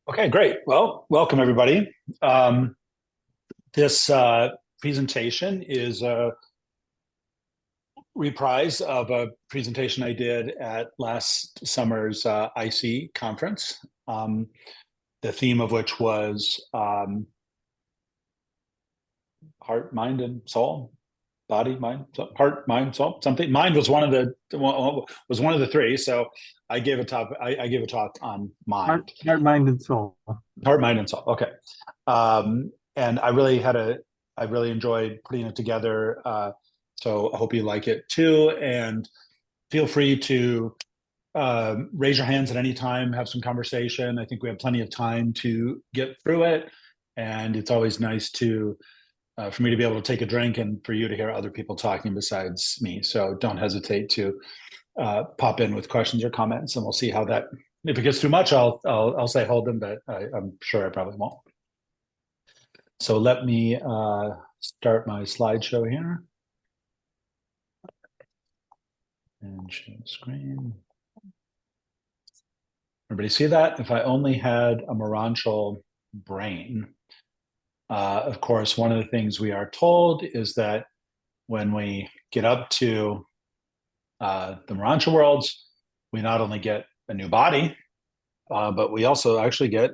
Okay, great. Well, welcome everybody. This presentation is a reprise of a presentation I did at last summer's IC conference, the theme of which was heart, mind, and soul. Body, mind, heart, mind, soul, something. Mind was one of the three. So I gave a talk. I gave a talk on Heart, mind. heart, mind, and soul. Heart, mind, and soul. Okay. And I really enjoyed putting it together. So I hope you like it too. And feel free to raise your hands at any time, have some conversation. I think we have plenty of time to get through it. And it's always nice for me to be able to take a drink and for you to hear other people talking besides me. So don't hesitate to pop in with questions or comments, and we'll see how that. If it gets too much, I'll say hold them, but I'm sure I probably won't. So let me start my slideshow here and share the screen. Everybody see that? If I only had a Morontial brain, of course, one of the things we are told is that when we get up to the Morontial worlds, we not only get a new body, but we also actually get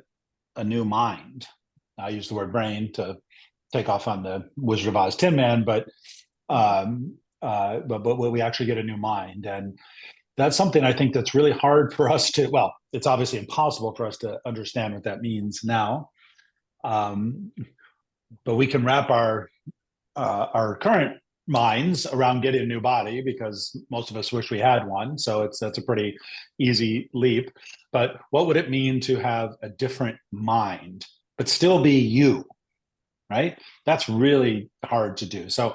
a new mind. I use the word brain to take off on the Wizard of Oz Tin Man, but we actually get a new mind, and that's something I think that's really hard for us to. Well, it's obviously impossible for us to understand what that means now, but we can wrap our current minds around getting a new body because most of us wish we had one. So that's a pretty easy leap. But what would it mean to have a different mind, but still be you, right? That's really hard to do. So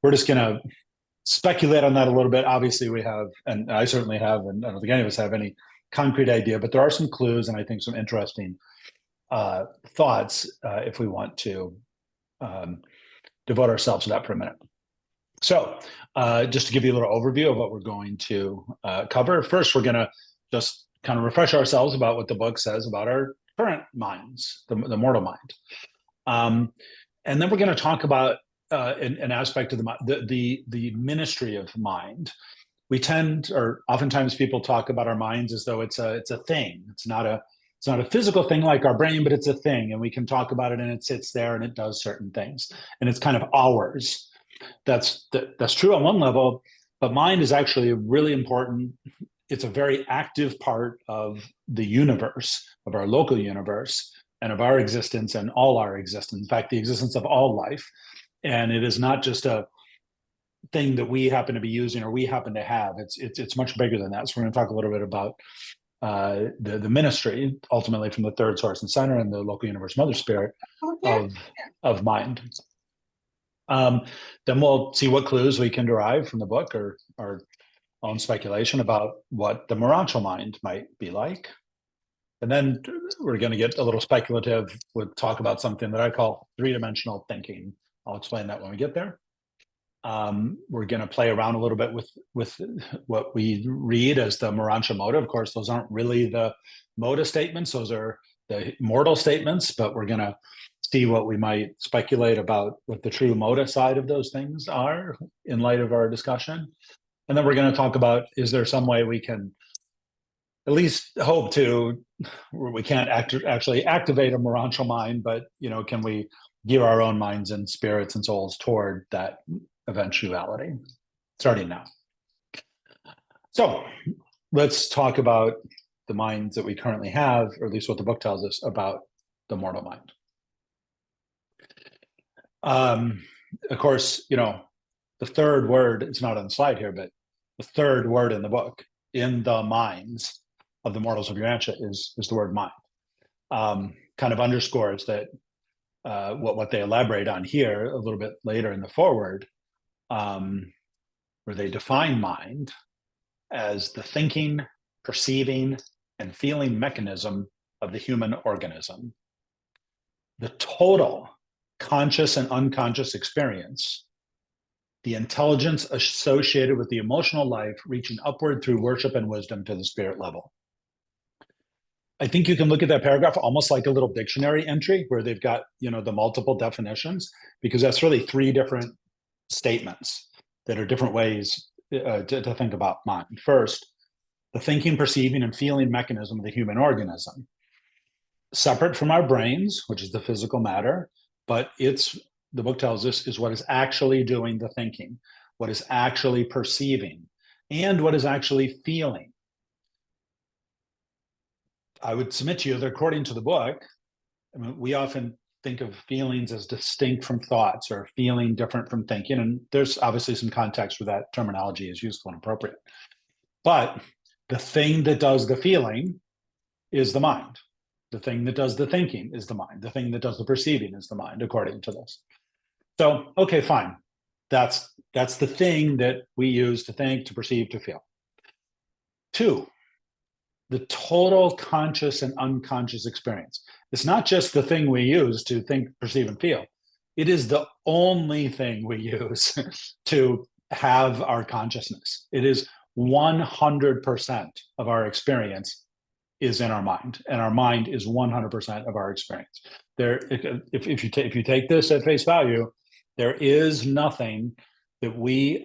we're just going to speculate on that a little bit. Obviously, we have, and I certainly have, and I don't think any of us have any concrete idea, but there are some clues and I think some interesting thoughts if we want to devote ourselves to that for a minute. So, just to give you a little overview of what we're going to cover, first, we're going to just kind of refresh ourselves about what the book says about our current minds, the mortal mind. And then we're going to talk about an aspect of the ministry of mind. We tend, or oftentimes people talk about our minds as though it's a thing. It's not a physical thing like our brain, but it's a thing, and we can talk about it, and it sits there and it does certain things, and it's kind of ours. That's true on one level, but mind is actually really important. It's a very active part of the universe, of our local universe, and of our existence and all our existence. In fact, the existence of all life. And it is not just a thing that we happen to be using or we happen to have. It's much bigger than that. So we're going to talk a little bit about the ministry, ultimately from the third source and center and the local universe mother spirit of mind. Then we'll see what clues we can derive from the book or our own speculation about what the Morontial mind might be like. And then we're going to get a little speculative. We'll talk about something that I call three-dimensional thinking. I'll explain that when we get there. We're going to play around a little bit with what we read as the Morontial Moda. Of course, those aren't really the Moda statements. Those are the mortal statements, but we're going to see what we might speculate about what the true Moda side of those things are in light of our discussion. And then we're going to talk about, is there some way we can at least hope to, where we can't actually activate a Morontial mind, but, can we gear our own minds and spirits and souls toward that eventuality, starting now. So let's talk about the minds that we currently have, or at least what the book tells us about the mortal mind. Of course, the third word, it's not on the slide here, but the third word in the book, in the minds of the mortals of Urantia, is the word mind. Kind of underscores that what they elaborate on here a little bit later in the foreword, where they define mind as the thinking, perceiving, and feeling mechanism of the human organism. The total conscious and unconscious experience, the intelligence associated with the emotional life reaching upward through worship and wisdom to the spirit level. I think you can look at that paragraph almost like a little dictionary entry where they've got, the multiple definitions, because that's really three different statements that are different ways to think about mind. First, the thinking, perceiving, and feeling mechanism of the human organism, separate from our brains, which is the physical matter, but the book tells us, is what is actually doing the thinking, what is actually perceiving, and what is actually feeling. I would submit to you that according to the book, I mean, we often think of feelings as distinct from thoughts or feeling different from thinking. And there's obviously some context where that terminology is useful and appropriate. But the thing that does the feeling is the mind. The thing that does the thinking is the mind. The thing that does the perceiving is the mind, according to this. So, okay, fine. That's the thing that we use to think, to perceive, to feel. Two, the total conscious and unconscious experience. It's not just the thing we use to think, perceive, and feel. It is the only thing we use to have our consciousness. It is 100% of our experience is in our mind, and our mind is 100% of our experience. If you take this at face value, there is nothing that we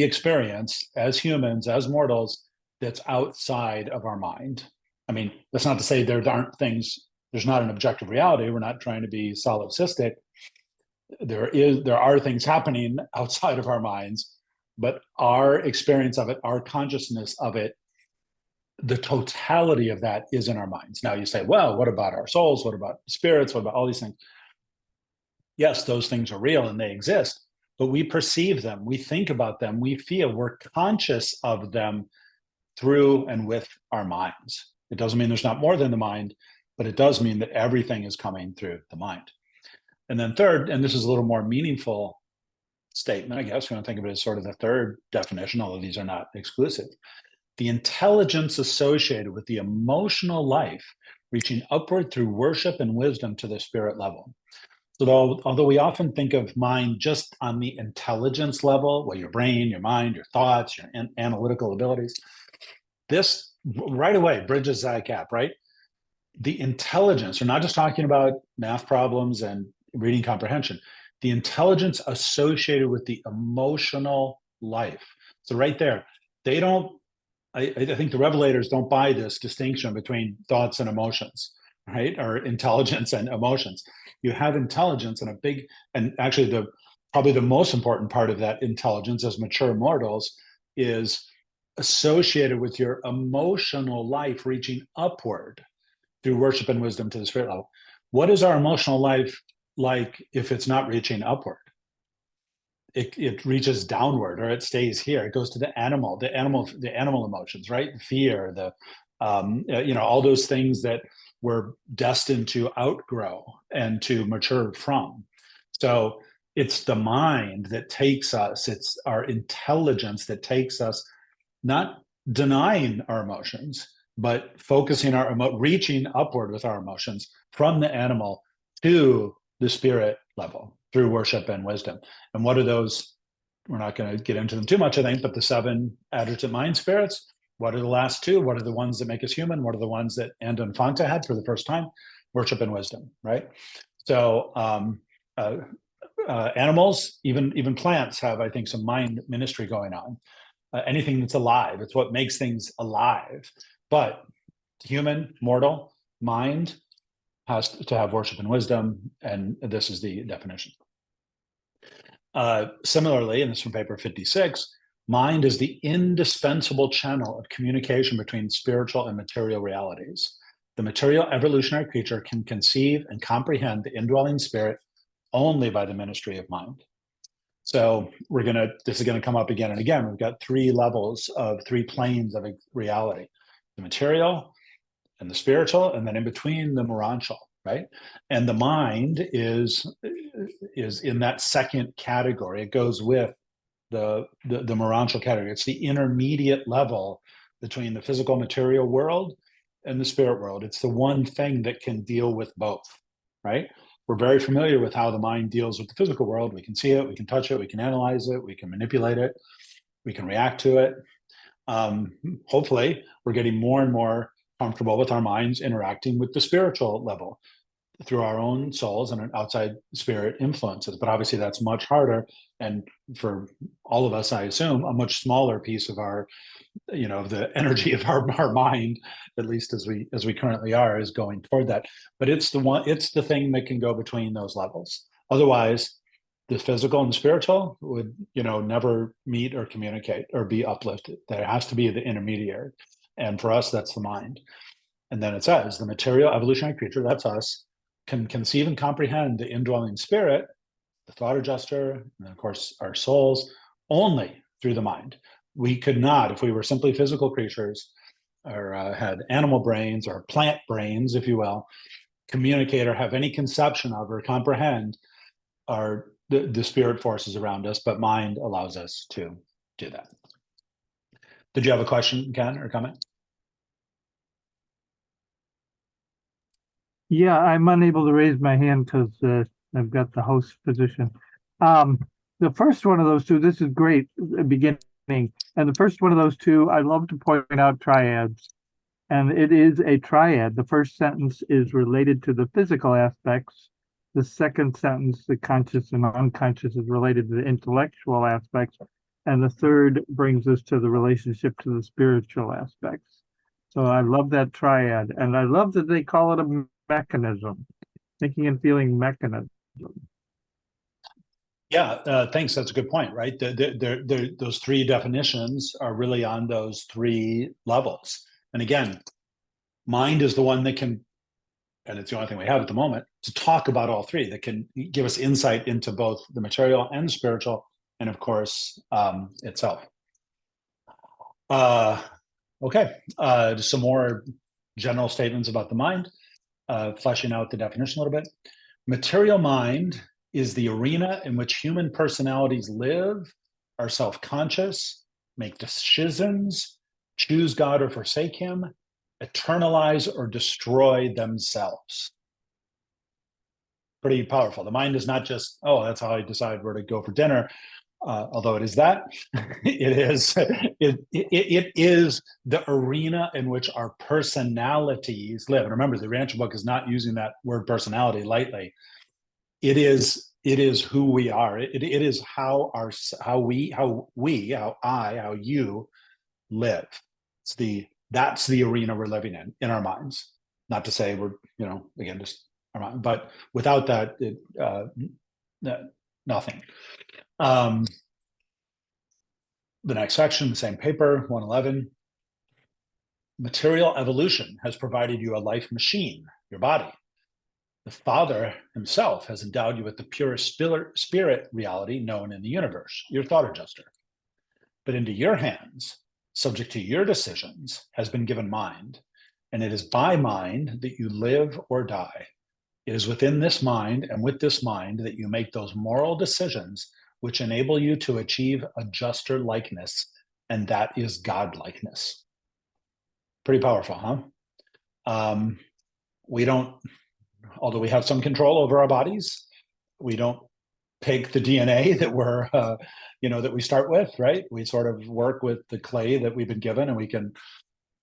experience as humans, as mortals, that's outside of our mind. I mean, that's not to say there aren't things. There's not an objective reality. We're not trying to be solipsistic. There are things happening outside of our minds, but our experience of it, our consciousness of it, the totality of that is in our minds. Now you say, well, what about our souls? What about spirits? What about all these things? Yes, those things are real and they exist, but we perceive them, we think about them, we feel, we're conscious of them through and with our minds. It doesn't mean there's not more than the mind, but it does mean that everything is coming through the mind. And then third, and this is a little more meaningful statement, I guess, we want to think of it as sort of the third definition, although these are not exclusive. The intelligence associated with the emotional life reaching upward through worship and wisdom to the spirit level. So although we often think of mind just on the intelligence level, well, your brain, your mind, your thoughts, your analytical abilities, this right away bridges that gap, right? The intelligence, we're not just talking about math problems and reading comprehension, the intelligence associated with the emotional life. So right there, they don't, I think the revelators don't buy this distinction between thoughts and emotions, right? Or intelligence and emotions. You have intelligence and actually probably the most important part of that intelligence as mature mortals is associated with your emotional life reaching upward through worship and wisdom to the spirit level. What is our emotional life like if it's not reaching upward? It reaches downward, or it stays here. It goes to the animal emotions, right? Fear, all those things that we're destined to outgrow and to mature from. So it's the mind that takes us. It's our intelligence that takes us, not denying our emotions, but focusing reaching upward with our emotions from the animal to the spirit level through worship and wisdom. And what are those? We're not going to get into them too much, I think, but the 7 adjutant mind spirits. What are the last 2? What are the ones that make us human? What are the ones that Ando Infante had for the first time? Worship and wisdom, right? So animals, even plants have, I think, some mind ministry going on. Anything that's alive, it's what makes things alive. But human, mortal, mind has to have worship and wisdom, and this is the definition. Similarly, and this is from paper 56, mind is the indispensable channel of communication between spiritual and material realities. The material evolutionary creature can conceive and comprehend the indwelling spirit only by the ministry of mind. So this is gonna come up again and again. We've got 3 levels of 3 planes of reality: the material and the spiritual, and then in between the Morontial, right? And the mind is in that second category. It goes with the Morontial category. It's the intermediate level between the physical material world and the spirit world. It's the one thing that can deal with both, right? We're very familiar with how the mind deals with the physical world. We can see it, we can touch it, we can analyze it, we can manipulate it, we can react to it. Hopefully, we're getting more and more comfortable with our minds interacting with the spiritual level through our own souls and an outside spirit influences. But obviously, that's much harder. And for all of us, I assume, a much smaller piece of our, the energy of our mind, at least as we currently are, is going toward that. But it's the thing that can go between those levels. Otherwise, the physical and spiritual would, never meet or communicate or be uplifted. There has to be the intermediary. And for us, that's the mind. And then it says the material evolutionary creature, that's us, can conceive and comprehend the indwelling spirit, the thought adjuster, and of course our souls, only through the mind. We could not, if we were simply physical creatures or had animal brains or plant brains, if you will, communicate or have any conception of or comprehend the spirit forces around us, but mind allows us to do that. Did you have a question, Ken, or comment? Yeah, I'm unable to raise my hand because I've got the host position. The first one of those two, this is great beginning. And the first one of those two, I love to point out triads. And it is a triad. The first sentence is related to the physical aspects. The second sentence, the conscious and unconscious, is related to the intellectual aspects. And the third brings us to the relationship to the spiritual aspects. So I love that triad. And I love that they call it a mechanism, thinking and feeling mechanism. Yeah, thanks. That's a good point, right? Those three definitions are really on those three levels. And again, mind is the one that can, and it's the only thing we have at the moment, to talk about all three, that can give us insight into both the material and the spiritual, and of course, itself. Okay, just some more general statements about the mind, fleshing out the definition a little bit. Material mind is the arena in which human personalities live, are self-conscious, make decisions, choose God or forsake him, eternalize or destroy themselves. Pretty powerful. The mind is not just, oh, that's how I decide where to go for dinner. Although it is that, it is the arena in which our personalities live. And remember, the Rancher book is not using that word personality lightly. It is who we are. It is how you live. That's the arena we're living in our minds. Not to say we're, again, just our mind, but without that, nothing. The next section, the same paper, 111. Material evolution has provided you a life machine, your body. The Father himself has endowed you with the purest spirit reality known in the universe, your thought adjuster. But into your hands, subject to your decisions, has been given mind, and it is by mind that you live or die. It is within this mind and with this mind that you make those moral decisions which enable you to achieve adjuster likeness, and that is God likeness. Pretty powerful, huh? We don't, although we have some control over our bodies, we don't pick the DNA that we're, that we start with, right? We sort of work with the clay that we've been given, and we can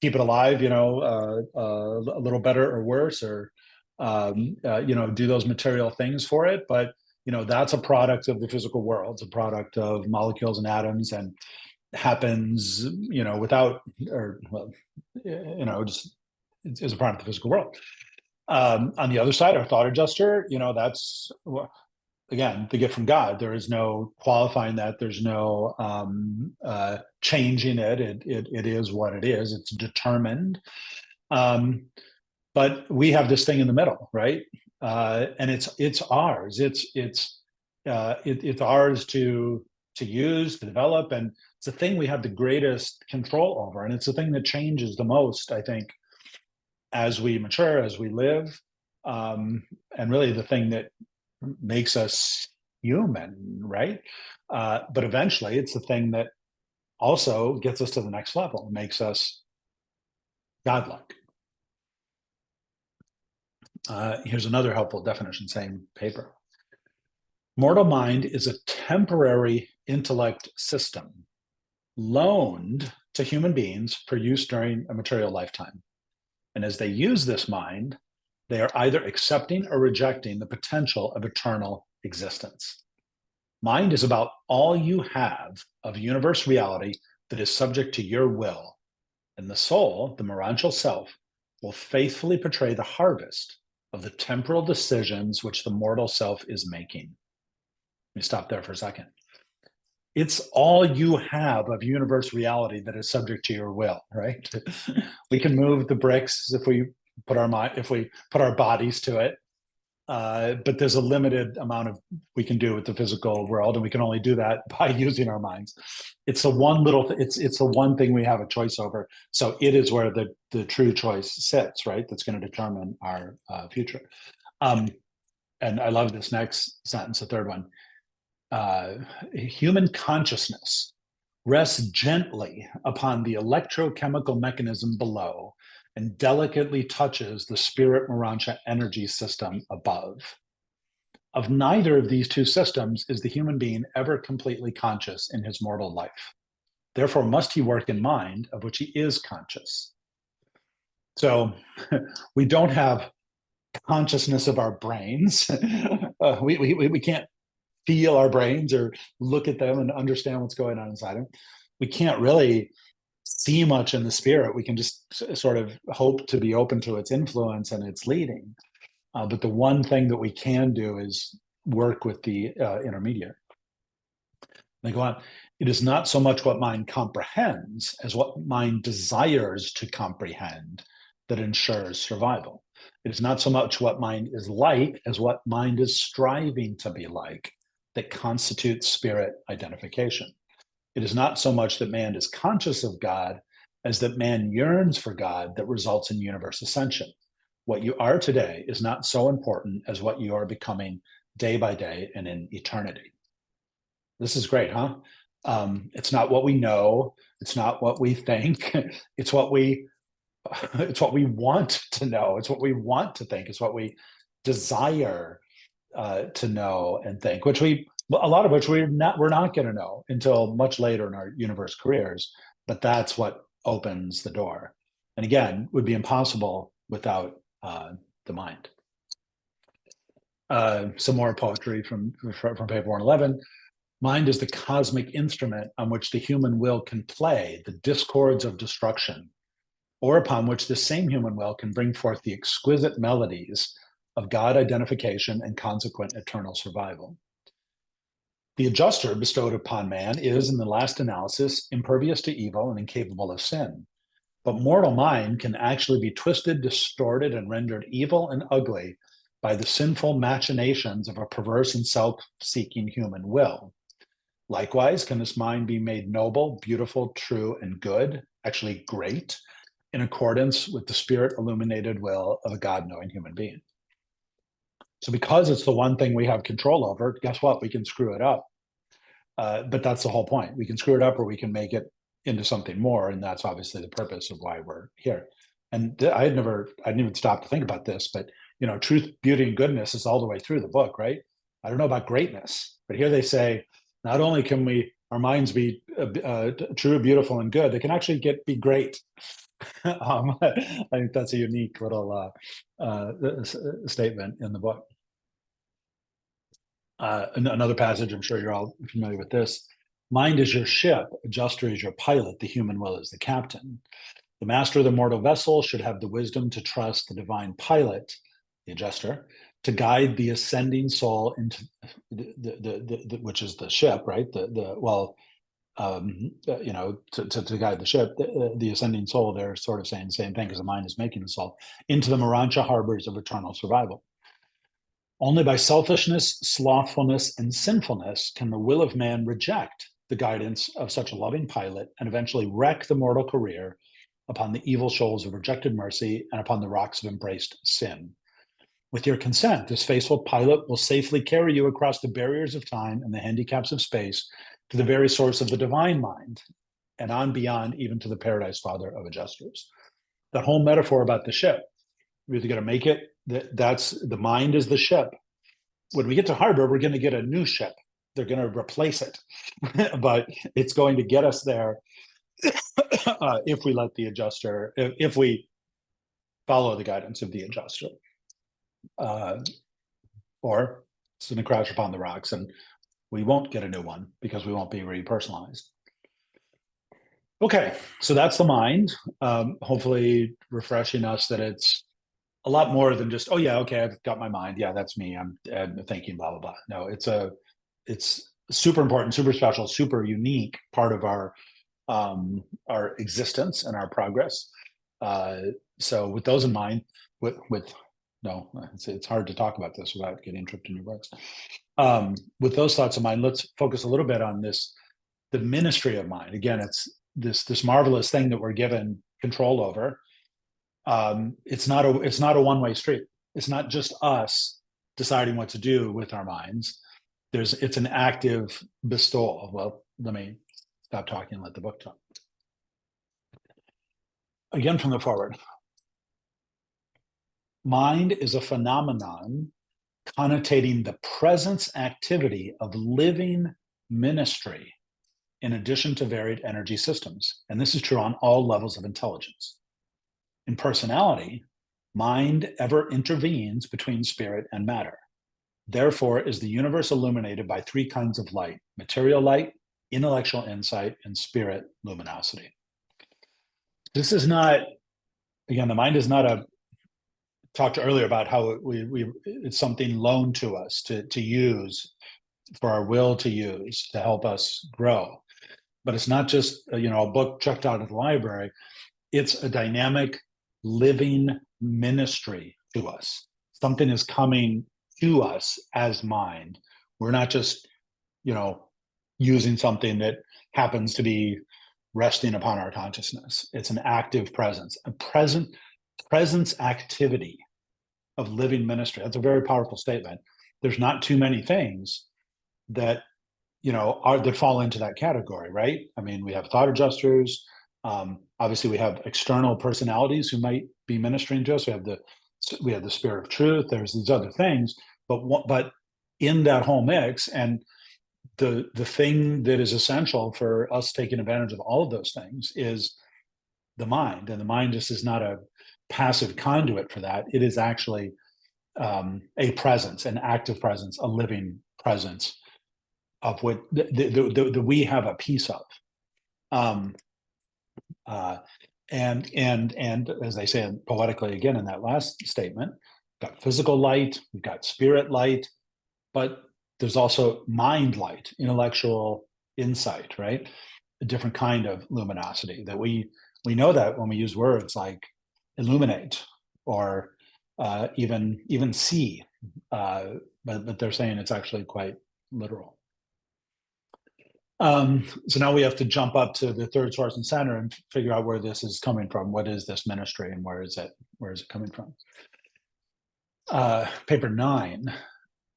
keep it alive, a little better or worse, or do those material things for it. But that's a product of the physical world. It's a product of molecules and atoms, and happens, without, or well, just is a product of the physical world. On the other side, our thought adjuster, that's again the gift from God. There is no qualifying that. There's no changing it. It is what it is. It's determined. But we have this thing in the middle, right? And it's ours. It's ours to use, to develop, and it's the thing we have the greatest control over, and it's the thing that changes the most, I think, as we mature, as we live, and really the thing that makes us human, right? But eventually, it's the thing that also gets us to the next level, makes us godlike. Here's another helpful definition, same paper. Mortal mind is a temporary intellect system loaned to human beings for use during a material lifetime. And as they use this mind, they are either accepting or rejecting the potential of eternal existence. Mind is about all you have of universe reality that is subject to your will. And the soul, the Morontial self, will faithfully portray the harvest of the temporal decisions which the mortal self is making. Let me stop there for a second. It's all you have of universe reality that is subject to your will, right? We can move the bricks if we put our bodies to it, but there's a limited amount of we can do with the physical world, and we can only do that by using our minds. It's the one it's the one thing we have a choice over. So it is where the true choice sits, right? That's going to determine our future. And I love this next sentence, the third one. Human consciousness rests gently upon the electrochemical mechanism below and delicately touches the spirit Morontia energy system above. Of neither of these two systems is the human being ever completely conscious in his mortal life. Therefore, must he work in mind of which he is conscious. So we don't have consciousness of our brains. We can't feel our brains or look at them and understand what's going on inside them. We can't really see much in the spirit. We can just sort of hope to be open to its influence and its leading. But the one thing that we can do is work with the intermediate. They go on. It is not so much what mind comprehends as what mind desires to comprehend that ensures survival. It is not so much what mind is like as what mind is striving to be like that constitutes spirit identification. It is not so much that man is conscious of God as that man yearns for God that results in universe ascension. What you are today is not so important as what you are becoming day by day and in eternity. This is great, huh? It's not what we know. It's not what we think. It's what we want to know. It's what we want to think. It's what we desire to know and think, which a lot of which we're not going to know until much later in our universe careers. But that's what opens the door, and again, would be impossible without the mind. Some more poetry from paper 111. Mind is the cosmic instrument on which the human will can play the discords of destruction, or upon which the same human will can bring forth the exquisite melodies of God identification and consequent eternal survival. The adjuster bestowed upon man is, in the last analysis, impervious to evil and incapable of sin. But mortal mind can actually be twisted, distorted, and rendered evil and ugly by the sinful machinations of a perverse and self-seeking human will. Likewise, can this mind be made noble, beautiful, true, and good, actually great, in accordance with the spirit-illuminated will of a God-knowing human being? So because it's the one thing we have control over, guess what? We can screw it up. But that's the whole point. We can screw it up or we can make it into something more. And that's obviously the purpose of why we're here. And I didn't even stop to think about this, but truth, beauty, and goodness is all the way through the book, right? I don't know about greatness, but here they say, not only can our minds be true, beautiful, and good, they can actually be great. I think that's a unique little statement in the book. Another passage, I'm sure you're all familiar with this. Mind is your ship, adjuster is your pilot, the human will is the captain. The master of the mortal vessel should have the wisdom to trust the divine pilot, the adjuster, to guide the ascending soul into which is the ship, right? To guide the ship, the ascending soul, they're sort of saying the same thing because the mind is making the soul into the Morontia harbors of eternal survival. Only by selfishness, slothfulness, and sinfulness can the will of man reject the guidance of such a loving pilot and eventually wreck the mortal career upon the evil shoals of rejected mercy and upon the rocks of embraced sin. With your consent, this faithful pilot will safely carry you across the barriers of time and the handicaps of space to the very source of the divine mind and on beyond even to the paradise father of adjusters. That whole metaphor about the ship, we're either going to make it, that's the mind is the ship. When we get to harbor, we're going to get a new ship. They're going to replace it, but it's going to get us there if we let the adjuster, if we follow the guidance of the adjuster. Or it's going to crash upon the rocks and we won't get a new one because we won't be repersonalized. Okay, so that's the mind. Hopefully refreshing us that it's a lot more than just, oh yeah, okay, I've got my mind. Yeah, that's me. I'm thinking blah, blah, blah. No, it's super important, super special, super unique part of our existence and our progress. So with those in mind, no, it's hard to talk about this without getting tripped in your books. With those thoughts in mind, let's focus a little bit on the ministry of mind. Again, it's this marvelous thing that we're given control over. It's not a one-way street. It's not just us deciding what to do with our minds. It's an active bestowal. Well, let me stop talking and let the book talk. Again, from the forward. Mind is a phenomenon connotating the presence activity of living ministry in addition to varied energy systems. And this is true on all levels of intelligence. In personality, mind ever intervenes between spirit and matter. Therefore, is the universe illuminated by three kinds of light: material light, intellectual insight, and spirit luminosity. This is not, again, the mind is not a, talked earlier about how it's something loaned to us to use, for our will to use, to help us grow. But it's not just a book checked out at the library. It's a dynamic, living ministry to us. Something is coming to us as mind. We're not just, using something that happens to be resting upon our consciousness. It's an active presence, a presence activity of living ministry. That's a very powerful statement. There's not too many things that that fall into that category, right? I mean, we have thought adjusters. Obviously, we have external personalities who might be ministering to us. We have the spirit of truth. There's these other things, but in that whole mix, and the thing that is essential for us taking advantage of all of those things is the mind. And the mind just is not a passive conduit for that. It is actually a presence, an active presence, a living presence of what the we have a piece of. And as they say poetically again in that last statement, we've got physical light, we've got spirit light, but there's also mind light, intellectual insight, right? A different kind of luminosity that we know that when we use words like illuminate or even see, but they're saying it's actually quite literal. So now we have to jump up to the third source and center and figure out where this is coming from. What is this ministry and where is it coming from? Paper 9.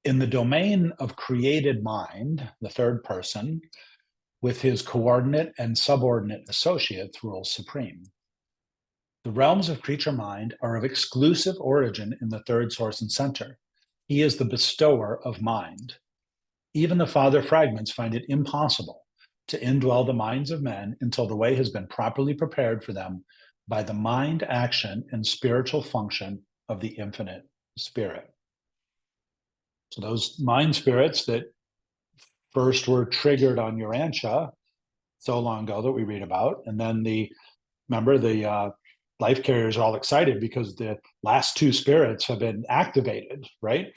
In the domain of created mind, the third person, with his coordinate and subordinate associates, rules supreme. The realms of creature mind are of exclusive origin in the third source and center. He is the bestower of mind. Even the father fragments find it impossible to indwell the minds of men until the way has been properly prepared for them by the mind action and spiritual function of the infinite spirit. So those mind spirits that first were triggered on Urantia so long ago that we read about, and then the life carriers are all excited because the last two spirits have been activated, right?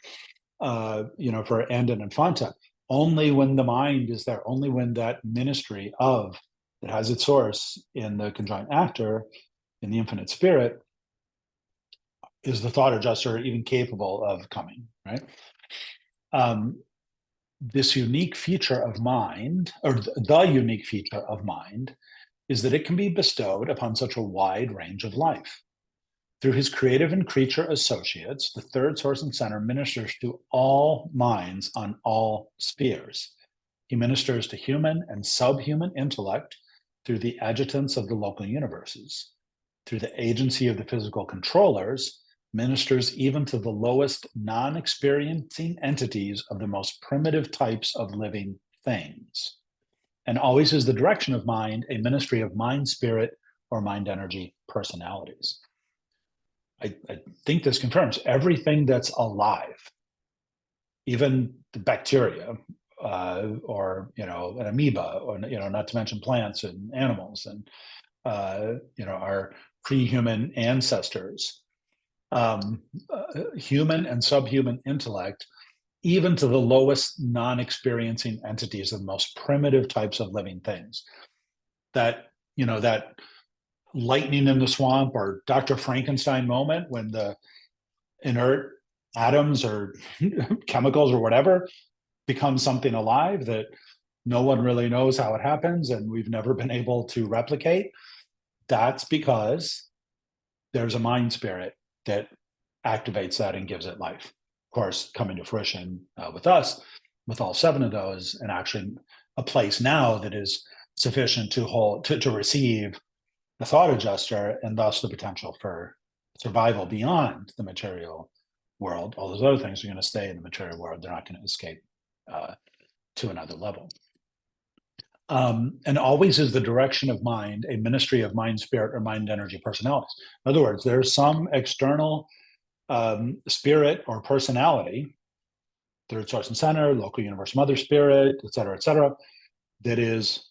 For End and Infanta. Only when the mind is there, only when that ministry that has its source in the conjoint actor, in the infinite spirit, is the thought adjuster even capable of coming, right? This unique feature of mind, or the unique feature of mind, is that it can be bestowed upon such a wide range of life. Through his creative and creature associates, the third source and center ministers to all minds on all spheres. He ministers to human and subhuman intellect through the adjutants of the local universes. Through the agency of the physical controllers, ministers even to the lowest non-experiencing entities of the most primitive types of living things. And always is the direction of mind a ministry of mind spirit or mind energy personalities. I think this confirms everything that's alive, even the bacteria, or an amoeba, or not to mention plants and animals, and our pre-human ancestors, human and subhuman intellect, even to the lowest non-experiencing entities of the most primitive types of living things. That lightning in the swamp or Dr. Frankenstein moment when the inert atoms or chemicals or whatever become something alive that no one really knows how it happens and we've never been able to replicate. That's because there's a mind spirit that activates that and gives it life. Of course, coming to fruition with us, with all 7 of those, and actually a place now that is sufficient to receive the thought adjuster, and thus the potential for survival beyond the material world. All those other things are going to stay in the material world. They're not going to escape to another level. And always is the direction of mind a ministry of mind, spirit, or mind energy personalities. In other words, there's some external spirit or personality, third source and center, local universe mother spirit, et cetera, that is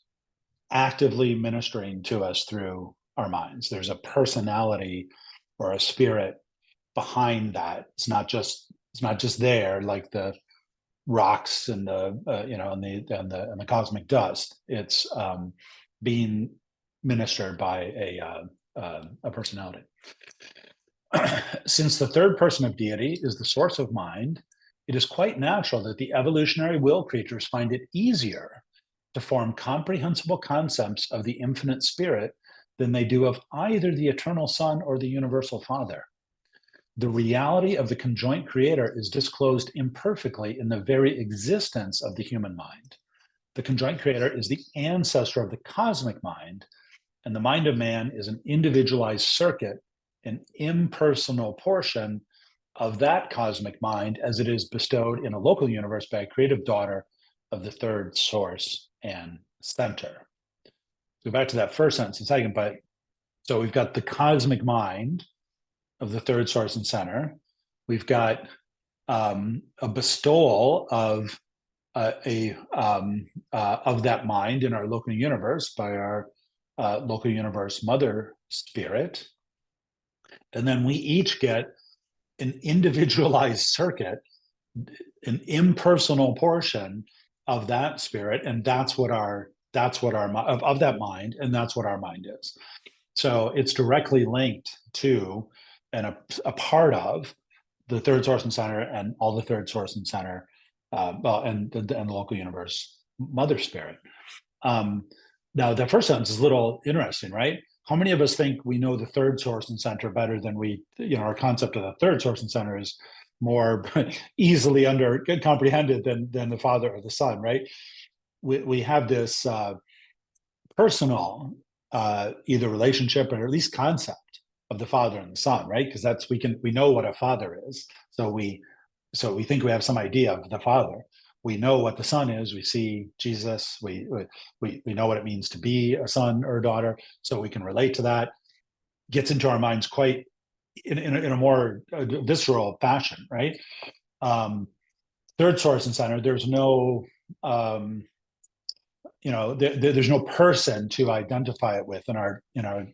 actively ministering to us through our minds. There's a personality or a spirit behind that. It's not just there like the rocks and the and the cosmic dust. It's being ministered by a personality. Since the third person of deity is the source of mind, it is quite natural that the evolutionary will creatures find it easier to form comprehensible concepts of the infinite spirit than they do of either the eternal Son or the universal Father. The reality of the conjoint creator is disclosed imperfectly in the very existence of the human mind. The conjoint creator is the ancestor of the cosmic mind, and the mind of man is an individualized circuit, an impersonal portion of that cosmic mind as it is bestowed in a local universe by a creative daughter of the third source and center. Go back to that first sentence in a second, but so we've got the cosmic mind of the third source and center. We've got a bestowal of of that mind in our local universe by our local universe mother spirit, and then we each get an individualized circuit, an impersonal portion of that spirit, and that's what our of that mind, and that's what our mind is. So it's directly linked to and a part of the third source and center, and all the third source and center, and the local universe mother spirit. Now, the first sentence is a little interesting, right? How many of us think we know the third source and center better than our concept of the third source and center is more easily comprehended than the Father or the Son, right? We have this personal either relationship or at least concept of the Father and the Son, right? Because we know what a father is, so we think we have some idea of the Father. We know what the Son is. We see Jesus. We know what it means to be a son or a daughter, so we can relate to that. Gets into our minds quite in a more visceral fashion, right? Third source and center. There's no there's no person to identify it with in our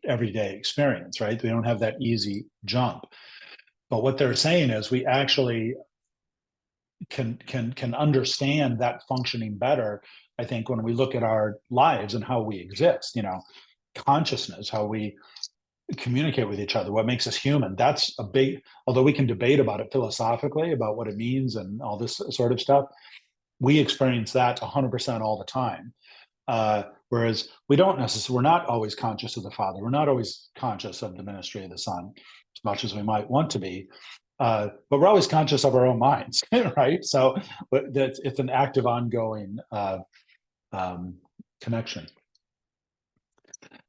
everyday experience, right? We don't have that easy jump. But what they're saying is we actually can understand that functioning better, I think, when we look at our lives and how we exist, consciousness, how we communicate with each other, what makes us human. That's a big, although we can debate about it philosophically, about what it means and all this sort of stuff, we experience that 100% all the time. Whereas we're not always conscious of the Father. We're not always conscious of the ministry of the Son, as much as we might want to be. But we're always conscious of our own minds, right? So it's an active, ongoing connection.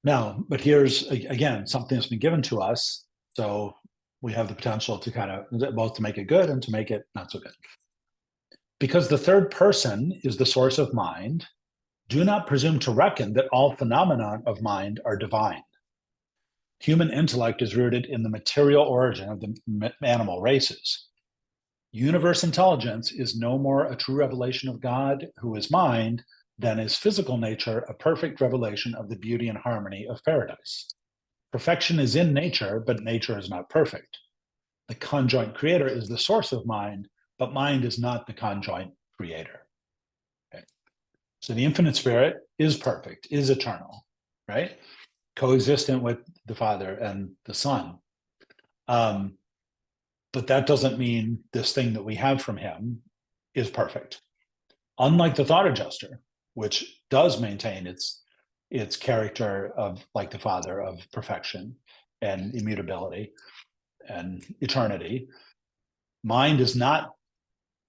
Now, but here's, again, something that's been given to us. So we have the potential to kind of both to make it good and to make it not so good. Because the third person is the source of mind, do not presume to reckon that all phenomena of mind are divine. Human intellect is rooted in the material origin of the animal races. Universe intelligence is no more a true revelation of God, who is mind, than is physical nature a perfect revelation of the beauty and harmony of paradise. Perfection is in nature, but nature is not perfect. The conjoint creator is the source of mind, but mind is not the conjoint creator. Okay? So the infinite spirit is perfect, is eternal, right? Coexistent with the Father and the Son. But that doesn't mean this thing that we have from him is perfect. Unlike the thought adjuster, which does maintain its character of, like the Father, of perfection and immutability and eternity, mind is not,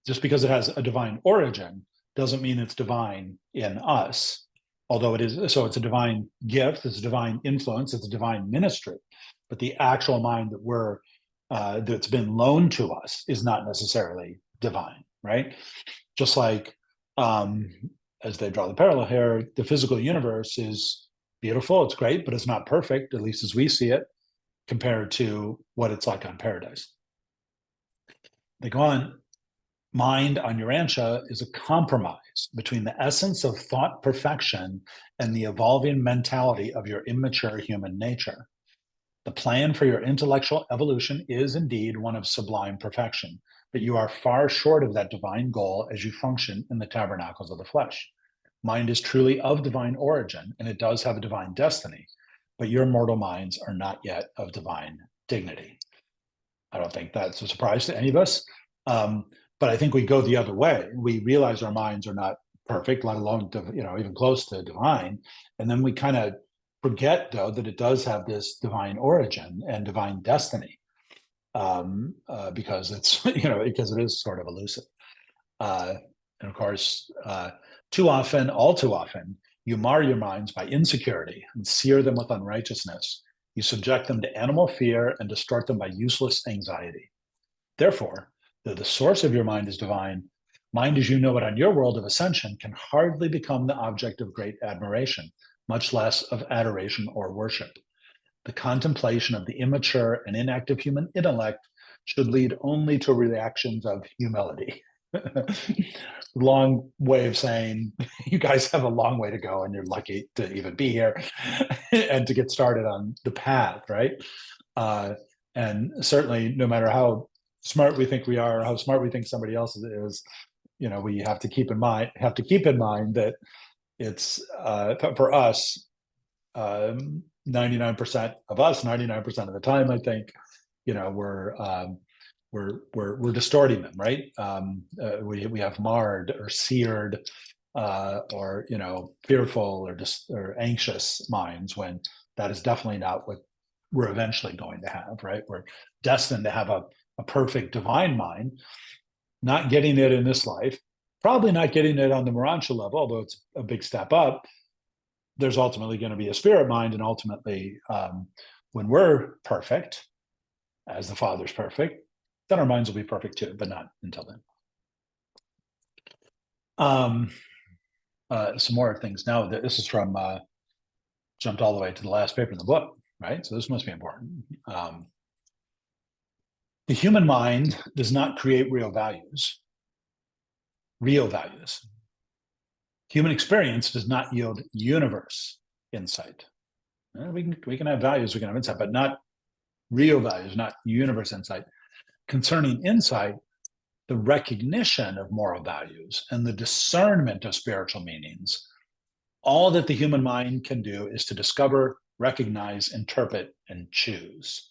just because it has a divine origin, doesn't mean it's divine in us. Although it is, so it's a divine gift, it's a divine influence, it's a divine ministry. But the actual mind that's been loaned to us is not necessarily divine, right? Just like, as they draw the parallel here, the physical universe is beautiful, it's great, but it's not perfect, at least as we see it, compared to what it's like on paradise. They go on, mind on Urantia is a compromise between the essence of thought perfection and the evolving mentality of your immature human nature. The plan for your intellectual evolution is indeed one of sublime perfection, but you are far short of that divine goal as you function in the tabernacles of the flesh. Mind is truly of divine origin, and it does have a divine destiny, but your mortal minds are not yet of divine dignity. I don't think that's a surprise to any of us, but I think we go the other way. We realize our minds are not perfect, let alone even close to divine, and then we kind of forget, though, that it does have this divine origin and divine destiny, because it's because it is sort of elusive. And of course, all too often, you mar your minds by insecurity and sear them with unrighteousness. You subject them to animal fear and distort them by useless anxiety. Therefore, though the source of your mind is divine, mind as you know it on your world of ascension can hardly become the object of great admiration, much less of adoration or worship. The contemplation of the immature and inactive human intellect should lead only to reactions of humility. Long way of saying you guys have a long way to go and you're lucky to even be here and to get started on the path, right? And certainly, no matter how smart we think we are, how smart we think somebody else is, we have to keep in mind that it's for us, 99% of us, 99% of the time, I think, we're distorting them, right? We have marred or seared, or fearful or anxious minds, when that is definitely not what we're eventually going to have, right? We're destined to have a perfect divine mind, not getting it in this life, probably not getting it on the Morontial level, although it's a big step up. There's ultimately going to be a spirit mind, and ultimately, when we're perfect, as the Father's perfect, then our minds will be perfect too, but not until then. Some more things now. This is from jumped all the way to the last paper in the book, right? So this must be important. The human mind does not create real values. Human experience does not yield universe insight. We can have values, we can have insight, but not real values, not universe insight. Concerning insight, the recognition of moral values and the discernment of spiritual meanings, all that the human mind can do is to discover, recognize, interpret, and choose.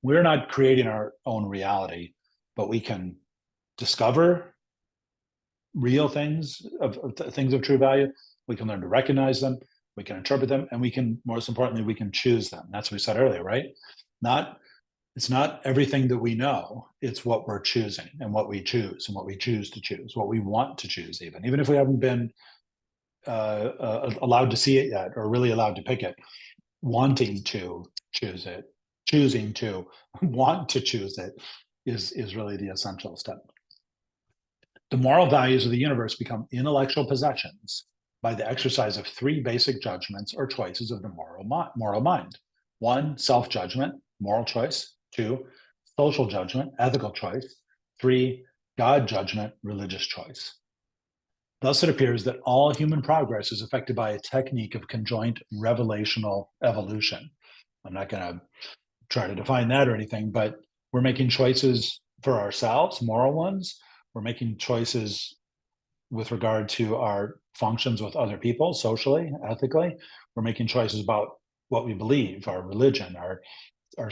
We're not creating our own reality, but we can discover real things of things of true value. We can learn to recognize them, we can interpret them, and we can, most importantly, we can choose them. That's what we said earlier, right? It's not everything that we know, it's what we're choosing and what we choose and what we choose to choose, what we want to choose, even if we haven't been allowed to see it yet, or really allowed to pick it. Wanting to choose it, choosing to want to choose it is really the essential step. The moral values of the universe become intellectual possessions by the exercise of three basic judgments or choices of the moral mind. 1, self-judgment, moral choice. 2, social judgment, ethical choice. 3, God judgment, religious choice. Thus, it appears that all human progress is affected by a technique of conjoint revelational evolution. I'm not going to try to define that or anything, but we're making choices for ourselves, moral ones. We're making choices with regard to our functions with other people, socially, ethically. We're making choices about what we believe, our religion, our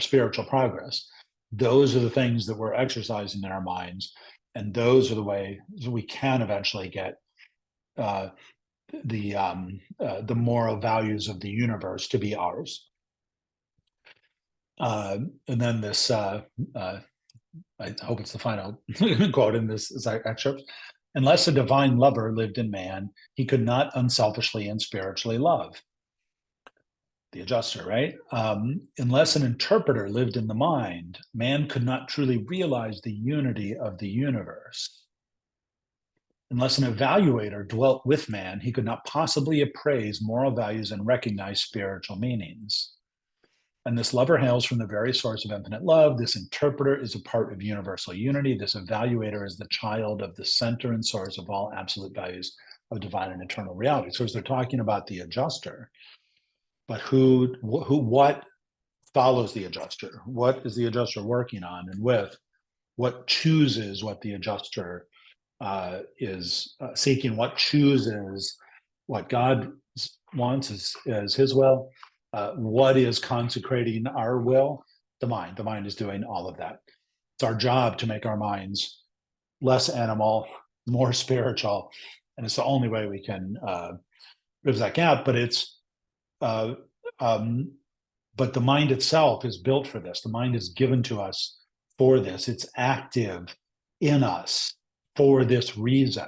spiritual progress. Those are the things that we're exercising in our minds, and those are the ways we can eventually get the moral values of the universe to be ours. And then this, I hope it's the final quote in this excerpt. Unless a divine lover lived in man, he could not unselfishly and spiritually love. The adjuster, right? Unless an interpreter lived in the mind, man could not truly realize the unity of the universe. Unless an evaluator dwelt with man, he could not possibly appraise moral values and recognize spiritual meanings. And this lover hails from the very source of infinite love. This interpreter is a part of universal unity. This evaluator is the child of the center and source of all absolute values of divine and eternal reality. So as they're talking about the adjuster, but what follows the adjuster? What is the adjuster working on and with? What chooses what the adjuster is seeking? What chooses what God wants as his will? What is consecrating our will? The mind. The mind is doing all of that. It's our job to make our minds less animal, more spiritual, and it's the only way we can bridge that gap. But it's but the mind itself is built for this. The mind is given to us for this. It's active in us for this reason.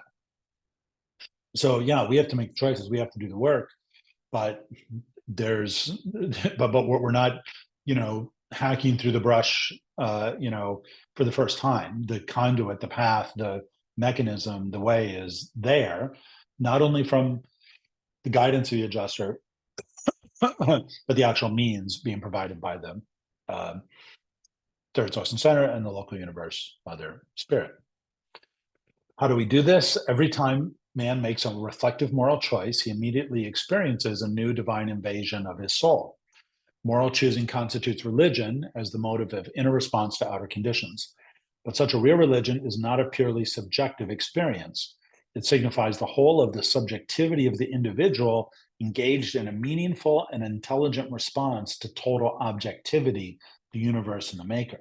So yeah, we have to make choices. We have to do the work, but we're not, hacking through the brush, for the first time. The conduit, the path, the mechanism, the way is there, not only from the guidance of the adjuster, but the actual means being provided by the third source and center and the local universe, Mother Spirit. How do we do this? Every time man makes a reflective moral choice, he immediately experiences a new divine invasion of his soul. Moral choosing constitutes religion as the motive of inner response to outer conditions. But such a real religion is not a purely subjective experience. It signifies the whole of the subjectivity of the individual engaged in a meaningful and intelligent response to total objectivity, the universe and the maker.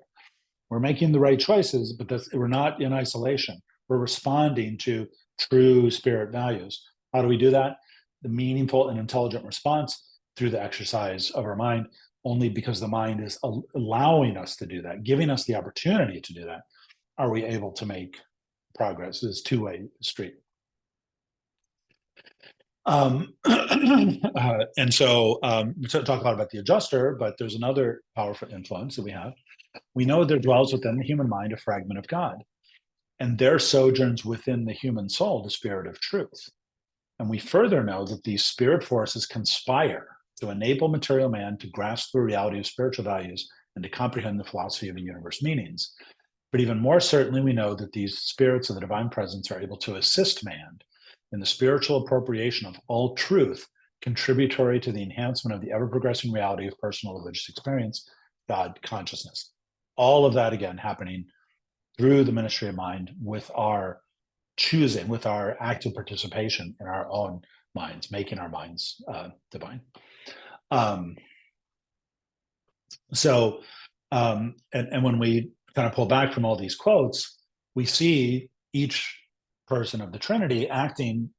We're making the right choices, but we're not in isolation. We're responding to true spirit values. How do we do that? The meaningful and intelligent response through the exercise of our mind, only because the mind is allowing us to do that, giving us the opportunity to do that, are we able to make progress. It's a two-way street. And so we talk a lot about the adjuster, but there's another powerful influence that we have. We know there dwells within the human mind a fragment of God, and there sojourns within the human soul the spirit of truth. And we further know that these spirit forces conspire to enable material man to grasp the reality of spiritual values and to comprehend the philosophy of the universe meanings. But even more certainly, we know that these spirits of the divine presence are able to assist man in the spiritual appropriation of all truth, contributory to the enhancement of the ever-progressing reality of personal religious experience, God consciousness. All of that, again, happening through the ministry of mind with our choosing, with our active participation in our own minds, making our minds divine. And when we kind of pull back from all these quotes, we see each person of the Trinity acting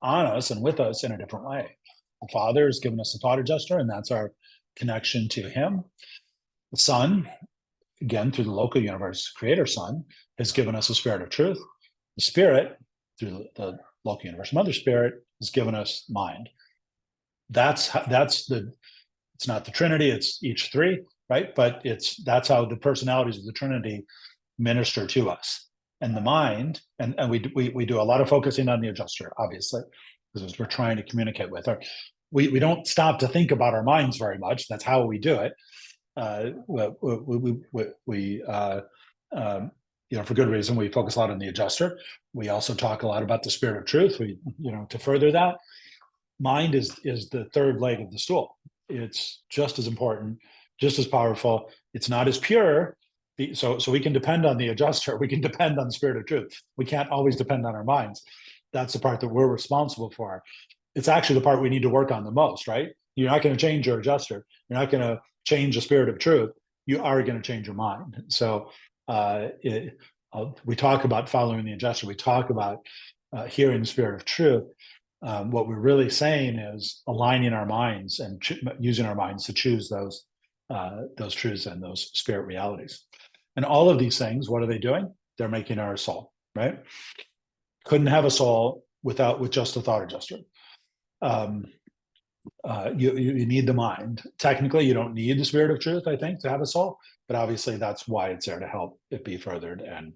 on us and with us in a different way. The Father has given us a thought adjuster, and that's our connection to him. The Son, again, through the local universe creator Son, has given us a spirit of truth. The Spirit, through the local universe Mother Spirit, has given us mind. It's not the Trinity, it's each three, right? But that's how the personalities of the Trinity minister to us. And the mind, and we do a lot of focusing on the adjuster, obviously, because we're trying to communicate with her. we don't stop to think about our minds very much. That's how we do it. For good reason, we focus a lot on the adjuster. We also talk a lot about the spirit of truth. To further that, mind is the third leg of the stool. It's just as important, just as powerful. It's not as pure. So we can depend on the adjuster. We can depend on the spirit of truth. We can't always depend on our minds. That's the part that we're responsible for. It's actually the part we need to work on the most, right? You're not going to change your adjuster. You're not going to change the spirit of truth. You are going to change your mind. So we talk about following the adjuster. We talk about hearing the spirit of truth. What we're really saying is aligning our minds and using our minds to choose those truths and those spirit realities. And all of these things, what are they doing? They're making our soul, right? Couldn't have a soul with just a thought adjuster. You need the mind. Technically, you don't need the spirit of truth, I think, to have a soul, but obviously that's why it's there to help it be furthered and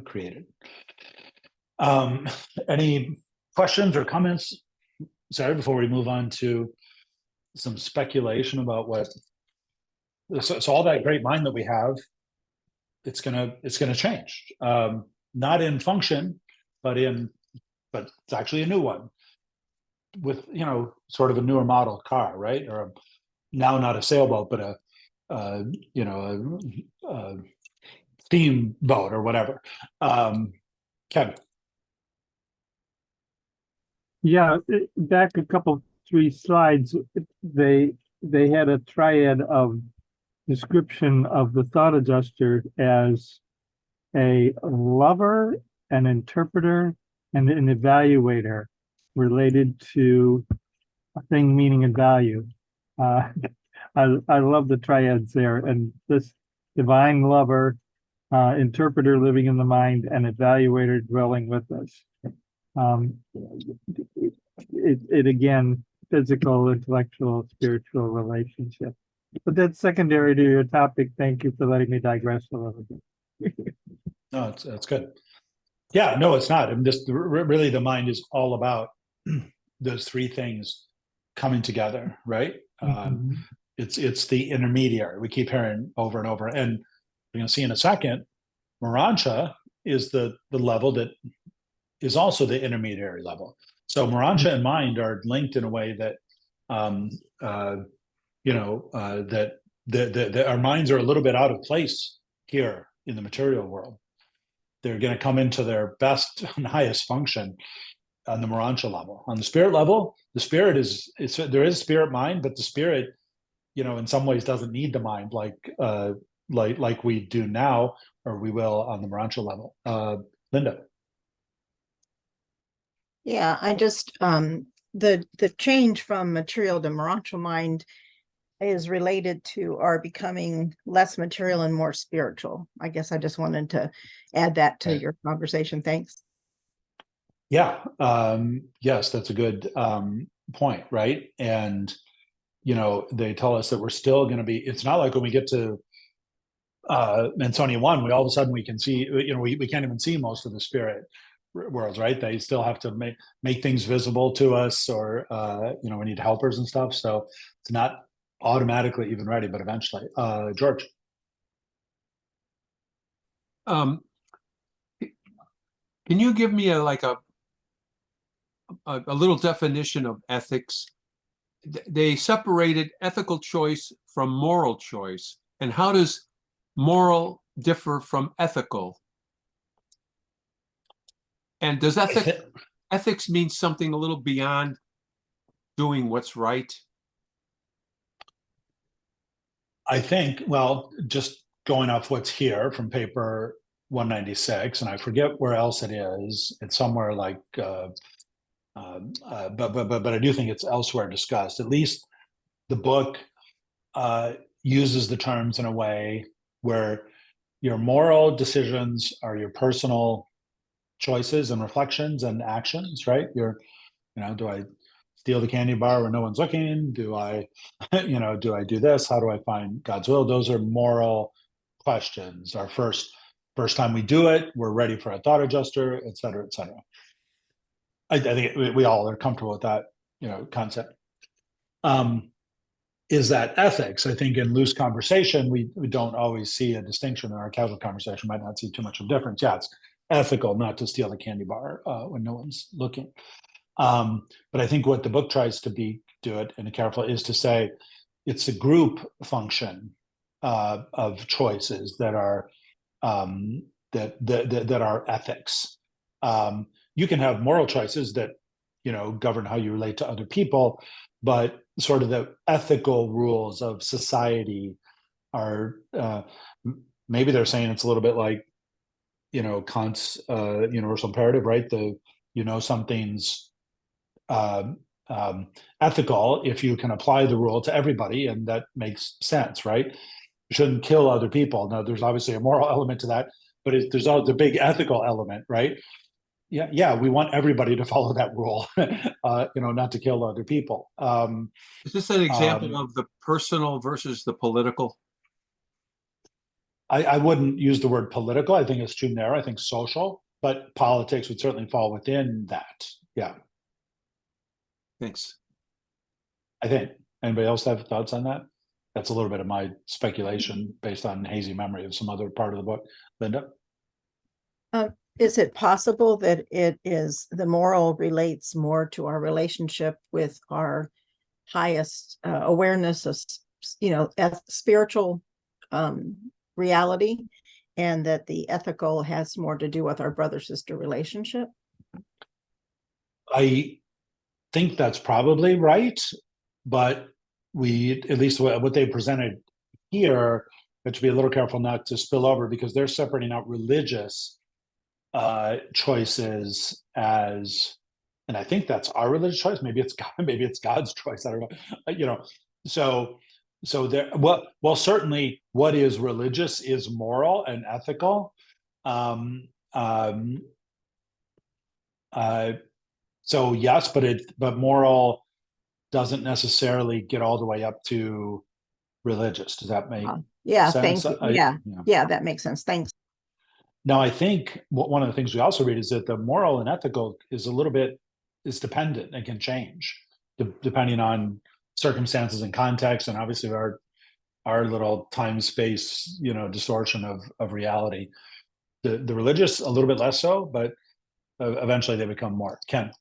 created. Any questions or comments, Sarah, before we move on to some speculation about what? So all that great mind that we have, it's gonna change. Not in function, but it's actually a new one with sort of a newer model car, right? Or now not a sailboat, but a steamboat or whatever. Kevin. Yeah, back a couple, 3 slides, they had a triad of description of the thought adjuster as a lover, an interpreter, and an evaluator related to a thing, meaning, and value. I love the triads there, and this divine lover, interpreter living in the mind, and evaluator dwelling with us. It again, physical, intellectual, spiritual relationship. But that's secondary to your topic. Thank you for letting me digress a little bit. No, that's good. Yeah, no, it's not. I mean, really the mind is all about those 3 things coming together, right? Mm-hmm. It's the intermediary. We keep hearing over and over, and we're going to see in a second. Morontial is the level that is also the intermediary level. So Morontial and mind are linked in a way that that our minds are a little bit out of place here in the material world. They're going to come into their best and highest function on the Morontial level. On the spirit level, the spirit there is spirit mind, but the spirit, in some ways doesn't need the mind like we do now, or we will on the Morontial level. Linda. Yeah, I just the change from material to Morontial mind is related to our becoming less material and more spiritual. I guess I just wanted to add that to your conversation. Thanks. Yeah. Yes, that's a good point, right? And they tell us that we're still going to be. It's not like when we get to Mansonia 1, we all of a sudden we can see. We can't even see most of the spirit worlds, right? They still have to make things visible to us, or we need helpers and stuff. So it's not automatically even ready, but eventually. George. Can you give me a little definition of ethics? They separated ethical choice from moral choice. And how does moral differ from ethical? And does ethics mean something a little beyond doing what's right? I think, well, just going off what's here from paper 196, and I forget where else it is. It's somewhere like, but I do think it's elsewhere discussed. At least the book uses the terms in a way where your moral decisions are your personal choices and reflections and actions, right? Do I steal the candy bar when no one's looking? Do I, do I do this? How do I find God's will? Those are moral questions. Our first time we do it, we're ready for a thought adjuster, et cetera, et cetera. I think we all are comfortable with that, concept. is that ethics. I think in loose conversation, we don't always see a distinction. In our casual conversation, might not see too much of a difference. Yeah, it's ethical not to steal a candy bar when no one's looking. But I think what the book tries to do it in a careful is to say it's a group function of choices that are that are ethics. You can have moral choices that govern how you relate to other people, but sort of the ethical rules of society are maybe they're saying it's a little bit like Kant's universal imperative, right? Something's ethical if you can apply the rule to everybody, and that makes sense, right? You shouldn't kill other people. Now, there's obviously a moral element to that, but there's also the big ethical element, right? Yeah, we want everybody to follow that rule, not to kill other people. Is this an example of the personal versus the political? I wouldn't use the word political. I think it's too narrow. I think social, but politics would certainly fall within that. Yeah. Thanks. I think. Anybody else have thoughts on that? That's a little bit of my speculation based on hazy memory of some other part of the book. Linda? Is it possible that the moral relates more to our relationship with our highest awareness of, spiritual reality, and that the ethical has more to do with our brother-sister relationship? I think that's probably right, but at least what they presented here, have to be a little careful not to spill over, because they're separating out religious choices as, and I think that's our religious choice. Maybe it's God, maybe it's God's choice. I don't know. So there. Well, certainly, what is religious is moral and ethical. So yes, but moral doesn't necessarily get all the way up to religious. Does that make sense? Thank you. Yeah, that makes sense. Thanks. Now, I think one of the things we also read is that the moral and ethical is dependent and can change depending on circumstances and context, and obviously our little time space distortion of reality. The religious a little bit less so, but eventually they become more. Ken.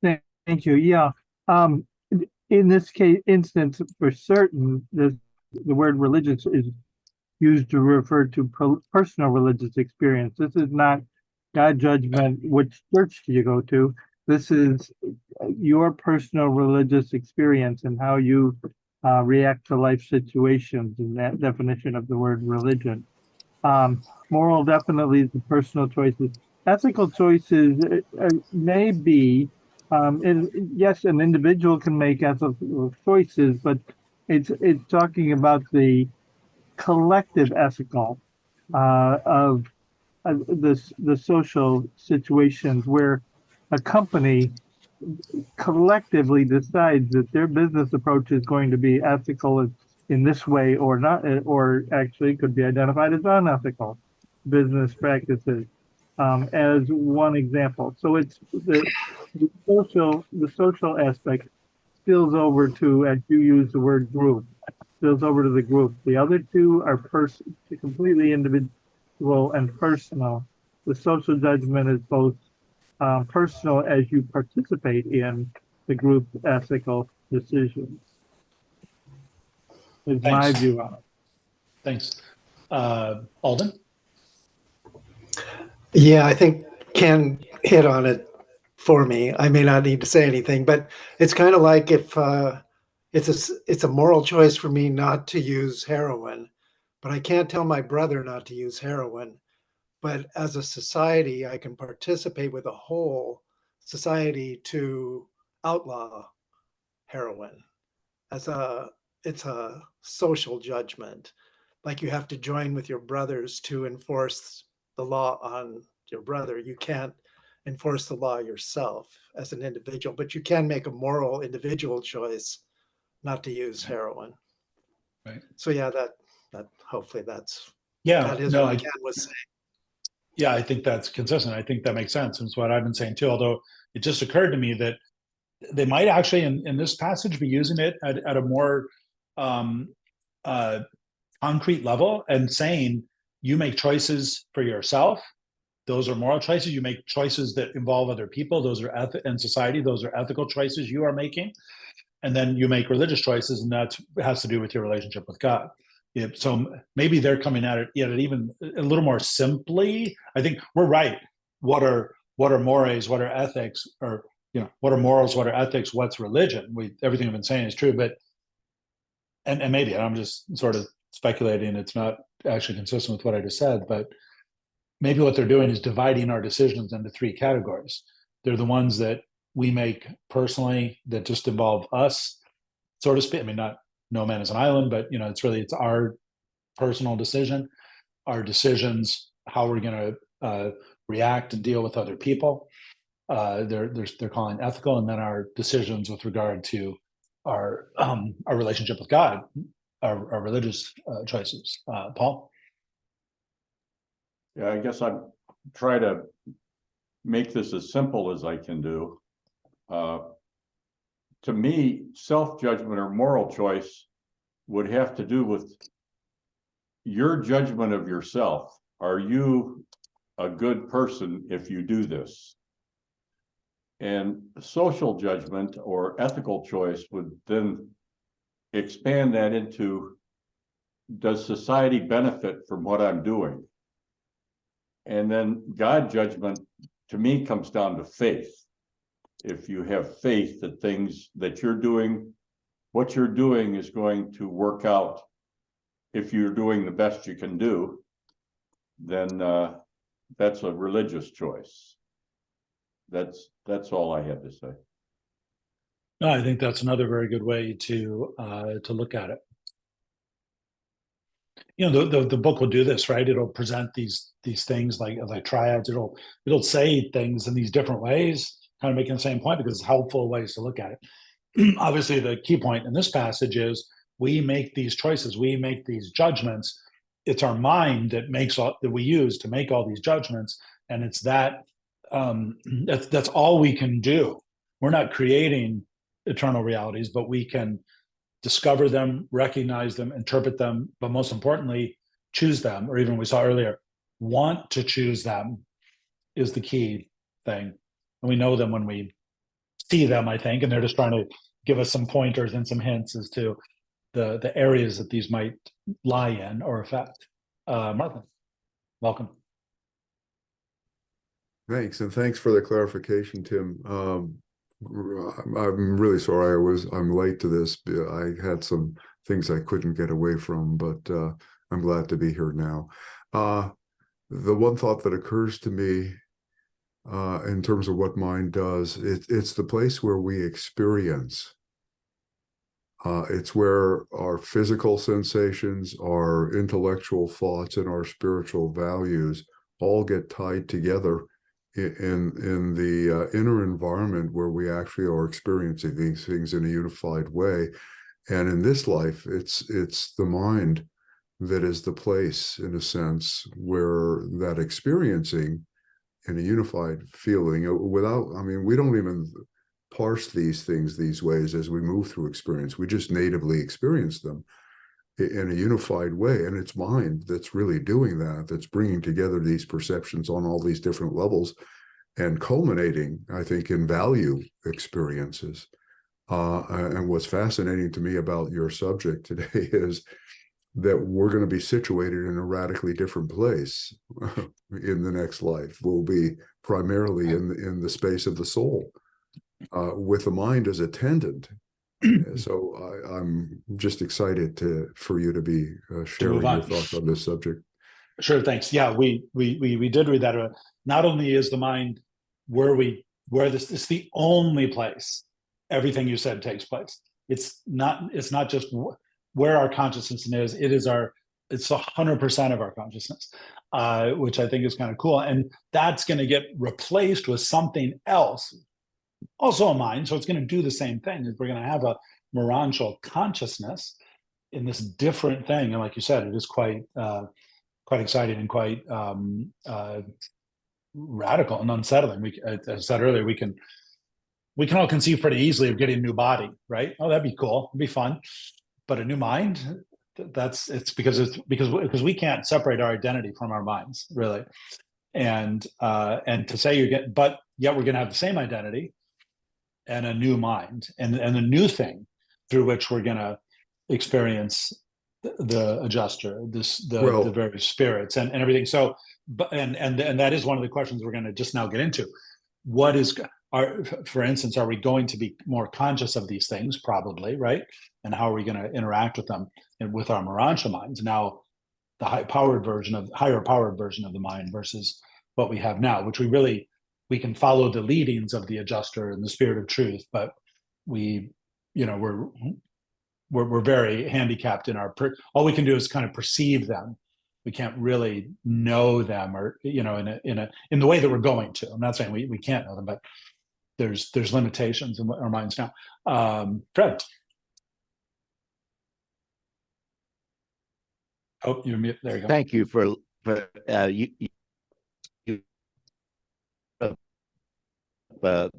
Thank you. Yeah. In this instance, for certain, the word religious is used to refer to personal religious experience. This is not God judgment. Which church do you go to? This is your personal religious experience and how you react to life situations, in that definition of the word religion. Moral definitely is the personal choices. Ethical choices may be, yes, an individual can make ethical choices, but it's talking about the collective ethical of the social situations where a company collectively decides that their business approach is going to be ethical in this way or not, or actually could be identified as unethical business practices, as one example. So it's the social aspect spills over to, as you use the word group, spills over to the group. The other two are completely individual and personal. The social judgment is both personal as you participate in the group ethical decisions. Is my view on it. Thanks. Alden? Yeah, I think Ken hit on it for me. I may not need to say anything, but it's kind of like if it's a moral choice for me not to use heroin, but I can't tell my brother not to use heroin. But as a society, I can participate with a whole society to outlaw heroin. It's a social judgment. Like you have to join with your brothers to enforce the law on your brother. You can't enforce the law yourself as an individual, but you can make a moral individual choice not to use heroin. Right. So yeah, that hopefully that is what Ken was saying. Yeah, I think that's consistent. I think that makes sense. And it's what I've been saying too, although it just occurred to me that they might actually in this passage be using it at a more concrete level and saying you make choices for yourself. Those are moral choices. You make choices that involve other people. Those are in society. Those are ethical choices you are making. And then you make religious choices, and that has to do with your relationship with God. So maybe they're coming at it even a little more simply. I think we're right. What are mores? What are ethics? Or what are morals? What are ethics? What's religion? Everything I've been saying is true, but and maybe I'm just sort of speculating. It's not actually consistent with what I just said, but maybe what they're doing is dividing our decisions into three categories. They're the ones that we make personally that just involve us, so to speak. I mean, not no man is an island, but it's our personal decision, our decisions, how we're going to react and deal with other people. They're calling ethical, and then our decisions with regard to our relationship with God, our religious choices. Paul? Yeah, I guess I'd try to make this as simple as I can do. To me, self-judgment or moral choice would have to do with your judgment of yourself. Are you a good person if you do this? And social judgment or ethical choice would then expand that into, does society benefit from what I'm doing? And then God judgment, to me, comes down to faith. If you have faith that things that you're doing, what you're doing is going to work out, if you're doing the best you can do, then that's a religious choice. That's all I had to say. No, I think that's another very good way to look at it. The book will do this, right? It'll present these things like triads. It'll say things in these different ways, kind of making the same point because it's helpful ways to look at it. Obviously, the key point in this passage is we make these choices, we make these judgments. It's our mind that we use to make all these judgments, and it's that's all we can do. We're not creating eternal realities, but we can discover them, recognize them, interpret them, but most importantly, choose them, or even we saw earlier, want to choose them is the key thing. And we know them when we see them, I think, and they're just trying to give us some pointers and some hints as to the areas that these might lie in or affect. Martha, welcome. Thanks, and thanks for the clarification, Tim. I'm really sorry I'm late to this. I had some things I couldn't get away from, but I'm glad to be here now. The one thought that occurs to me in terms of what mind does, it's the place where we experience. It's where our physical sensations, our intellectual thoughts, and our spiritual values all get tied together in the inner environment where we actually are experiencing these things in a unified way. And in this life, it's the mind that is the place, in a sense, where that experiencing in a unified feeling we don't even parse these things these ways as we move through experience. We just natively experience them in a unified way. And it's mind that's really doing that, that's bringing together these perceptions on all these different levels and culminating, I think, in value experiences. And what's fascinating to me about your subject today is that we're going to be situated in a radically different place in the next life. We'll be primarily in the space of the soul, with the mind as attendant. So I'm just excited for you to be sharing your thoughts on this subject. Sure, thanks. Yeah, we did read that. Not only is the mind where this is the only place everything you said takes place. It's not just where our consciousness is. It's 100% of our consciousness, which I think is kind of cool. And that's going to get replaced with something else, also a mind. So it's going to do the same thing. We're going to have a Morontial consciousness in this different thing. And like you said, it is quite exciting and quite radical and unsettling. As I said earlier, we can we can all conceive pretty easily of getting a new body, right? Oh, that'd be cool. It'd be fun. But a new mind, it's because we can't separate our identity from our minds, really. And to say but yet we're going to have the same identity and a new mind and a new thing through which we're going to experience the adjuster, the various spirits and everything. So, but and that is one of the questions we're going to just now get into. What is for instance, are we going to be more conscious of these things? Probably, right? And how are we going to interact with them and with our Morontial minds? Now, the higher powered version of the mind versus what we have now, which we can follow the leadings of the adjuster and the spirit of truth, but we're very handicapped in all we can do is kind of perceive them. We can't really know them, or in the way that we're going to. I'm not saying we can't know them, but there's limitations in our minds now. Fred. Oh, you're mute. There you go. Thank you for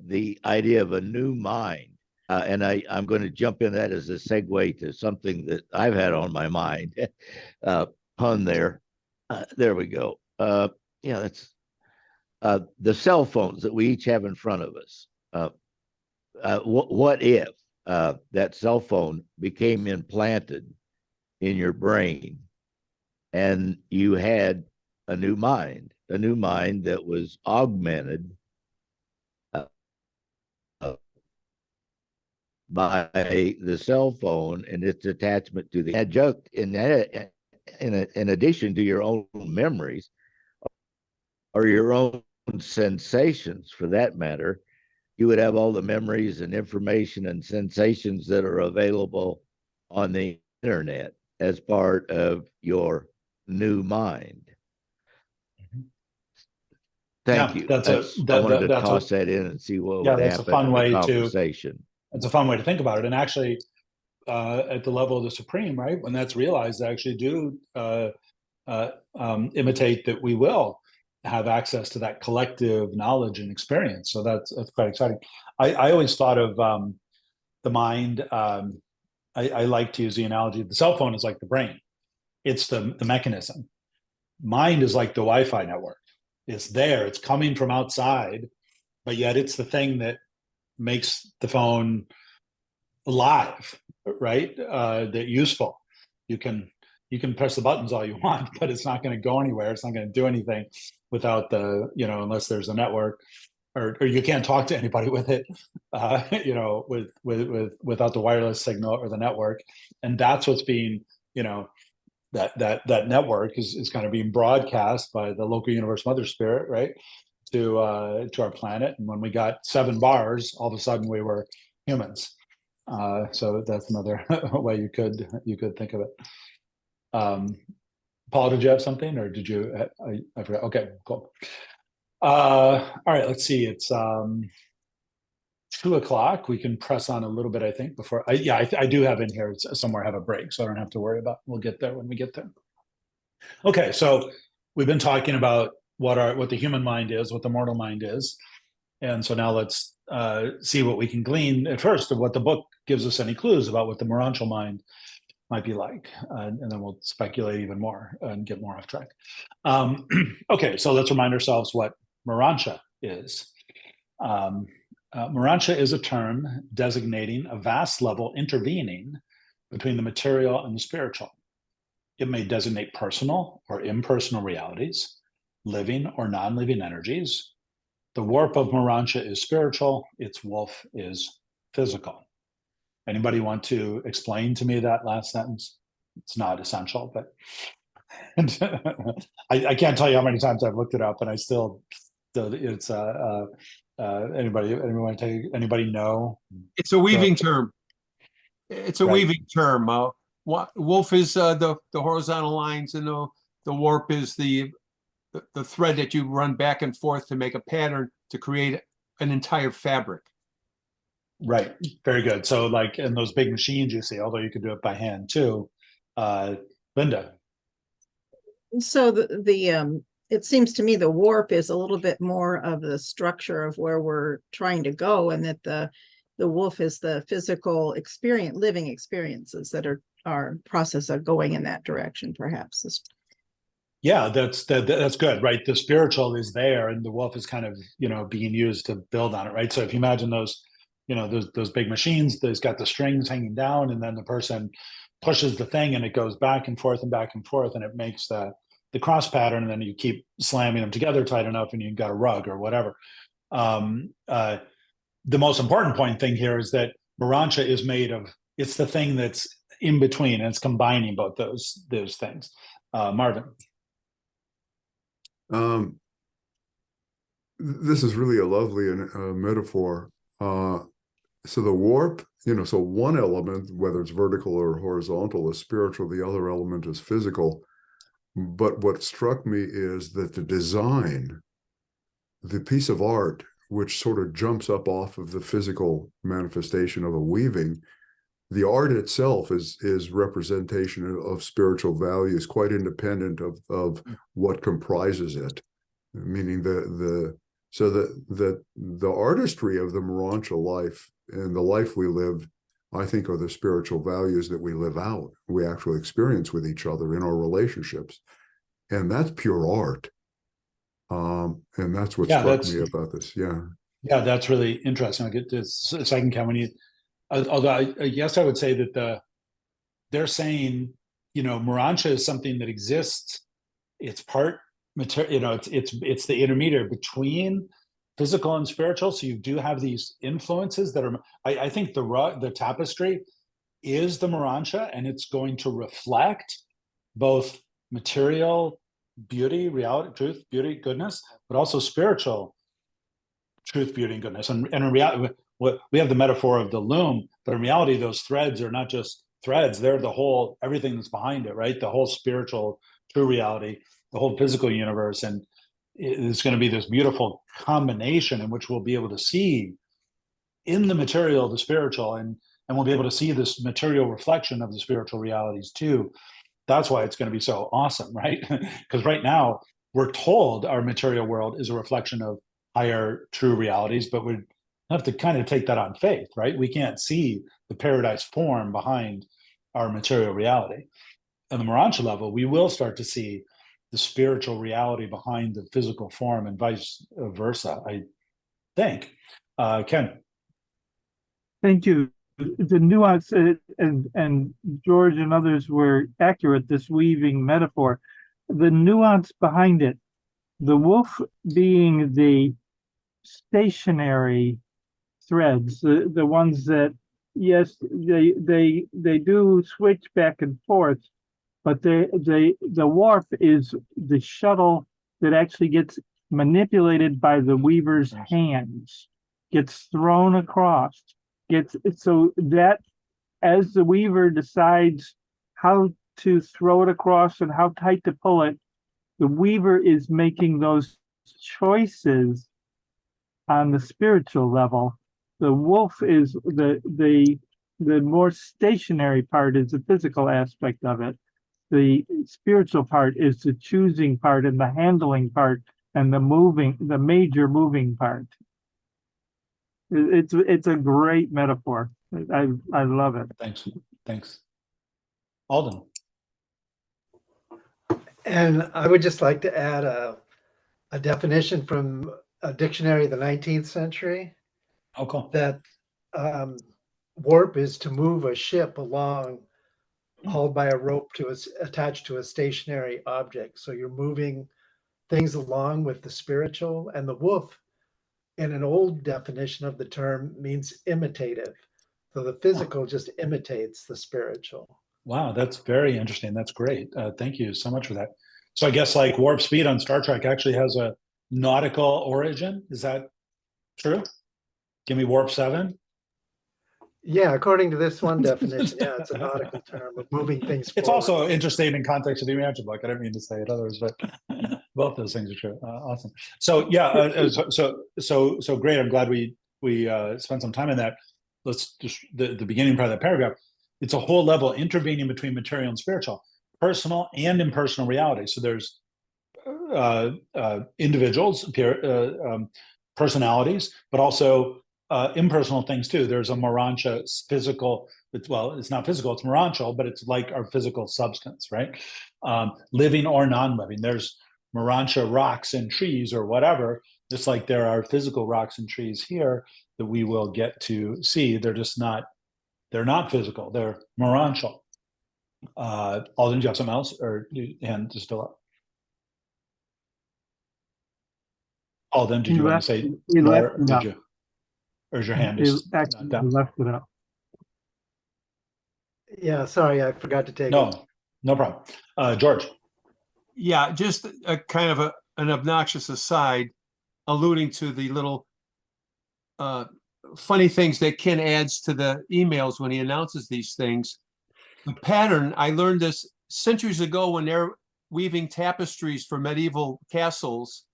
the idea of a new mind. And I'm going to jump in that as a segue to something that I've had on my mind. Pun there. There we go. That's the cell phones that we each have in front of us. What if that cell phone became implanted in your brain and you had a new mind that was augmented by the cell phone and its attachment to the adjunct in addition to your own memories or your own sensations, for that matter, you would have all the memories and information and sensations that are available on the internet as part of your new mind. Thank you. I wanted to toss that in and see what would happen in the conversation. It's a fun way to think about it. And actually, at the level of the Supreme, right, when that's realized, they actually do imitate that we will have access to that collective knowledge and experience. So that's quite exciting. I always thought of the mind. I like to use the analogy. The cell phone is like the brain. It's the mechanism. Mind is like the Wi-Fi network. It's there. It's coming from outside, but yet it's the thing that makes the phone alive, right? That useful. You can press the buttons all you want, but it's not going to go anywhere. It's not going to do anything without unless there's a network, or you can't talk to anybody with it, without the wireless signal or the network. And that's what's being, that network is kind of being broadcast by the local universe mother spirit, right, to our planet. And when we got 7 bars, all of a sudden we were humans. So that's another way you could think of it. Paul, did you have something, or did you? I forgot. Okay, cool. All right, let's see. It's 2 o'clock. We can press on a little bit, I think, before. I do have in here somewhere have a break, so I don't have to worry about. We'll get there when we get there. Okay, so we've been talking about what the human mind is, what the mortal mind is, and so now let's see what we can glean at first of what the book gives us any clues about what the Morontial mind might be like, and then we'll speculate even more and get more off track. Okay, so let's remind ourselves what Morontia is. Morontia is a term designating a vast level intervening between the material and the spiritual. It may designate personal or impersonal realities, living or non-living energies. The warp of Morontia is spiritual, its wolf is physical. Anybody want to explain to me that last sentence? It's not essential, but I can't tell you how many times I've looked it up, and I still it's anybody know? It's a weaving term. It's a weaving term. Wolf is the horizontal lines, and the warp is the thread that you run back and forth to make a pattern to create an entire fabric. Right. Very good. So like in those big machines you see, although you could do it by hand too. Linda. So the it seems to me the warp is a little bit more of the structure of where we're trying to go, and that the wolf is the physical experience, living experiences that are process of going in that direction, perhaps. Yeah, that's good, right? The spiritual is there, and the wolf is kind of, being used to build on it, right? So if you imagine those, those big machines, there's got the strings hanging down, and then the person pushes the thing, and it goes back and forth and back and forth, and it makes the cross pattern, and then you keep slamming them together tight enough, and you've got a rug or whatever. The most important point thing here is that Morontia is made of, it's the thing that's in between, and it's combining both those things. Marvin. This is really a lovely metaphor. So the warp, so one element, whether it's vertical or horizontal, is spiritual. The other element is physical. But what struck me is that the design, the piece of art, which sort of jumps up off of the physical manifestation of a weaving, the art itself is representation of spiritual values, quite independent of what comprises it. Meaning the artistry of the Morontial life and the life we live, I think, are the spiritual values that we live out, we actually experience with each other in our relationships, and that's pure art. And that's what struck me about this. Yeah, that's really interesting. I'll get this a second, Ken. When you, although I guess I would say that they're saying, Morontia is something that exists. It's part material, it's the intermediary between physical and spiritual. So you do have these influences that are, I think the tapestry is the Morontia, and it's going to reflect both material beauty, reality, truth, beauty, goodness, but also spiritual truth, beauty, and goodness. And in reality, we have the metaphor of the loom, but in reality, those threads are not just threads, they're the whole, everything that's behind it, right? The whole spiritual true reality, the whole physical universe. And it's going to be this beautiful combination in which we'll be able to see in the material the spiritual, and we'll be able to see this material reflection of the spiritual realities too. That's why it's going to be so awesome, right? Because right now we're told our material world is a reflection of higher true realities, but we have to kind of take that on faith, right? We can't see the paradise form behind our material reality. On the Morontia level, we will start to see the spiritual reality behind the physical form, and vice versa, I think. Ken. Thank you. The nuance, and George and others were accurate, this weaving metaphor. The nuance behind it, the wolf being the stationary threads, the ones that, yes, they do switch back and forth, but the warp is the shuttle that actually gets manipulated by the weaver's hands, gets thrown across, so that as the weaver decides how to throw it across and how tight to pull it, the weaver is making those choices on the spiritual level. The wolf is the more stationary part, is the physical aspect of it. The spiritual part is the choosing part and the handling part and the major moving part. It's a great metaphor. I love it. Thanks. Alden. And I would just like to add a definition from a dictionary of the 19th century. Oh, cool. That warp is to move a ship along hauled by a rope attached to a stationary object. So you're moving things along with the spiritual, and the wolf, in an old definition of the term, means imitative. So the physical just imitates the spiritual. Wow, that's very interesting. That's great. Thank you so much for that. So I guess like warp speed on Star Trek actually has a nautical origin. Is that true? Give me warp 7. Yeah, according to this one definition, yeah, it's a nautical term of moving things forward. It's also interesting in context of the Imagine book. I didn't mean to say it others, but both those things are true. Awesome. So yeah, so great. I'm glad we spent some time on that. Let's just the beginning part of that paragraph. It's a whole level intervening between material and spiritual, personal and impersonal reality. So there's individuals, personalities, but also impersonal things too. There's a Morontia physical. It's not physical. It's Morontial, but it's like our physical substance, right? Living or non-living. There's Morontia rocks and trees or whatever. Just like there are physical rocks and trees here that we will get to see. They're just not. They're not physical. They're Morontial. Alden, do you have something else, or hand is still up? Alden, did you want to say more? Did you? Or is your hand just actually down? left it up. Yeah, sorry, I forgot to take it. No problem. George. Yeah, just a kind of an obnoxious aside, alluding to the little funny things that Ken adds to the emails when he announces these things. The pattern, I learned this centuries ago when they're weaving tapestries for medieval castles,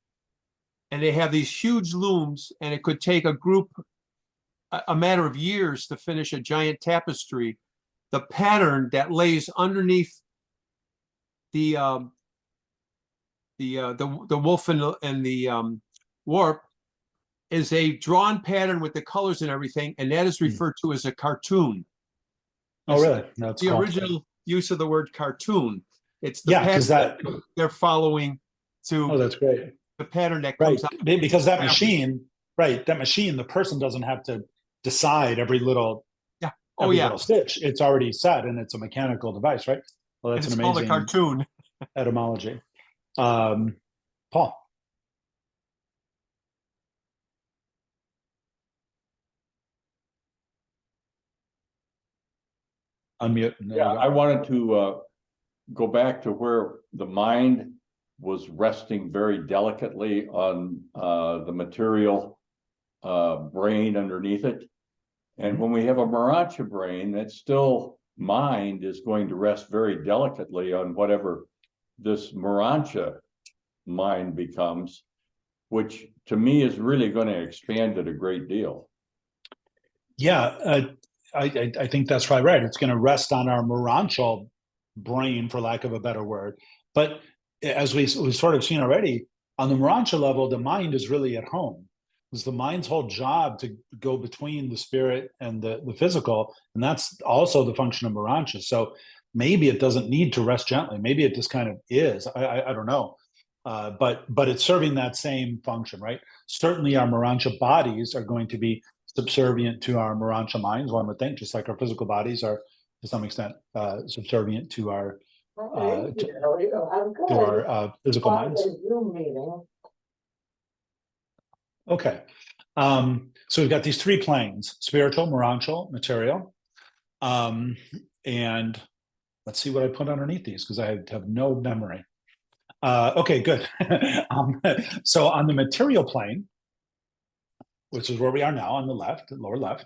and they have these huge looms, and it could take a group a matter of years to finish a giant tapestry. The pattern that lays underneath the wolf and the warp is a drawn pattern with the colors and everything, and that is referred to as a cartoon. Oh, really? That's the cool. original use of the word cartoon. It's the Yeah, because pattern that they're following to oh, that's great. the pattern that Right, comes out. because that machine, right? That machine, the person doesn't have to decide every little little stitch. It's already set, and it's a mechanical device, right? Well, that's It's an called a amazing cartoon. etymology. Paul. Unmute. Yeah, I wanted to go back to where the mind was resting very delicately on the material brain underneath it. And when we have a Morontia brain, that still mind is going to rest very delicately on whatever this Morontia mind becomes, which to me is really going to expand it a great deal. Yeah, I think that's probably right. It's going to rest on our Morontial brain, for lack of a better word. But as we've sort of seen already, on the Morontia level, the mind is really at home. It's the mind's whole job to go between the spirit and the physical, and that's also the function of Morontia. So maybe it doesn't need to rest gently. Maybe it just kind of is. I don't know. But it's serving that same function, right? Certainly our Morontia bodies are going to be subservient to our Morontia minds, one would think, just like our physical bodies are to some extent subservient to our physical minds. Okay. So we've got these three planes: spiritual, Morontial, material. And let's see what I put underneath these, because I have no memory. Okay, good. So on the material plane, which is where we are now on the left, lower left,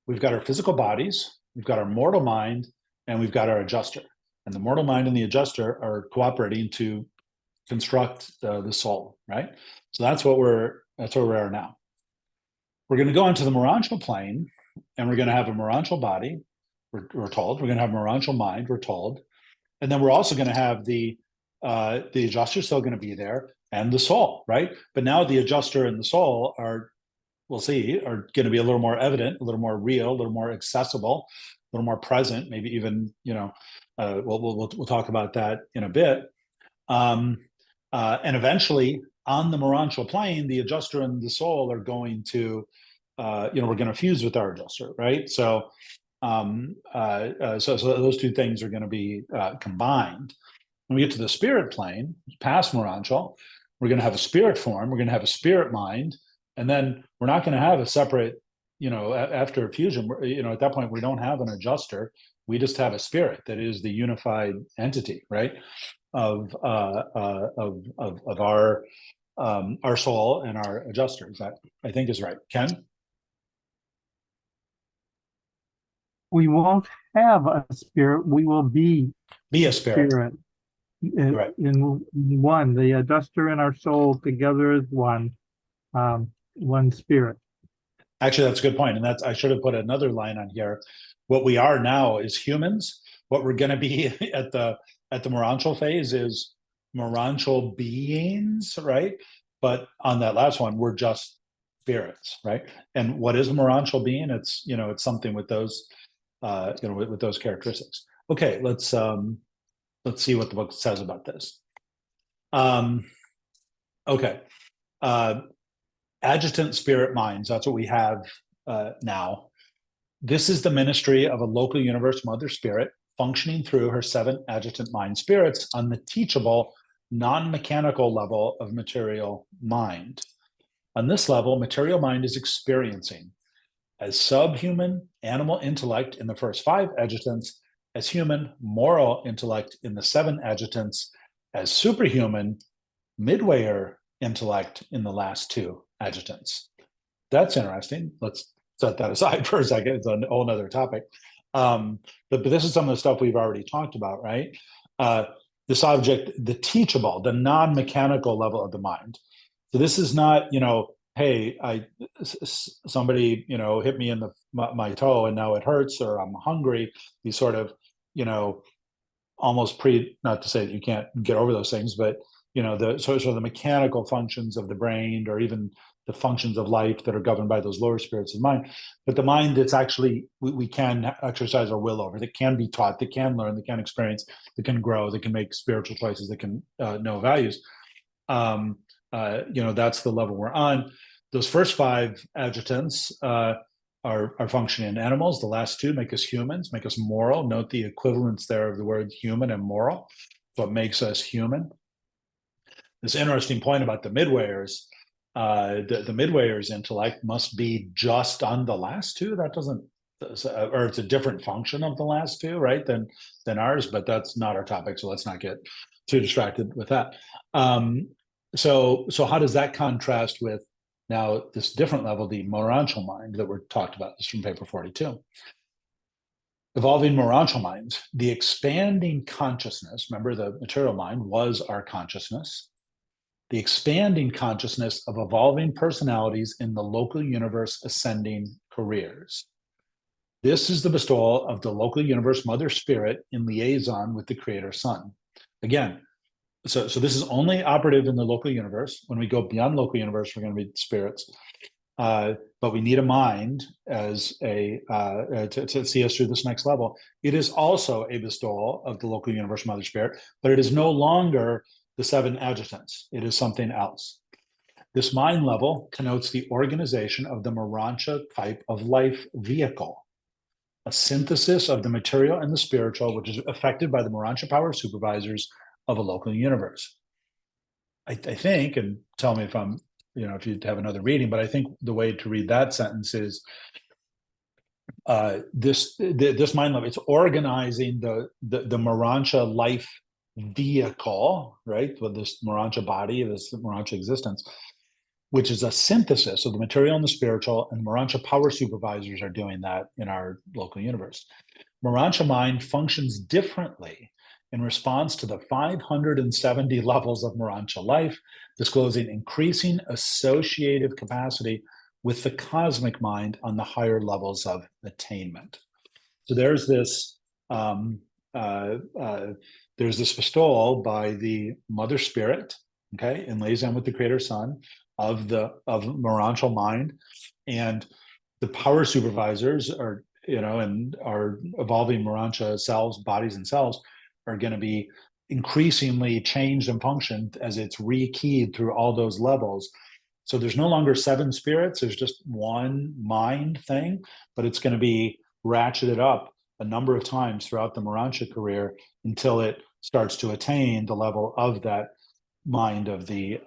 we've got our physical bodies, we've got our mortal mind, and we've got our adjuster. And the mortal mind and the adjuster are cooperating to construct the soul, right? So that's where we are now. We're going to go onto the Morontial plane, and we're going to have a Morontial body, we're told. We're going to have a Morontial mind, we're told. And then we're also going to have the adjuster still going to be there, and the soul, right? But now the adjuster and the soul we'll see, are going to be a little more evident, a little more real, a little more accessible, a little more present, maybe even, we'll talk about that in a bit. And eventually on the Morontial plane, the adjuster and the soul are going to, we're going to fuse with our adjuster, right? So those two things are going to be combined. When we get to the spirit plane, past Morontial, we're going to have a spirit form, we're going to have a spirit mind, and then we're not going to have a separate, after fusion, at that point, we don't have an adjuster. We just have a spirit that is the unified entity, right? Of our soul and our adjusters. That I think is right. Ken? We won't have a spirit. We will be a spirit. Right. In one, the adjuster and our soul together is one. One spirit. Actually, that's a good point. And I should have put another line on here. What we are now is humans. What we're going to be at the Morontial phase is Morontial beings, right? But on that last one, we're just spirits, right? And what is a Morontial being? It's, you know, it's something with those, you know, with those characteristics. Okay, let's see what the book says about this. Okay, adjutant spirit minds. That's what we have now. This is the ministry of a local universe mother spirit functioning through her 7 adjutant mind spirits on the teachable, non-mechanical level of material mind. On this level, material mind is experiencing as subhuman animal intellect in the first 5 adjutants, as human moral intellect in the 7 adjutants, as superhuman midwayer intellect in the last 2 adjutants. That's interesting. Let's set that aside for a second. It's a whole other topic. But this is some of the stuff we've already talked about, right? The subject, the teachable, the non-mechanical level of the mind. So this is not, you know, hey, somebody, you know, hit me in my toe and now it hurts, or I'm hungry. These sort of, you know, almost not to say that you can't get over those things, but you know, the sort of the mechanical functions of the brain, or even the functions of life that are governed by those lower spirits of mind. But the mind, it's actually, we can exercise our will over, that can be taught, that can learn, that can experience, that can grow, that can make spiritual choices, that can know values. You know, that's the level we're on. Those first 5 adjutants are functioning in animals. The last 2 make us humans, make us moral. Note the equivalence there of the word human and moral. What makes us human. This interesting point about the midwayers, the midwayers intellect must be just on the last 2. That doesn't, or it's a different function of the last 2, right, than ours, but that's not our topic, so let's not get too distracted with that. So how does that contrast with now this different level, the Morontial mind that we're talked about? This is from paper 42. Evolving Morontial minds, the expanding consciousness, remember the material mind was our consciousness, the expanding consciousness of evolving personalities in the local universe ascending careers. This is the bestowal of the local universe mother spirit in liaison with the creator sun. Again, so this is only operative in the local universe. When we go beyond local universe, we're going to be spirits. But we need a mind as a to see us through this next level. It is also a bestowal of the local universe mother spirit, but it is no longer the 7 adjutants. It is something else. This mind level connotes the organization of the Morontia type of life vehicle, a synthesis of the material and the spiritual, which is affected by the Morontia power supervisors of a local universe. I think, and tell me if I'm, you know, if you have another reading, but I think the way to read that sentence is this mind level, it's organizing the Morontia life vehicle, right? With this Morontia body, this Morontia existence, which is a synthesis of the material and the spiritual, and Morontia power supervisors are doing that in our local universe. Morontia mind functions differently in response to the 570 levels of Morontia life, disclosing increasing associative capacity with the cosmic mind on the higher levels of attainment. So there's this bestowal by the mother spirit, okay, in liaison with the creator sun of Morontial mind, and the power supervisors are, you know, and our evolving Morontia cells, bodies and cells are going to be increasingly changed and functioned as it's rekeyed through all those levels. So there's no longer 7 spirits, there's just one mind thing, but it's going to be ratcheted up a number of times throughout the Morontia career until it starts to attain the level of that mind of the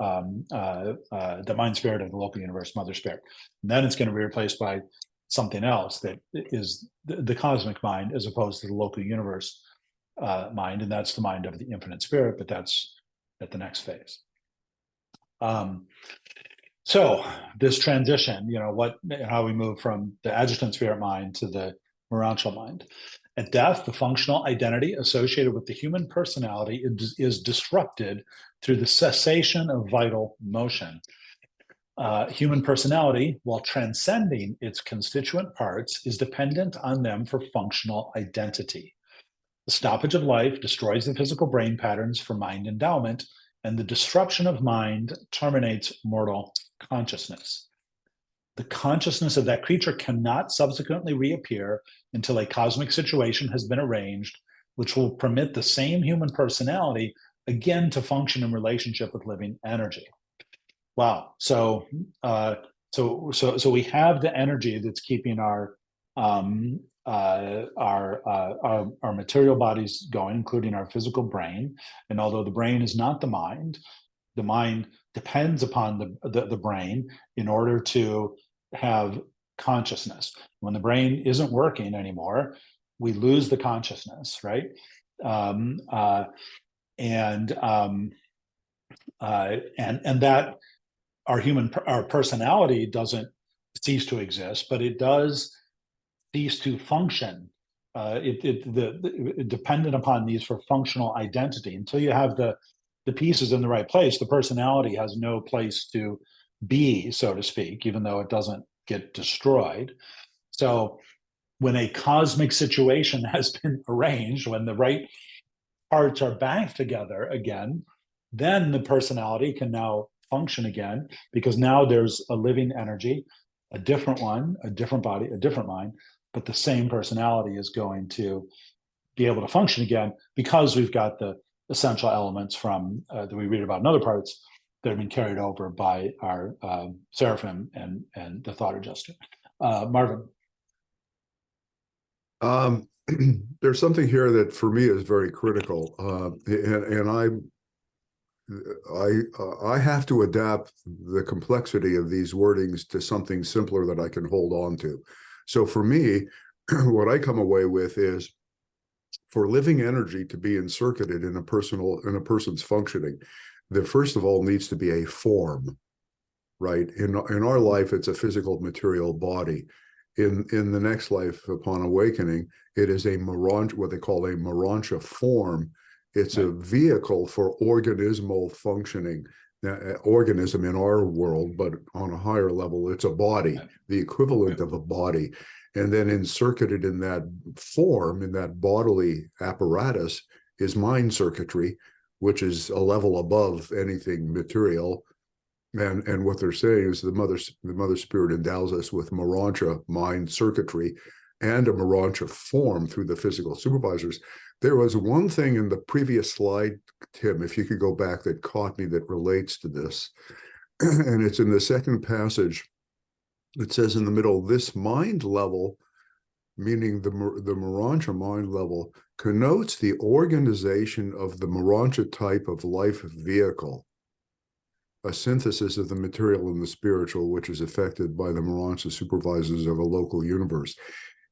mind spirit of the local universe mother spirit. And then it's going to be replaced by something else that is the cosmic mind as opposed to the local universe mind, and that's the mind of the infinite spirit, but that's at the next phase. So this transition, you know, how we move from the adjutant spirit mind to the Morontial mind. At death, the functional identity associated with the human personality is disrupted through the cessation of vital motion. Human personality, while transcending its constituent parts, is dependent on them for functional identity. The stoppage of life destroys the physical brain patterns for mind endowment, and the disruption of mind terminates mortal consciousness. The consciousness of that creature cannot subsequently reappear until a cosmic situation has been arranged, which will permit the same human personality again to function in relationship with living energy. Wow. So we have the energy that's keeping our material bodies going, including our physical brain. And although the brain is not the mind depends upon the brain in order to have consciousness. When the brain isn't working anymore, we lose the consciousness, right? And that our personality doesn't cease to exist, but it does cease to function. Dependent upon these for functional identity. Until you have the pieces in the right place, the personality has no place to be, so to speak, even though it doesn't get destroyed. So when a cosmic situation has been arranged, when the right parts are banked together again, then the personality can now function again, because now there's a living energy, a different one, a different body, a different mind, but the same personality is going to be able to function again, because we've got the essential elements from that we read about in other parts that have been carried over by our seraphim and the thought adjuster. Marvin. There's something here that for me is very critical, and I have to adapt the complexity of these wordings to something simpler that I can hold on to. So for me, what I come away with is, for living energy to be encircuited in a person's functioning, there first of all needs to be a form, right? In our life, it's a physical material body. In the next life, upon awakening, it is what they call a Morontial form. It's a vehicle for organismal functioning, organism in our world, but on a higher level, it's a body, the equivalent of a body. And then encircuited in that form, in that bodily apparatus, is mind circuitry, which is a level above anything material. And what they're saying is the mother spirit endows us with Morontial mind circuitry and a Morontial form through the physical supervisors. There was one thing in the previous slide, Tim, if you could go back, that caught me that relates to this. And it's in the second passage. It says in the middle, this mind level, meaning the Morontial mind level, connotes the organization of the Morontial type of life vehicle, a synthesis of the material and the spiritual, which is affected by the Morontial supervisors of a local universe.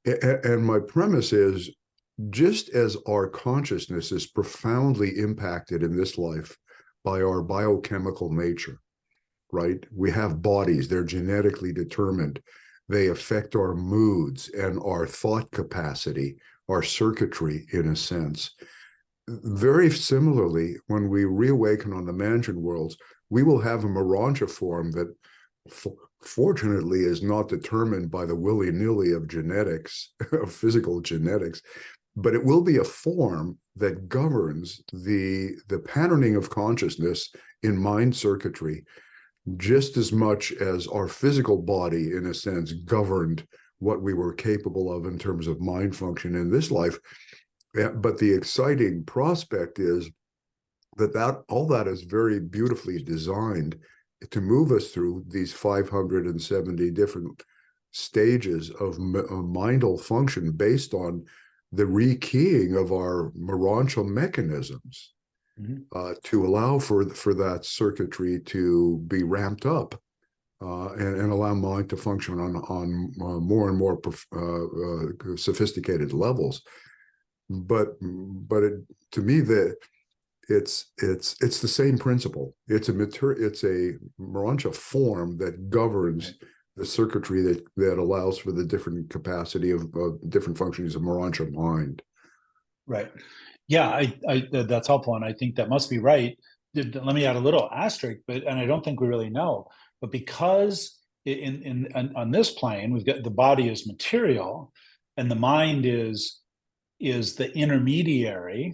And my premise is, just as our consciousness is profoundly impacted in this life by our biochemical nature, right? We have bodies, they're genetically determined. They affect our moods and our thought capacity, our circuitry, in a sense. Very similarly, when we reawaken on the mansion worlds, we will have a Morontial form that fortunately is not determined by the willy-nilly of genetics, of physical genetics, but it will be a form that governs the patterning of consciousness in mind circuitry, just as much as our physical body, in a sense, governed what we were capable of in terms of mind function in this life. But the exciting prospect is that all that is very beautifully designed to move us through these 570 different stages of mindal function based on the rekeying of our Morontial mechanisms. To allow for that circuitry to be ramped up and allow mind to function on more and more sophisticated levels. But to me, it's the same principle. It's a Morontial form that governs the circuitry that allows for the different capacity of different functions of Morontial mind. Right. Yeah, I that's helpful, and I think that must be right. Let me add a little asterisk, and I don't think we really know, but because on this plane we've got the body is material, and the mind is is the intermediary.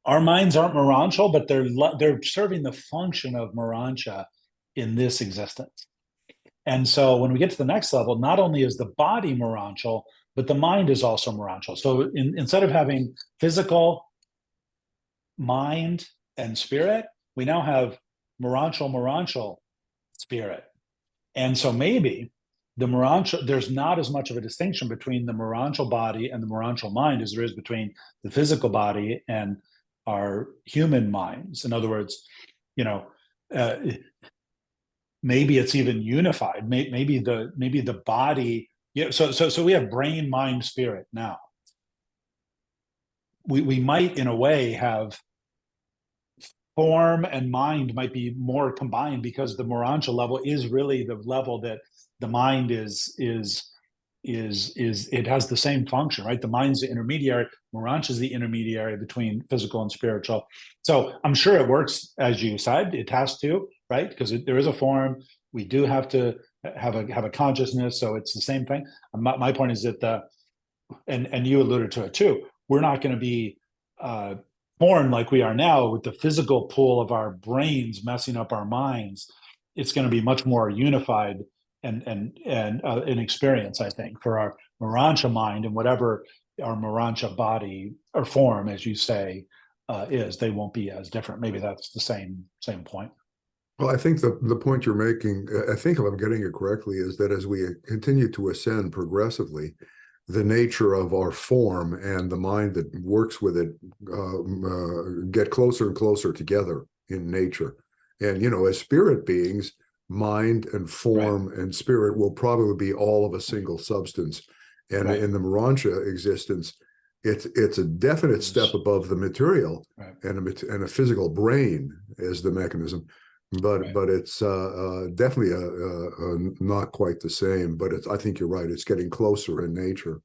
Our minds aren't Morontial, but they're serving the function of Morontia in this existence. And so when we get to the next level, not only is the body Morontial, but the mind is also Morontial. So instead of having physical, mind, and spirit, we now have Morontial spirit. And so maybe the Morontial, there's not as much of a distinction between the Morontial body and the Morontial mind as there is between the physical body and our human minds. In other words, maybe it's even unified. Maybe the body. Yeah. So we have brain, mind, spirit now. We might, in a way, have form and mind might be more combined, because the Morontial level is really the level that the mind is it has the same function, right? The mind's the intermediary, Morontia is the intermediary between physical and spiritual. So I'm sure it works as you said, it has to, right? Because there is a form. We do have to have a consciousness, so it's the same thing. My point is that and you alluded to it too, we're not going to be born like we are now with the physical pull of our brains messing up our minds. It's going to be much more unified and an experience, I think, for our Morontia mind, and whatever our Morontia body or form, as you say, is. They won't be as different. Maybe that's the same point. Well, I think the point you're making, I think if I'm getting it correctly, is that as we continue to ascend progressively, the nature of our form and the mind that works with it get closer and closer together in nature. And, as spirit beings, mind and form and spirit will probably be all of a single substance. And in the Morontia existence, it's a definite step above the material and a physical brain as the mechanism. But it's definitely not quite the same. But I think you're right. It's getting closer in nature.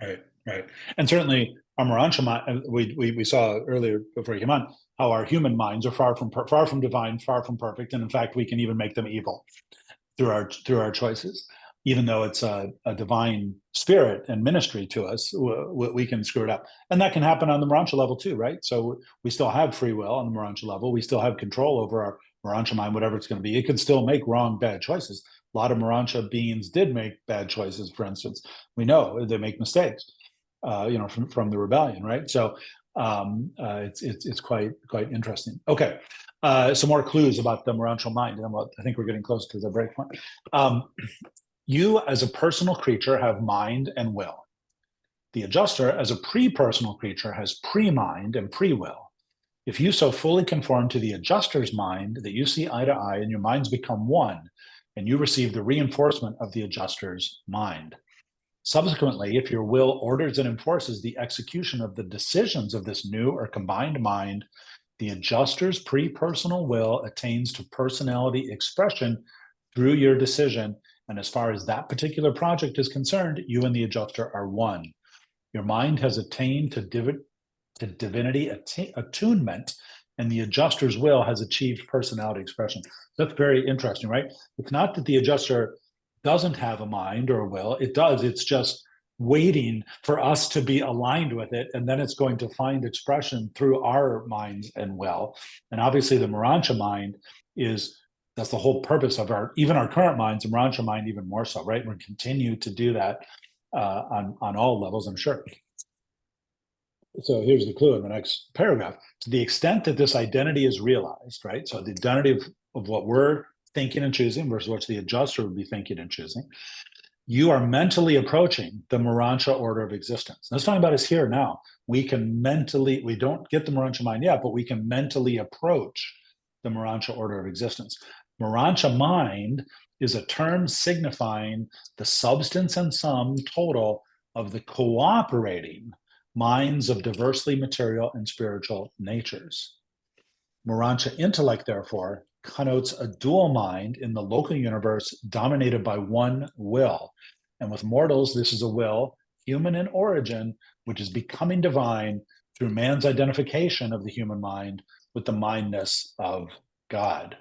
Right. And certainly our Morontia mind, we saw earlier before you came on, how our human minds are far from divine, far from perfect, and in fact we can even make them evil through our choices. Even though it's a divine spirit and ministry to us, we can screw it up, and that can happen on the Morontia level too, right? So we still have free will on the Morontia level. We still have control over our Morontia mind, whatever it's going to be. It can still make bad choices. A lot of Morontia beings did make bad choices. For instance, we know they make mistakes, from the rebellion, right? So it's quite interesting. Okay, some more clues about the Morontial mind, and I think we're getting close to the break point. You, as a personal creature, have mind and will. The adjuster, as a pre-personal creature, has pre-mind and pre-will. If you so fully conform to the adjuster's mind that you see eye to eye and your minds become one, and you receive the reinforcement of the adjuster's mind. Subsequently, if your will orders and enforces the execution of the decisions of this new or combined mind, the adjuster's pre-personal will attains to personality expression through your decision. And as far as that particular project is concerned, you and the adjuster are one. Your mind has attained to divinity attunement, and the adjuster's will has achieved personality expression. That's very interesting, right? It's not that the adjuster doesn't have a mind or a will. It does. It's just waiting for us to be aligned with it, and then it's going to find expression through our minds and will. And obviously the Morontia mind that's the whole purpose of our current minds, and Morontia mind even more so, right? We'll continue to do that on all levels, I'm sure. So here's the clue in the next paragraph. To the extent that this identity is realized, right? So the identity of what we're thinking and choosing versus what the adjuster would be thinking and choosing, you are mentally approaching the Morontia order of existence. Let's talk about is here now. We don't get the Morontia mind yet, but we can mentally approach the Morontia order of existence. Morontia mind is a term signifying the substance and sum total of the cooperating minds of diversely material and spiritual natures. Morontia intellect, therefore, connotes a dual mind in the local universe dominated by one will. And with mortals, this is a will, human in origin, which is becoming divine through man's identification of the human mind with the mindness of God.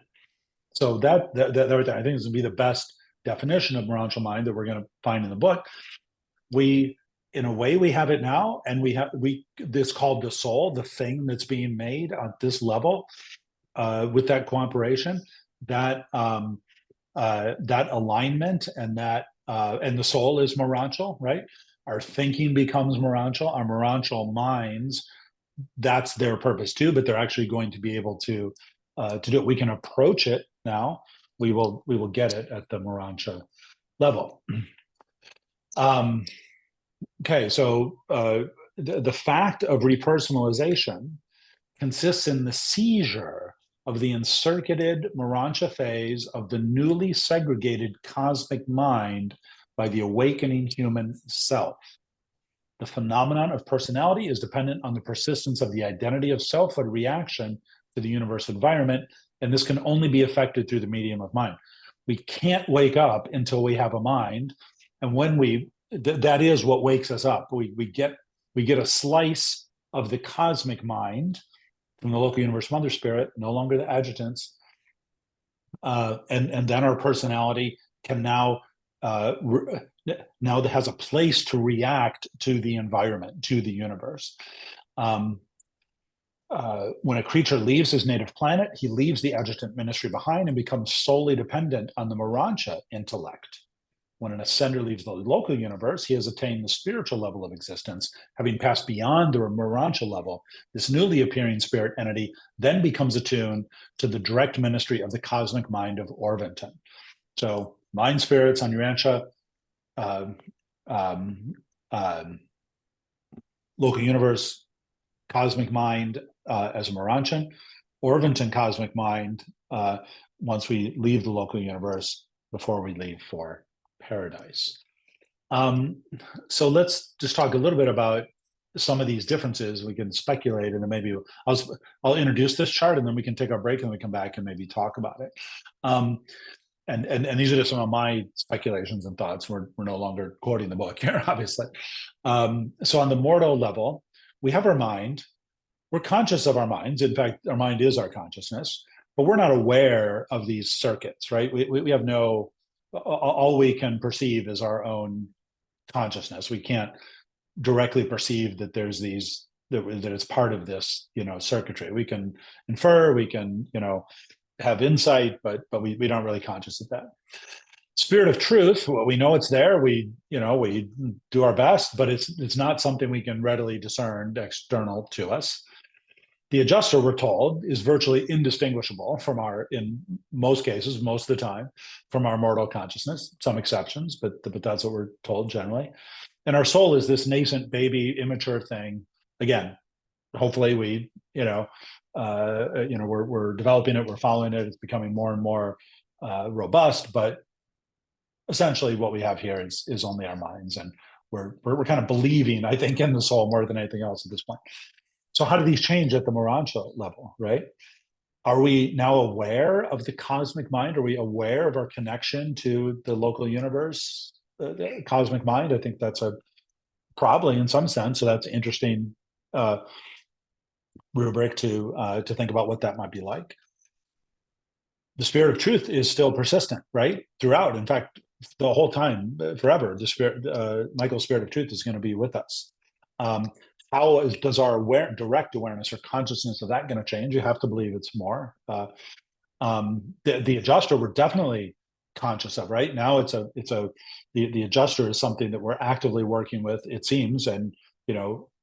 So that I think is going to be the best definition of Morontial mind that we're going to find in the book. We in a way we have it now, and we this called the soul, the thing that's being made at this level, with that cooperation, that that alignment, and that and the soul is Morontial, right? Our thinking becomes Morontial. Our Morontial minds, that's their purpose too, but they're actually going to be able to do it. We can approach it now. We will get it at the Morontial level. Okay, so the fact of repersonalization consists in the seizure of the encircuited Morontia phase of the newly segregated cosmic mind by the awakening human self. The phenomenon of personality is dependent on the persistence of the identity of selfhood reaction to the universe environment, and this can only be affected through the medium of mind. We can't wake up until we have a mind, and when that is what wakes us up. We get a slice of the cosmic mind from the local universe mother spirit, no longer the adjutants, and then our personality can now has a place to react to the environment, to the universe. When a creature leaves his native planet, he leaves the adjutant ministry behind and becomes solely dependent on the Morontia intellect. When an ascender leaves the local universe, he has attained the spiritual level of existence. Having passed beyond the Morontia level, this newly appearing spirit entity then becomes attuned to the direct ministry of the cosmic mind of Orvonton. So, mind spirits on Urantia, local universe, cosmic mind as a Morontian, Orvonton cosmic mind once we leave the local universe, before we leave for paradise. So let's just talk a little bit about some of these differences. We can speculate, and then maybe I'll introduce this chart, and then we can take our break, and we come back and maybe talk about it. And these are just some of my speculations and thoughts. We're no longer quoting the book here, obviously. So on the mortal level, we have our mind. We're conscious of our minds. In fact, our mind is our consciousness, but we're not aware of these circuits, right? We have no, all we can perceive is our own consciousness. We can't directly perceive that there's these, that it's part of this, circuitry. We can infer, we can, have insight, but we don't really conscious of that. Spirit of truth, well, we know it's there. We do our best, but it's not something we can readily discern external to us. The adjuster, we're told, is virtually indistinguishable from in most cases, most of the time, from our mortal consciousness. Some exceptions, but that's what we're told generally. And our soul is this nascent baby, immature thing. Again, hopefully we're developing it, we're following it, it's becoming more and more robust, but essentially what we have here is only our minds, and we're kind of believing, I think, in the soul more than anything else at this point. So how do these change at the Morontia level, right? Are we now aware of the cosmic mind? Are we aware of our connection to the local universe, the cosmic mind? I think that's probably in some sense. So that's an interesting rubric to think about what that might be like. The spirit of truth is still persistent, right? Throughout. In fact, the whole time, forever, the spirit, Michael's spirit of truth is going to be with us. How does our direct awareness or consciousness of that going to change? You have to believe it's more. The adjuster, we're definitely conscious of, right? Now the adjuster is something that we're actively working with, it seems, and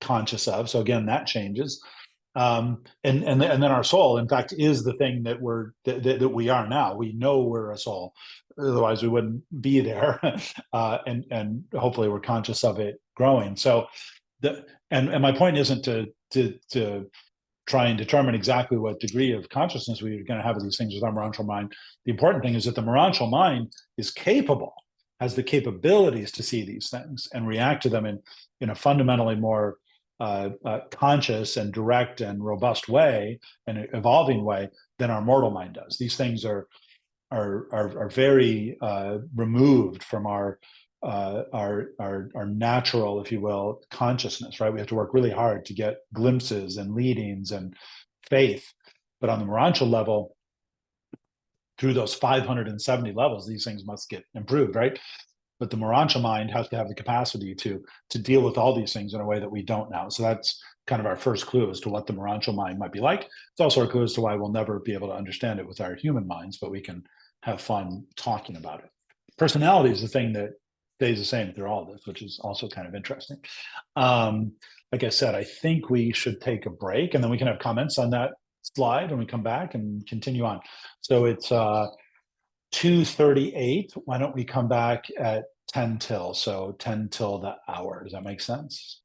conscious of. So again, that changes. And then our soul, in fact, is the thing that we are now. We know we're a soul, otherwise we wouldn't be there. And hopefully we're conscious of it growing. So and my point isn't to try and determine exactly what degree of consciousness we're going to have of these things with our Morontial mind. The important thing is that the Morontial mind is capable, has the capabilities to see these things and react to them in a fundamentally more conscious and direct and robust way, and evolving way, than our mortal mind does. These things are very removed from our natural, if you will, consciousness, right? We have to work really hard to get glimpses and leadings and faith. But on the Morontial level, through those 570 levels, these things must get improved, right? but the Morontial mind has to have the capacity to deal with all these things in a way that we don't now. So that's kind of our first clue as to what the Morontial mind might be like. It's also a clue as to why we'll never be able to understand it with our human minds, but we can have fun talking about it. Personality is the thing that stays the same through all of this, which is also kind of interesting. Like I said, I think we should take a break and then we can have comments on that slide when we come back and continue on. So it's 2:38. Why don't we come back at 10 till? So 10 till the hour. Does that make sense?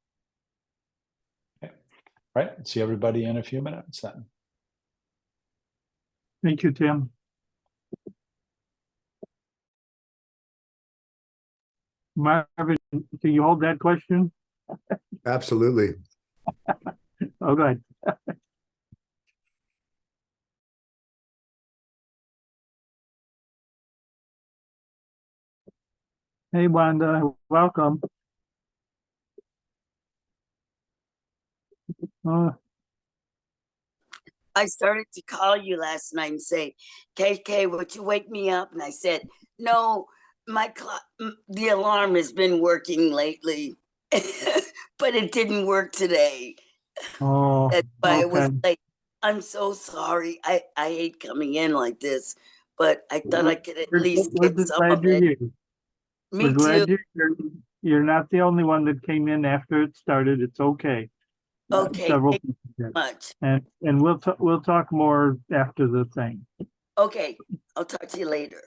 Okay. Right. See everybody in a few minutes then. Thank you, Tim. Marvin, can you hold that question? Absolutely. Oh, good. Hey, Wanda, welcome. I started to call you last night and say, KK, would you wake me up? And I said, no, the alarm has been working lately, but it didn't work today. Oh, That's why it was okay. late. I'm so sorry. I hate coming in like this, but I thought I could at least We're get just some glad of you're it. here. Me We're too. glad you're not the only one that came in after it started. It's okay. Okay, Several thank you people did. much. And we'll talk more after the thing. Okay, I'll talk to you later.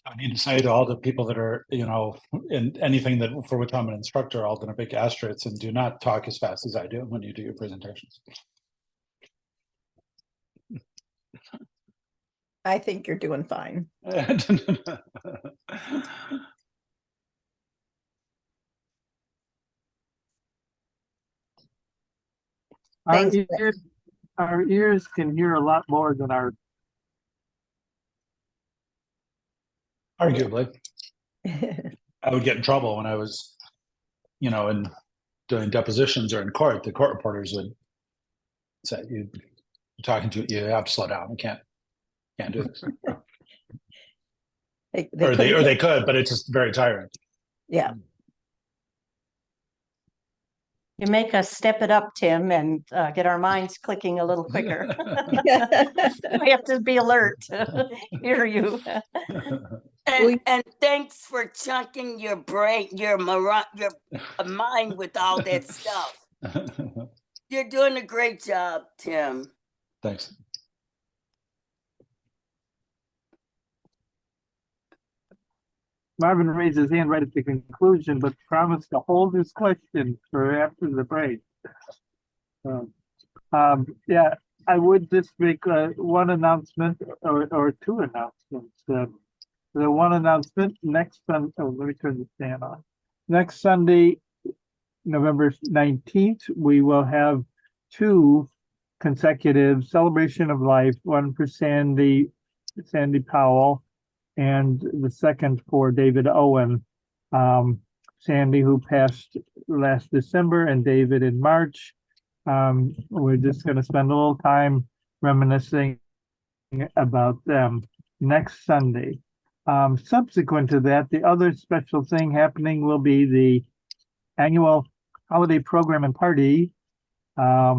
I need to say to all the people that are, in anything that for which I'm an instructor, all the big asterisks, and do not talk as fast as I do when you do your presentations. I think you're doing fine. Our Thanks, ears, our ears can hear a lot more than our, Arguably, I would get in trouble when I was, in doing depositions or in court. The court reporters would say, "You're talking to you have to slow down. You can't do this." Or they could, but it's just very tiring. Yeah. You make us step it up, Tim, and get our minds clicking a little quicker. We have to be alert to hear you. And thanks for chunking your brain, your mind with all that stuff. You're doing a great job, Tim. Thanks. Marvin raised his hand right at the conclusion, but promised to hold his question for after the break. Yeah, I would just make one announcement or two announcements. The one announcement next Sunday, let me turn the stand on. Next Sunday, November 19th, we will have two consecutive celebration of life, one for Sandy Powell, and the second for David Owen. Sandy, who passed last December, and David in March. We're just going to spend a little time reminiscing about them next Sunday. Subsequent to that, the other special thing happening will be the annual holiday program and party, a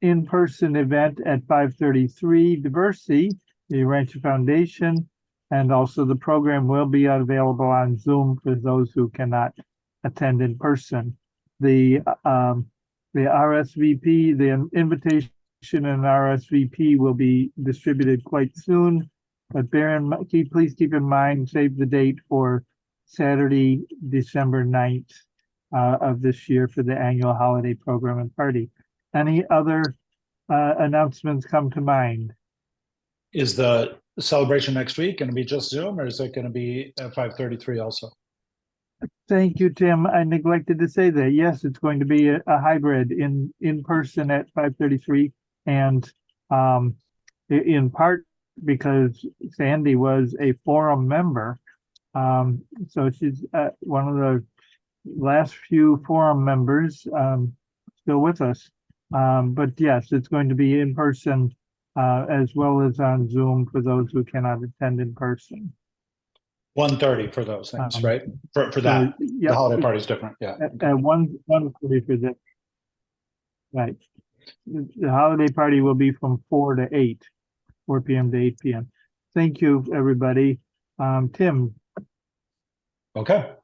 in-person event at 533 Diversity, the Rancho Foundation, and also the program will be available on Zoom for those who cannot attend in person. The RSVP, the invitation and RSVP will be distributed quite soon, but please keep in mind, save the date for Saturday, December 9th of this year for the annual holiday program and party. Any other announcements come to mind? Is the celebration next week going to be just Zoom, or is it going to be at 533 also? Thank you, Tim. I neglected to say that. Yes, it's going to be a hybrid in person at 533, and in part because Sandy was a forum member. So she's one of the last few forum members still with us. But yes, it's going to be in person as well as on Zoom for those who cannot attend in person. 1:30 for those things, right? For that, yeah, the holiday party is different. Yeah. One for that. Right. The holiday party will be from 4 to 8, 4 p.m. to 8 p.m. Thank you, everybody. Tim. Okay.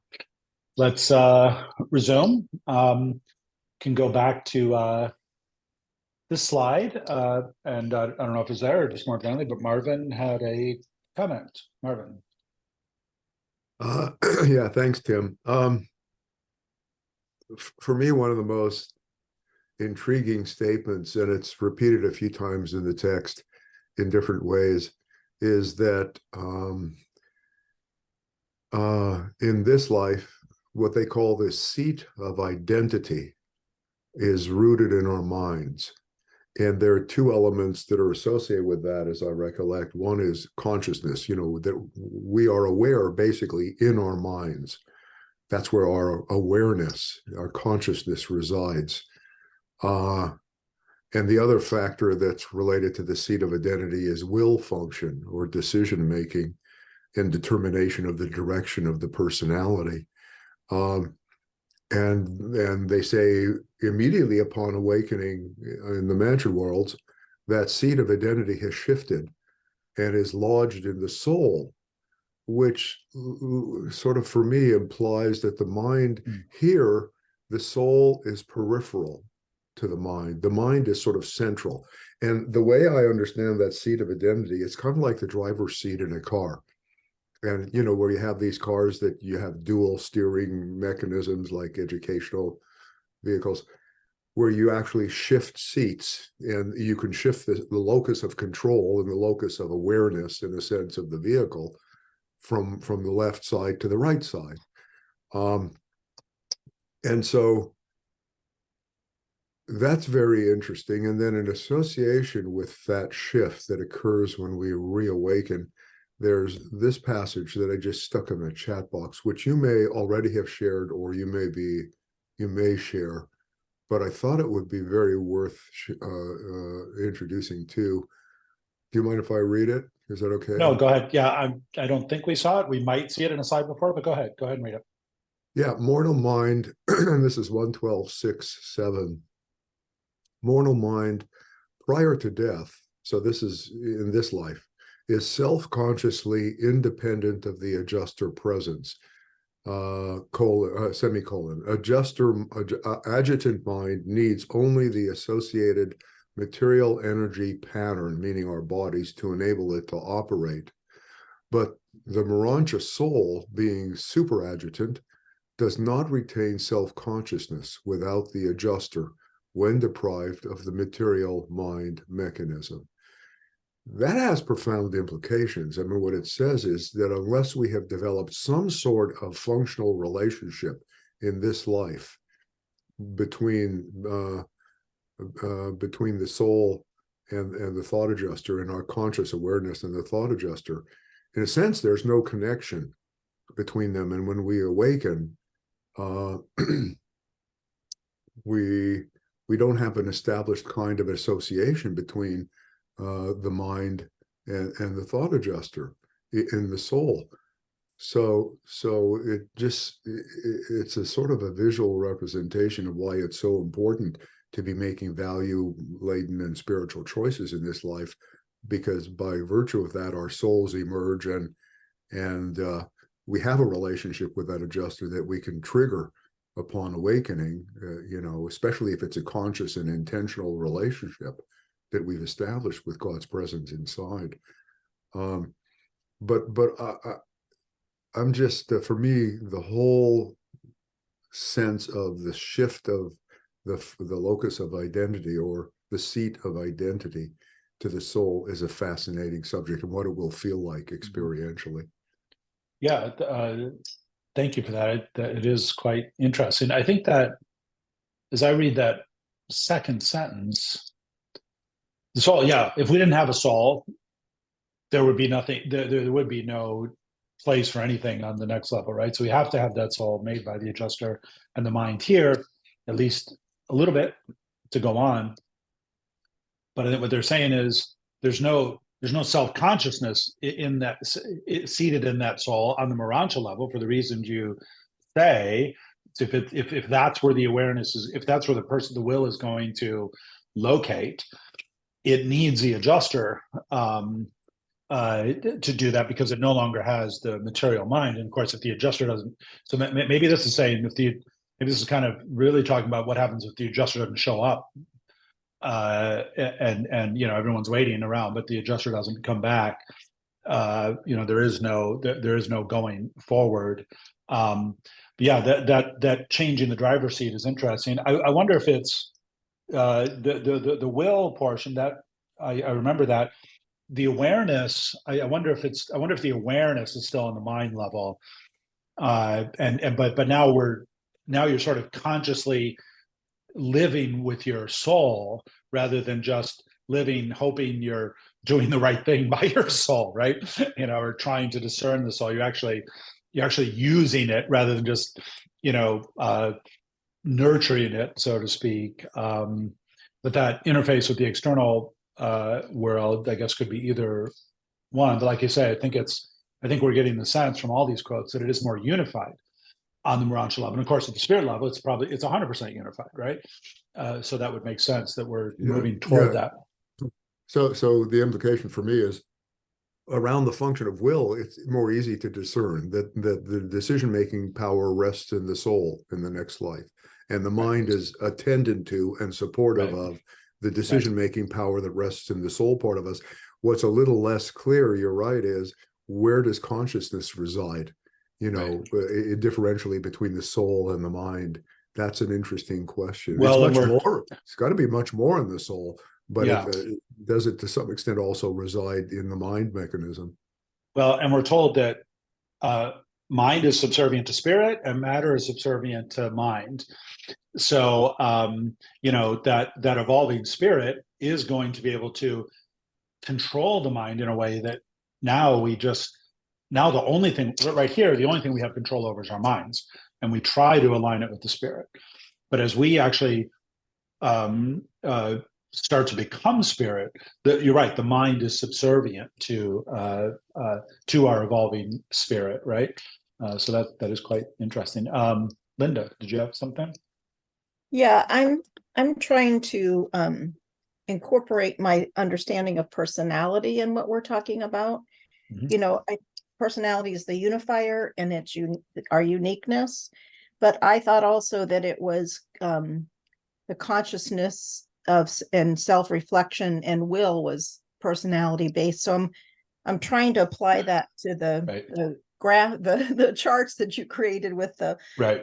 Let's resume. Can go back to this slide. And I don't know if it's there or just more generally, but Marvin had a comment. Marvin. Yeah, thanks, Tim. For me, one of the most intriguing statements, and it's repeated a few times in the text in different ways, is that in this life, what they call the seat of identity is rooted in our minds. And there are two elements that are associated with that, as I recollect. One is consciousness, that we are aware basically in our minds. That's where our awareness, our consciousness resides. And the other factor that's related to the seat of identity is will function or decision making and determination of the direction of the personality. And they say immediately upon awakening in the mantra worlds, that seat of identity has shifted and is lodged in the soul, which sort of for me implies that the mind here, the soul is peripheral. to the mind. The mind is sort of central. And the way I understand that seat of identity, it's kind of like the driver's seat in a car. And, you know, where you have these cars that you have dual steering mechanisms like educational vehicles, where you actually shift seats and you can shift the locus of control and the locus of awareness, in a sense, of the vehicle from the left side to the right side. And so that's very interesting. And then in association with that shift that occurs when we reawaken, there's this passage that I just stuck in the chat box, which you may already have shared, or you may share, but I thought it would be very worth introducing too. Do you mind if I read it? Is that okay? No, go ahead. Yeah, I don't think we saw it. We might see it in a slide before, but go ahead and read it. Yeah, mortal mind, and this is 112.6.7. Mortal mind prior to death, so this is in this life, is self-consciously independent of the adjuster presence. Semicolon. Adjutant mind needs only the associated material energy pattern, meaning our bodies, to enable it to operate. But the Morontial soul, being superadjutant, does not retain self-consciousness without the adjuster when deprived of the material mind mechanism. That has profound implications. I mean, what it says is that unless we have developed some sort of functional relationship in this life between the soul and the thought adjuster, and our conscious awareness and the thought adjuster, in a sense, there's no connection between them. And when we awaken, we don't have an established kind of association between the mind and the thought adjuster in the soul. So it's a sort of a visual representation of why it's so important to be making value-laden and spiritual choices in this life, because by virtue of that, our souls emerge and we have a relationship with that adjuster that we can trigger upon awakening, especially if it's a conscious and intentional relationship that we've established with God's presence inside. But I'm just, for me, the whole sense of the shift of the locus of identity, or the seat of identity, to the soul is a fascinating subject, and what it will feel like experientially. Yeah, thank you for that. It is quite interesting. I think that as I read that second sentence, the soul, yeah, if we didn't have a soul, there would be nothing, there would be no place for anything on the next level, right? So we have to have that soul made by the adjuster and the mind here, at least a little bit, to go on. But I think what they're saying is there's no self-consciousness in that, seated in that soul on the Morontial level, for the reasons you say. If that's where the awareness is, if that's where the will is going to locate, it needs the adjuster to do that, because it no longer has the material mind. And of course, if the adjuster doesn't, so maybe this is saying, maybe this is kind of really talking about what happens if the adjuster doesn't show up, and everyone's waiting around, but the adjuster doesn't come back. There is no going forward. But yeah, that changing the driver's seat is interesting. I wonder if it's the will portion that I remember that. The awareness, I wonder if the awareness is still on the mind level, but now you're sort of consciously living with your soul, rather than just living hoping you're doing the right thing by your soul, right? Or trying to discern the soul. You're actually using it, rather than just nurturing it, so to speak. But that interface with the external world, I guess, could be either one. But like you say, I think we're getting the sense from all these quotes that it is more unified on the Morontial level. And of course, at the spirit level, it's 100% unified, right? So that would make sense that we're moving toward that. So the implication for me is, around the function of will, it's more easy to discern that the decision-making power rests in the soul in the next life. and the mind is attendant to and supportive Right. of the decision-making power that rests in the soul part of us. What's a little less clear, you're right, is where does consciousness reside? You know, differentially between the soul and the mind. That's an interesting question. Well, It's much more. It's got to be much more in the soul, but Yeah. does it to some extent also reside in the mind mechanism? Well, and we're told that mind is subservient to spirit and matter is subservient to mind. So, you know, that evolving spirit is going to be able to control the mind in a way that now the only thing right here, the only thing we have control over is our minds, and we try to align it with the spirit. But as we actually start to become spirit, you're right, the mind is subservient to our evolving spirit, right? So that is quite interesting. Linda, did you have something? Yeah, I'm trying to incorporate my understanding of personality in what we're talking about. Mhm. You know, personality is the unifier and it's our uniqueness. But I thought also that it was the consciousness of and self-reflection and will was personality based. So I'm trying to apply that to the graph, the charts that you created with the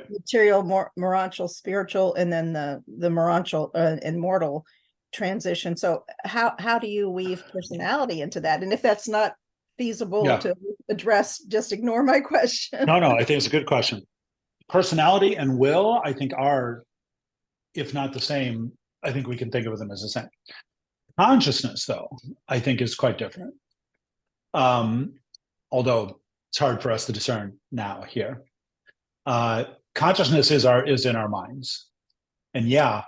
material, morontial, spiritual, and then the morontial and mortal transition. So how do you weave personality into that? And if that's not feasible to address, just ignore my question. No, I think it's a good question. Personality and will, I think, are, if not the same, I think we can think of them as the same. Consciousness, though, I think is quite different. Although it's hard for us to discern now here. Consciousness is in our minds. And yeah,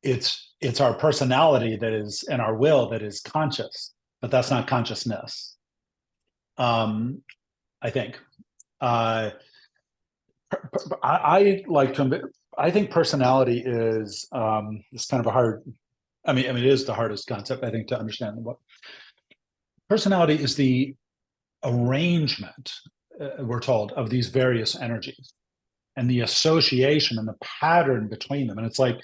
it's our personality that is, and our will that is conscious, but that's not consciousness. I think. I think personality is it's kind of a hard. I mean, it is the hardest concept, I think, to understand. What personality is the arrangement, we're told, of these various energies and the association and the pattern between them. And it's like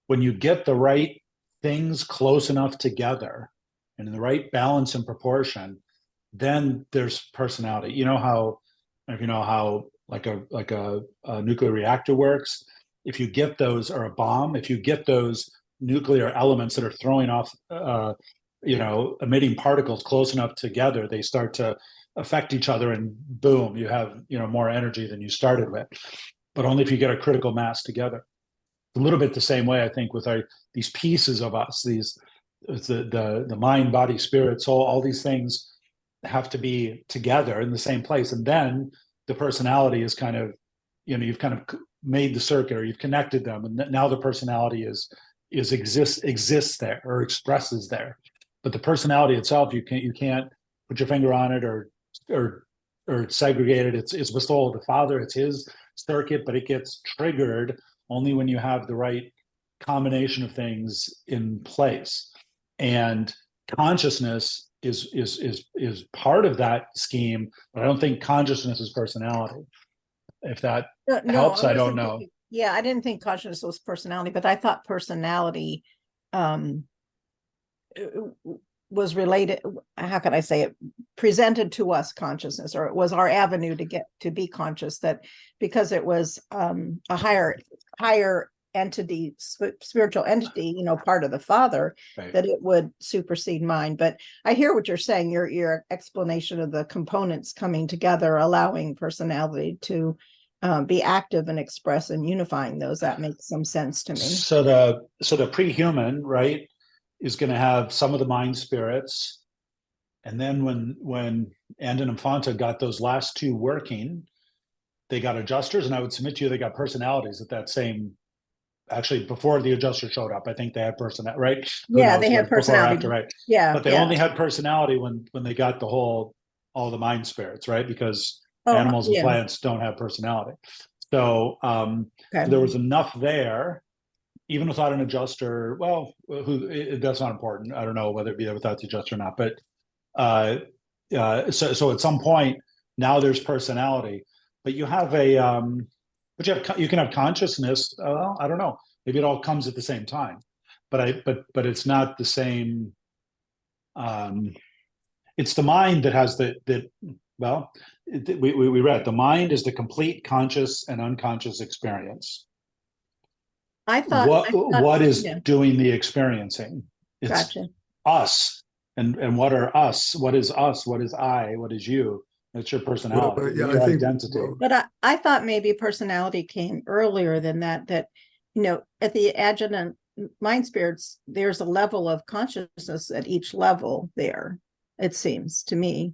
when you get the right things close enough together and in the right balance and proportion, then there's personality. You know how, if you know how like a nuclear reactor works, if you get those, or a bomb, if you get those nuclear elements that are throwing off emitting particles close enough together, they start to affect each other, and boom, you have more energy than you started with. But only if you get a critical mass together. A little bit the same way, I think, with these pieces of us, the mind, body, spirit, soul, all these things have to be together in the same place, and then the personality is kind of, you've kind of made the circuit, or you've connected them, and now the personality exists there, or expresses there. But the personality itself, you can't put your finger on it or segregate it. It's the soul of the Father. It's his circuit, but it gets triggered only when you have the right combination of things in place. And consciousness is part of that scheme, but I don't think consciousness is personality. If that helps, I don't know. Yeah, I didn't think consciousness was personality, but I thought personality was related, how can I say it, presented to us consciousness, or it was our avenue to get to be conscious, that because it was a higher entity, spiritual entity, part of the Father, that it would supersede mind. But I hear what you're saying, your explanation of the components coming together, allowing personality to be active and express and unifying those. That makes some sense to me. So the pre-human, right, is going to have some of the mind spirits, and then when Anda and Infanta got those last two working, they got adjusters, and I would submit to you they got personalities at that same. Actually, before the adjuster showed up, I think they had personality, right? Yeah, they had personality. After, right? Yeah, but they only had personality when they got all the mind spirits, right? Because animals and plants don't have personality. So there was enough there, even without an adjuster. Well, that's not important. I don't know whether it'd be there without the adjuster or not. But so at some point now there's personality, but you have But you can have consciousness. I don't know. Maybe it all comes at the same time, but it's not the same. It's the mind that has we read the mind is the complete conscious and unconscious experience. I thought What is yeah, doing the experiencing? It's gotcha. us. And what are us? What is us? What is I? What is you? It's your personality, yeah, your I think identity. But I thought maybe personality came earlier than that, at the adjunct mind spirits, there's a level of consciousness at each level there, it seems to me.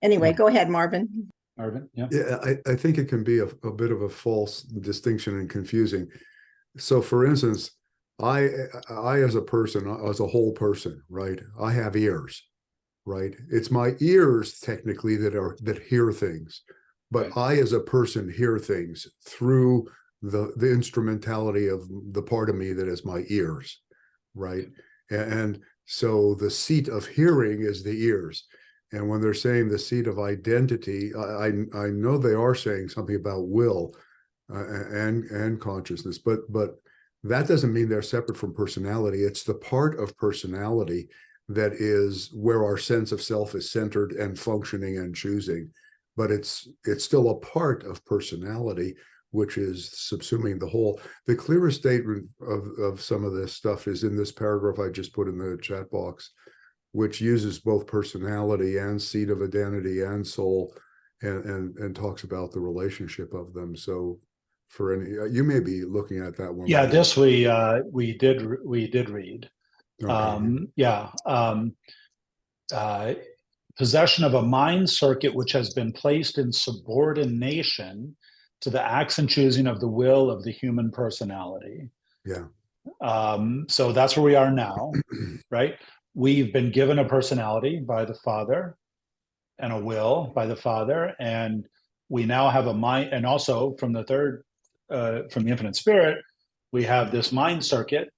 Anyway, go ahead, Marvin. Marvin, yeah. Yeah, I think it can be a bit of a false distinction and confusing. So, for instance, I as a person, as a whole person, right? I have ears, right? It's my ears technically that hear things, but I as a person hear things through the instrumentality of the part of me that is my ears, right? And so the seat of hearing is the ears. And when they're saying the seat of identity, I know they are saying something about will and consciousness, but that doesn't mean they're separate from personality. It's the part of personality that is where our sense of self is centered and functioning and choosing. But it's still a part of personality, which is subsuming the whole. The clearest statement of some of this stuff is in this paragraph I just put in the chat box, which uses both personality and seat of identity and soul, and talks about the relationship of them. So for any, you may be looking at that one. Yeah, later. this we did read. Okay. Possession of a mind circuit which has been placed in subordination to the acts and choosing of the will of the human personality. Yeah. So that's where we are now, right? We've been given a personality by the Father and a will by the Father, and we now have a mind, and also from the third, from the infinite spirit, we have this mind circuit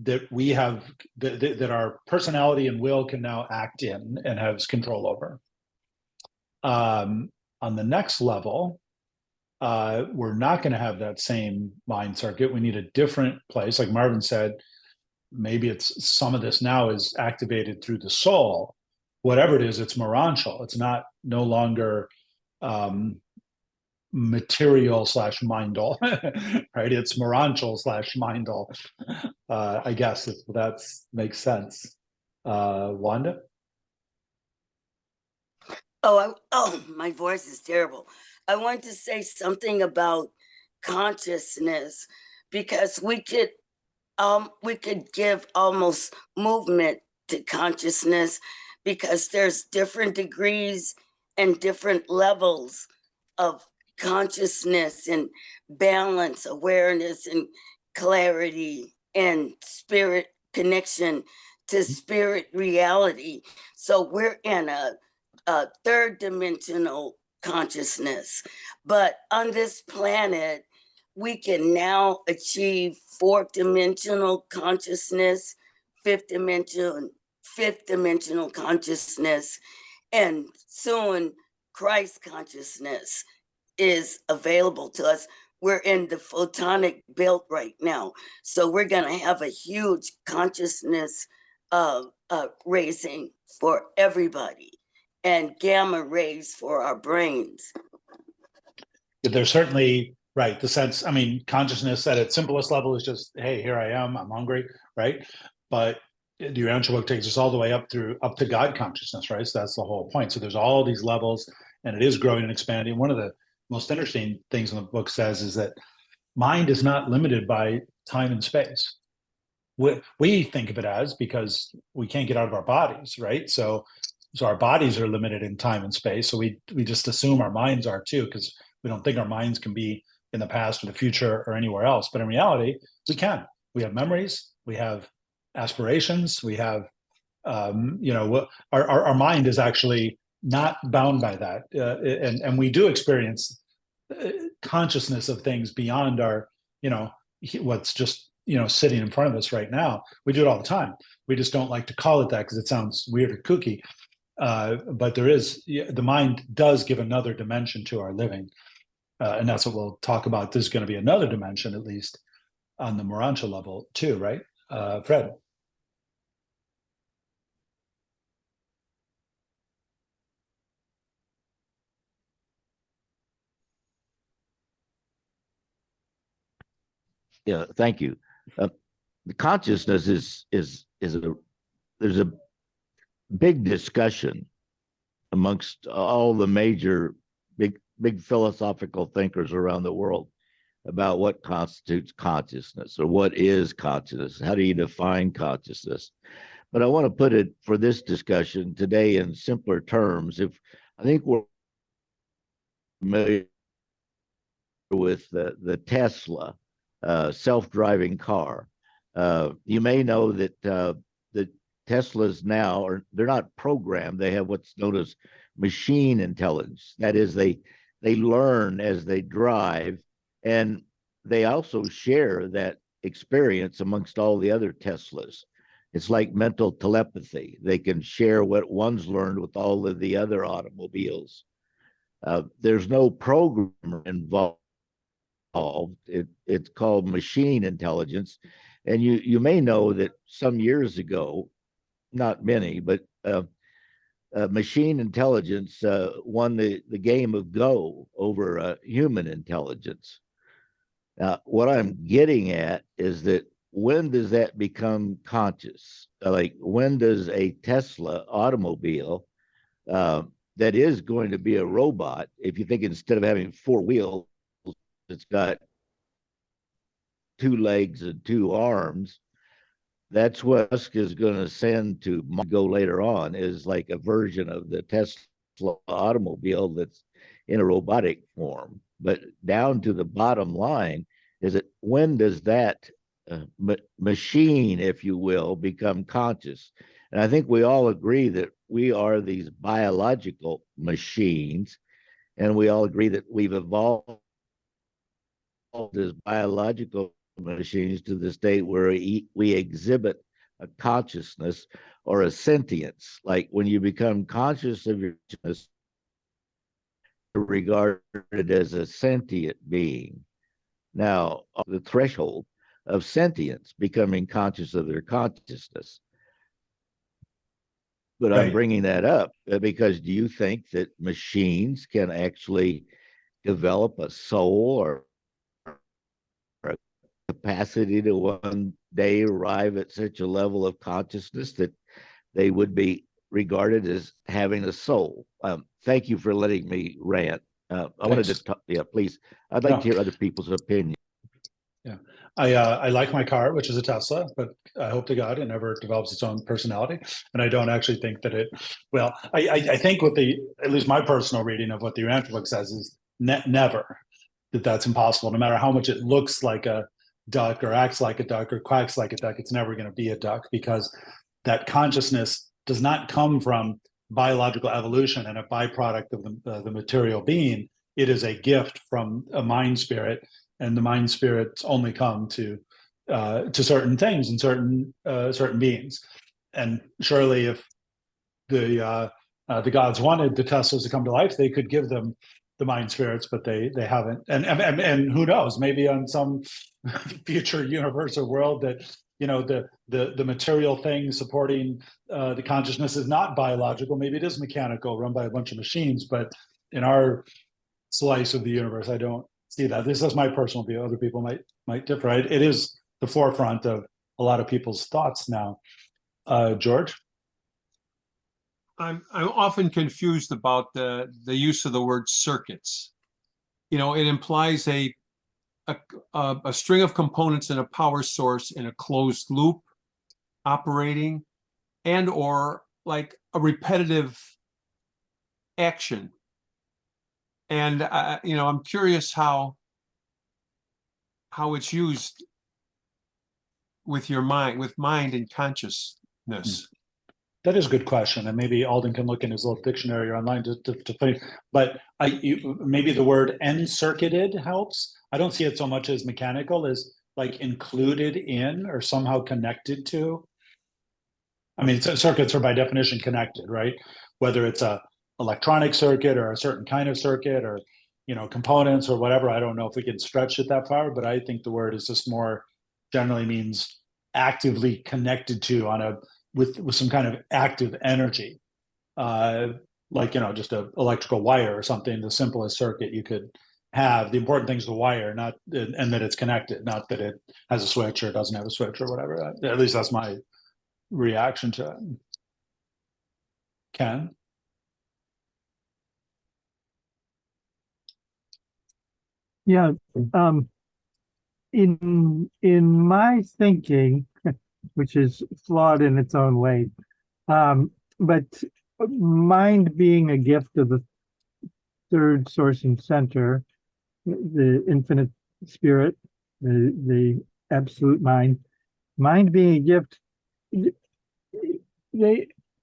that we have, that our personality and will can now act in and has control over. On the next level, we're not going to have that same mind circuit. We need a different place. Like Marvin said, maybe it's some of this now is activated through the soul. Whatever it is, it's morontial. It's no longer material / mindal, right? It's morontial / mindal. I guess if that makes sense. Wanda? Oh, my voice is terrible. I want to say something about consciousness, because we could give almost movement to consciousness, because there's different degrees and different levels of consciousness and balance, awareness and clarity and spirit connection to spirit reality. So we're in a third dimensional consciousness, but on this planet we can now achieve fourth dimensional consciousness, fifth dimensional consciousness, and soon Christ consciousness is available to us. We're in the photonic belt right now, so we're going to have a huge consciousness raising for everybody, and gamma rays for our brains. There's certainly, right, the sense, I mean, consciousness at its simplest level is just, hey, here I am, I'm hungry, right? But the Urantia book takes us all the way up to God consciousness, right? So that's the whole point. So there's all these levels, and it is growing and expanding. One of the most interesting things in the book says is that mind is not limited by time and space. We think of it as, because we can't get out of our bodies, right? So our bodies are limited in time and space. So we just assume our minds are too, because we don't think our minds can be in the past or the future or anywhere else. But in reality, we can. We have memories, we have aspirations, we have, our mind is actually not bound by that. And we do experience consciousness of things beyond our, what's just, sitting in front of us right now. We do it all the time. We just don't like to call it that because it sounds weird or kooky. But the mind does give another dimension to our living. and that's what we'll talk about. There's going to be another dimension, at least on the Morontial level too, right? Fred. Yeah, thank you. The consciousness is a there's a big discussion amongst all the major big philosophical thinkers around the world about what constitutes consciousness or what is consciousness. How do you define consciousness? But I want to put it for this discussion today in simpler terms. If I think we're familiar with the Tesla self-driving car. You may know that the Teslas now they're not programmed. They have what's known as machine intelligence. That is, they learn as they drive, and they also share that experience amongst all the other Teslas. It's like mental telepathy. They can share what one's learned with all of the other automobiles. There's no programmer involved. It's called machine intelligence. And you may know that some years ago, not many, but machine intelligence won the game of Go over human intelligence. What I'm getting at is that when does that become conscious? Like, when does a Tesla automobile that is going to be a robot, if you think instead of having four wheels, it's got two legs and two arms, that's what Musk is going to send to Go later on, is like a version of the Tesla automobile that's in a robotic form. But down to the bottom line is that when does that machine, if you will, become conscious? And I think we all agree that we are these biological machines, and we all agree that we've evolved as biological machines to the state where we exhibit a consciousness or a sentience. Like, when you become conscious of your consciousness, regarded as a sentient being. Now, the threshold of sentience, becoming conscious of their consciousness. But Right. I'm bringing that up because do you think that machines can actually develop a soul or a capacity to one day arrive at such a level of consciousness that they would be regarded as having a soul? Thank you for letting me rant. I wanted to talk, yeah, please. I'd like to hear other people's opinion. Yeah, I like my car, which is a Tesla, but I hope to God it never develops its own personality. And I don't actually think that it. Well, I think what at least my personal reading of what the Morontial book says is never, that's impossible. No matter how much it looks like a duck or acts like a duck or quacks like a duck, it's never going to be a duck, because that consciousness does not come from biological evolution and a byproduct of the material being. It is a gift from a mind spirit, and the mind spirits only come to certain things and certain beings. And surely, if the gods wanted the Teslas to come to life, they could give them the mind spirits, but they haven't. And who knows? Maybe on some future universe or world that the material thing supporting the consciousness is not biological. Maybe it is mechanical, run by a bunch of machines. But in our slice of the universe, I don't see that. This is my personal view. Other people might differ. It is the forefront of a lot of people's thoughts now. George? I'm often confused about the use of the word circuits. It implies a string of components in a power source in a closed loop operating, and or like a repetitive action. And I'm curious how it's used with your mind, with mind and consciousness. That is a good question, and maybe Alden can look in his little dictionary or online to think. But maybe the word "encircuited" helps. I don't see it so much as mechanical as like included in or somehow connected to. I mean, circuits are by definition connected, right? Whether it's a electronic circuit or a certain kind of circuit, or components or whatever. I don't know if we can stretch it that far, but I think the word is just more generally means actively connected to with some kind of active energy. Like, just an electrical wire or something, the simplest circuit you could have. The important thing is the wire, and that it's connected, not that it has a switch or doesn't have a switch or whatever. At least that's my reaction to it. Ken? Yeah, in my thinking, which is flawed in its own way, but mind being a gift of the third source and center, the infinite spirit, the absolute mind being a gift,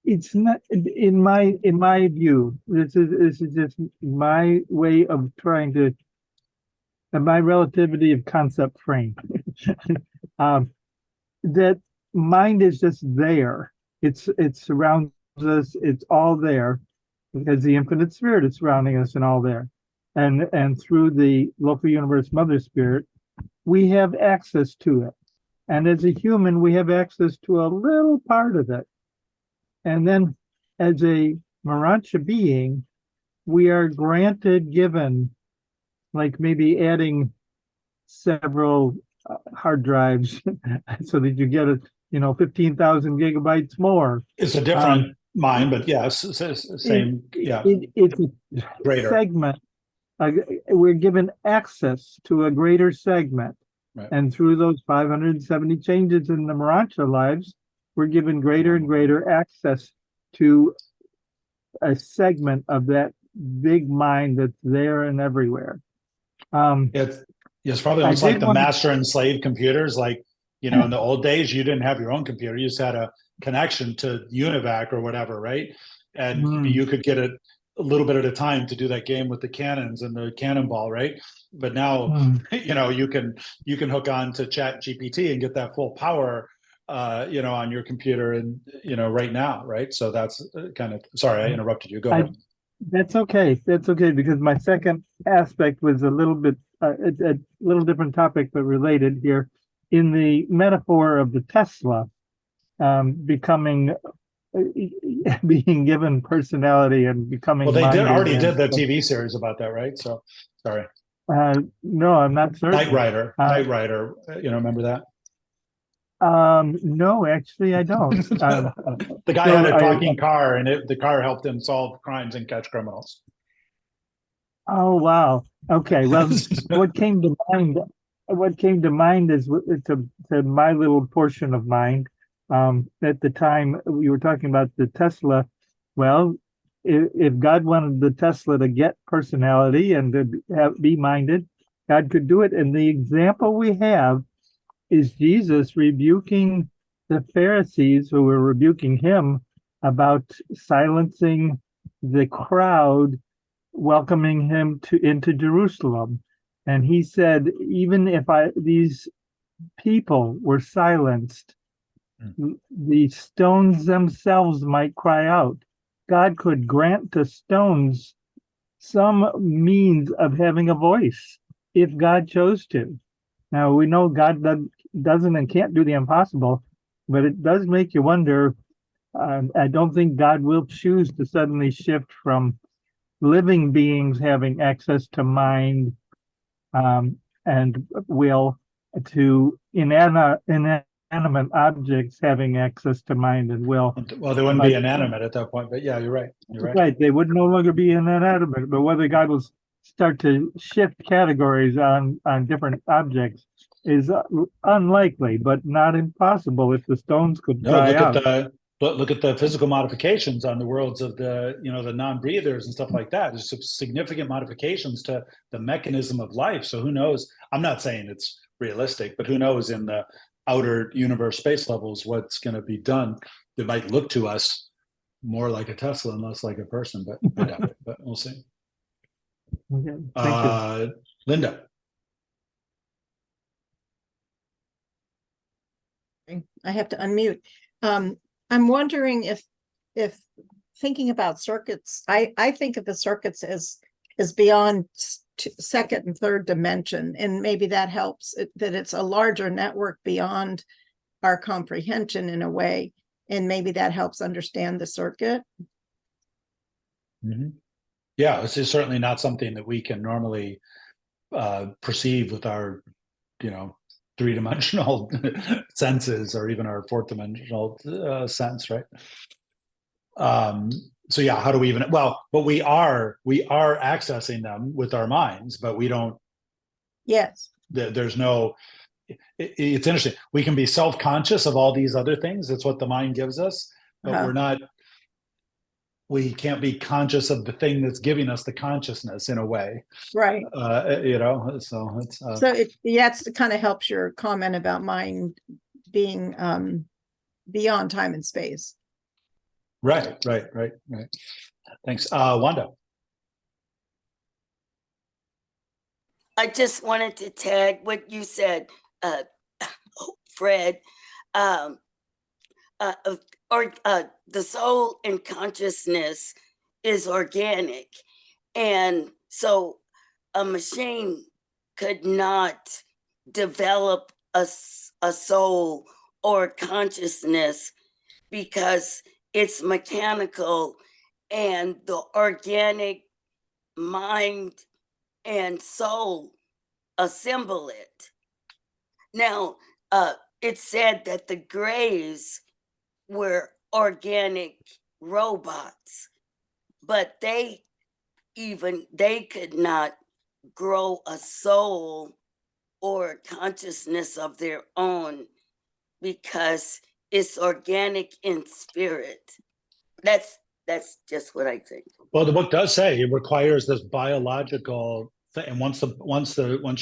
it's not in my view. This is just my way of trying to, my relativity of concept frame. That mind is just there. It surrounds us. It's all there because the infinite spirit is surrounding us and all there. And through the local universe mother spirit, we have access to it. And as a human, we have access to a little part of it. And then as a Morontial being, we are given, like maybe adding several hard drives so that you get 15,000 gigabytes more. It's a different mind, but yes, same. It's a greater segment. We're given access to a greater segment. Right. And through those 570 changes in the Morontial lives, we're given greater and greater access to a segment of that big mind that's there and everywhere. It's probably almost like the master and slave computers. Like, in the old days, you didn't have your own computer. You just had a connection to Univac or whatever, right? And you could get it a little bit at a time to do that game with the cannons and the cannonball, right? But now, you can hook on to Chat GPT and get that full power, on your computer and, right now, right? So that's kind of, sorry, I interrupted you. Go ahead. That's okay. That's okay, because my second aspect was a little bit, a little different topic, but related here. In the metaphor of the Tesla, becoming, being given personality and becoming. Well, they already did the TV series about that, right? So, sorry. No, I'm not certain. Knight Rider, remember that? No, actually, I don't. The guy had a talking car, and the car helped him solve crimes and catch criminals. Oh, wow. Okay. Well, what came to mind is to my little portion of mind. At the time we were talking about the Tesla. Well, if God wanted the Tesla to get personality and to be minded, God could do it. And the example we have is Jesus rebuking the Pharisees who were rebuking him about silencing the crowd, welcoming him into Jerusalem. And he said, even if these people were silenced, the stones themselves might cry out. God could grant to stones some means of having a voice if God chose to. Now, we know God doesn't and can't do the impossible, but it does make you wonder. I don't think God will choose to suddenly shift from living beings having access to mind and will to inanimate objects having access to mind and will. Well, they wouldn't be inanimate at that point, but yeah, you're right. Right, they would no longer be inanimate, but whether God will start to shift categories on different objects is unlikely, but not impossible if the stones could cry out. Look at the physical modifications on the worlds of the non-breathers and stuff like that. There's some significant modifications to the mechanism of life. So who knows? I'm not saying it's realistic, but who knows in the outer universe space levels what's going to be done that might look to us more like a Tesla and less like a person, but I doubt it, but we'll see. Okay, thank you. Linda. I have to unmute. I'm wondering if thinking about circuits, I think of the circuits as beyond second and third dimension, and maybe that helps that it's a larger network beyond our comprehension in a way, and maybe that helps understand the circuit. Mhm. Yeah, this is certainly not something that we can normally perceive with our, three-dimensional senses, or even our fourth-dimensional sense, right? So yeah, how do we even? Well, but we are accessing them with our minds, but we don't. Yes. There's no. It's interesting. We can be self-conscious of all these other things. That's what the mind gives us, but Uh-huh. we're not. We can't be conscious of the thing that's giving us the consciousness in a way, Right. So it's So that's kind of helps your comment about mind being beyond time and space. right. Thanks, Wanda. I just wanted to tag what you said, Fred. The soul and consciousness is organic, and so a machine could not develop a soul or consciousness because it's mechanical, and the organic mind and soul assemble it. Now, it's said that the Greys were organic robots, but they could not grow a soul or consciousness of their own because it's organic in spirit. That's just what I think. Well, the book does say it requires this biological thing, and once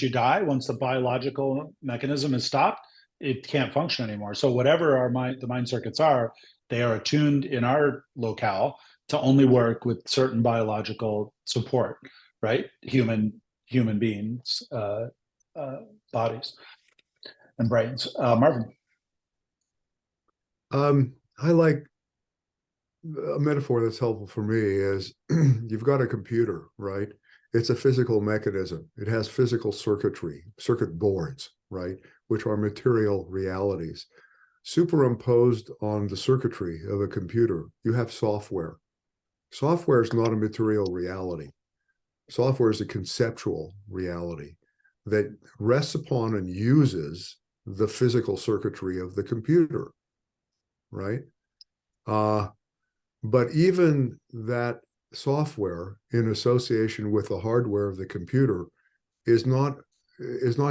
you die, once the biological mechanism is stopped, it can't function anymore. So whatever the mind circuits are, they are attuned in our locale to only work with certain biological support, right? Human beings, bodies, and brains. Marvin. I like a metaphor that's helpful for me is you've got a computer, right? It's a physical mechanism. It has physical circuitry, circuit boards, right? Which are material realities. Superimposed on the circuitry of a computer, you have software. Software is not a material reality. Software is a conceptual reality that rests upon and uses the physical circuitry of the computer, right? But even that software in association with the hardware of the computer is not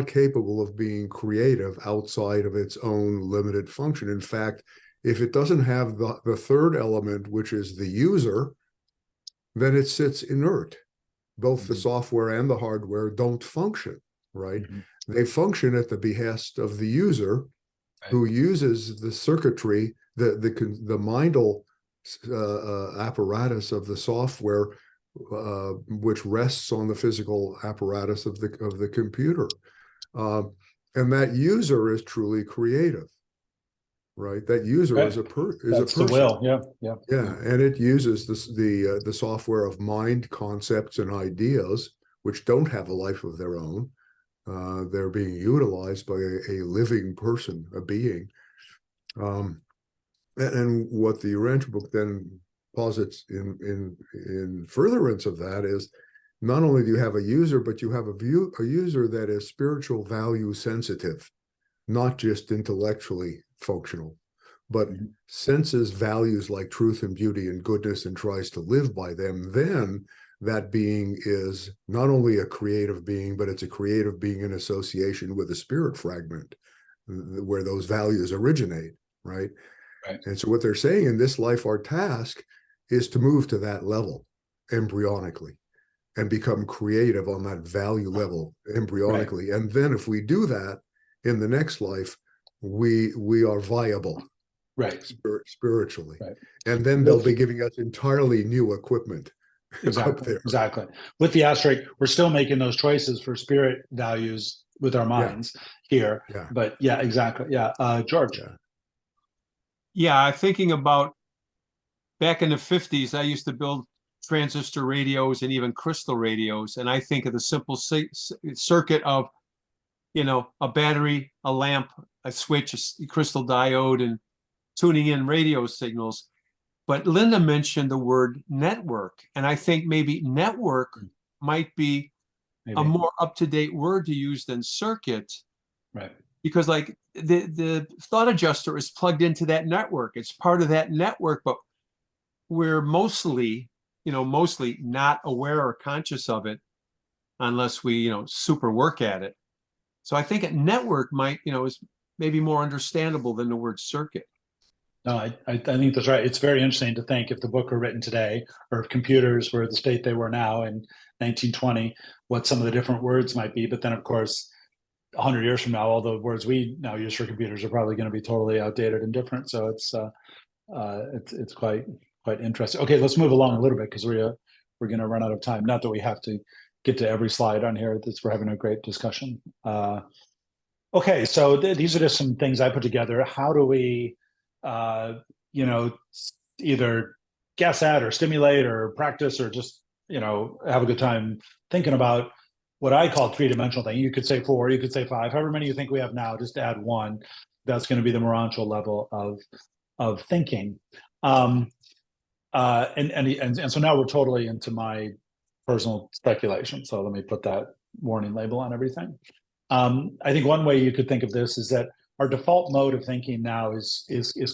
capable of being creative outside of its own limited function. In fact, if it doesn't have the third element, which is the user, then it sits inert. Both the software and the hardware don't function, right? They function at the behest of the user, who uses the circuitry, the mindal apparatus of the software, which rests on the physical apparatus of the computer, and that user is truly creative, right? That user is a person. The will, yeah, and it uses the software of mind concepts and ideas, which don't have a life of their own. They're being utilized by a living person, a being. And what the Urantia book then posits in furtherance of that is, not only do you have a user, but you have a user that is spiritual value sensitive, not just intellectually functional, but senses values like truth and beauty and goodness and tries to live by them. Then that being is not only a creative being, but it's a creative being in association with a spirit fragment where those values originate, right? And so what they're saying in this life, our task is to move to that level embryonically and become creative on that value level embryonically. And then if we do that in the next life, we are viable, spiritually. And then they'll be giving us entirely new equipment. Exactly. With the asterisk, we're still making those choices for spirit values with our minds here. But exactly. George. Yeah, thinking about back in the 50s, I used to build transistor radios and even crystal radios. And I think of the simple circuit of, a battery, a lamp, a switch, a crystal diode, and tuning in radio signals. But Linda mentioned the word network. And I think maybe network might be a more up-to-date word to use than circuit. Right. Because like the thought adjuster is plugged into that network. It's part of that network, but we're mostly not aware or conscious of it unless we, super work at it. So I think a network might, is maybe more understandable than the word circuit. No, I think that's right. It's very interesting to think if the book were written today, or if computers were the state they were now in 1920, what some of the different words might be. But then, of course, 100 years from now, all the words we now use for computers are probably going to be totally outdated and different. So it's quite interesting. Okay, let's move along a little bit because we're going to run out of time. Not that we have to get to every slide on here. We're having a great discussion. Okay, so these are just some things I put together. How do we either guess at or stimulate or practice or just, have a good time thinking about what I call three-dimensional thing. You could say 4, you could say 5, however many you think we have now, just add 1. That's going to be the Morontial level of thinking. And so now we're totally into my personal speculation. So let me put that warning label on everything. I think one way you could think of this is that our default mode of thinking now is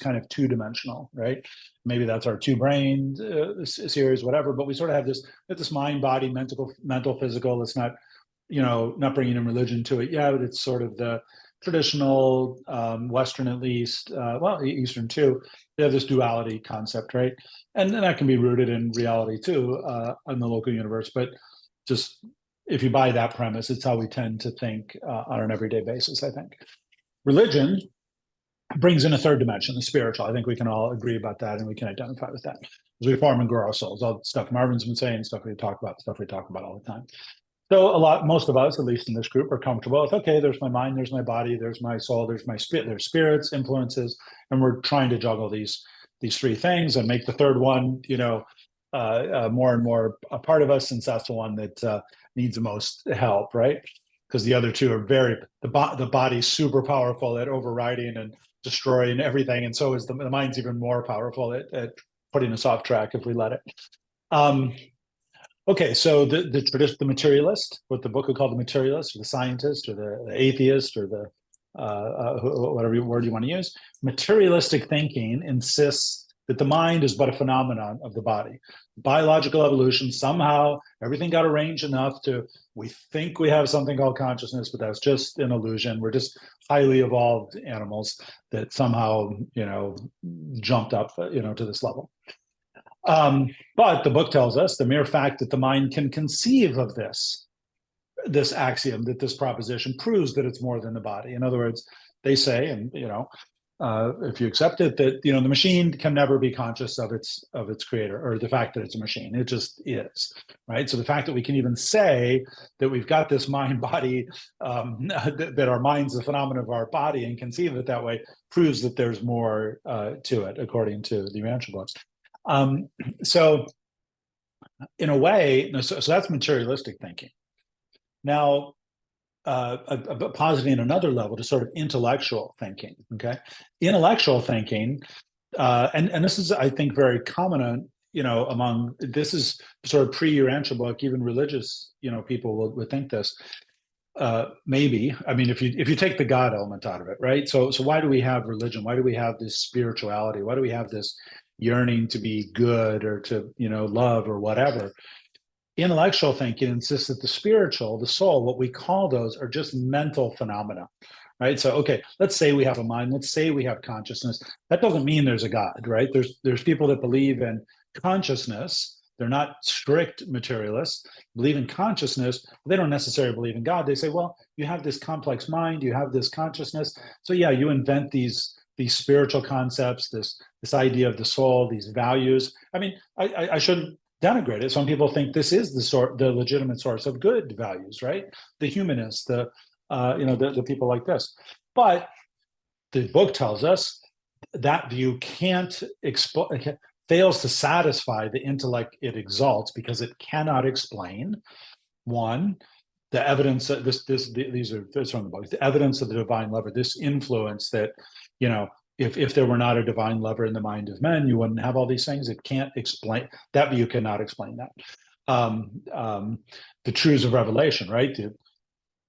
kind of 2-dimensional, right? Maybe that's our 2-brain series, whatever. But we sort of have this mind, body, mental, physical. It's not, not bringing in religion to it yet. But it's sort of the traditional Western, at least, Eastern too. They have this duality concept, right? And that can be rooted in reality too, in the local universe. But just if you buy that premise, it's how we tend to think on an everyday basis, I think. Religion brings in a 3rd dimension, the spiritual. I think we can all agree about that, and we can identify with that as we form and grow our souls. All the stuff Marvin's been saying, stuff we talk about all the time. So most of us, at least in this group, are comfortable with, okay, there's my mind, there's my body, there's my soul, there's my spirit, there's spirits, influences, and we're trying to juggle these 3 things and make the 3rd one, more and more a part of us, since that's the one that needs the most help, right? Because the other 2 are the body's super powerful at overriding and destroying everything, and so is the mind's even more powerful at putting us off track if we let it. Okay, so the materialist, what the book would call the materialist, or the scientist, or the atheist, or the whatever word you want to use, materialistic thinking insists that the mind is but a phenomenon of the body. Biological evolution, somehow everything got arranged enough we think we have something called consciousness, but that's just an illusion. We're just highly evolved animals that somehow, jumped up, to this level. But the book tells us the mere fact that the mind can conceive of this axiom, that this proposition proves that it's more than the body. In other words, they say, and if you accept it, that the machine can never be conscious of its creator, or the fact that it's a machine. It just is, right? So the fact that we can even say that we've got this mind body, that our mind's the phenomenon of our body, and conceive it that way, proves that there's more to it, according to the Morontial books. So in a way, so that's materialistic thinking. Now, positing another level to sort of intellectual thinking. Okay, intellectual thinking, and this is, I think, very common. This is sort of pre-Morontial book. Even religious, people would think this. Maybe, I mean, if you take the God element out of it, right? So why do we have religion? Why do we have this spirituality? Why do we have this yearning to be good or to love or whatever? Intellectual thinking insists that the spiritual, the soul, what we call those, are just mental phenomena, right? So, okay, let's say we have a mind, let's say we have consciousness. That doesn't mean there's a God, right? There's people that believe in consciousness. They're not strict materialists, believe in consciousness. They don't necessarily believe in God. They say, well, you have this complex mind, you have this consciousness. So yeah, you invent these spiritual concepts, this idea of the soul, these values. I mean, I shouldn't denigrate it. Some people think this is the legitimate source of good values, right? The humanists, the people like this. But the book tells us that view can't fails to satisfy the intellect it exalts because it cannot explain, one, the evidence that these are from the book, the evidence of the divine lover, this influence that, you know, if there were not a divine lover in the mind of men, you wouldn't have all these things. It can't explain that view, cannot explain that. The truths of revelation, right?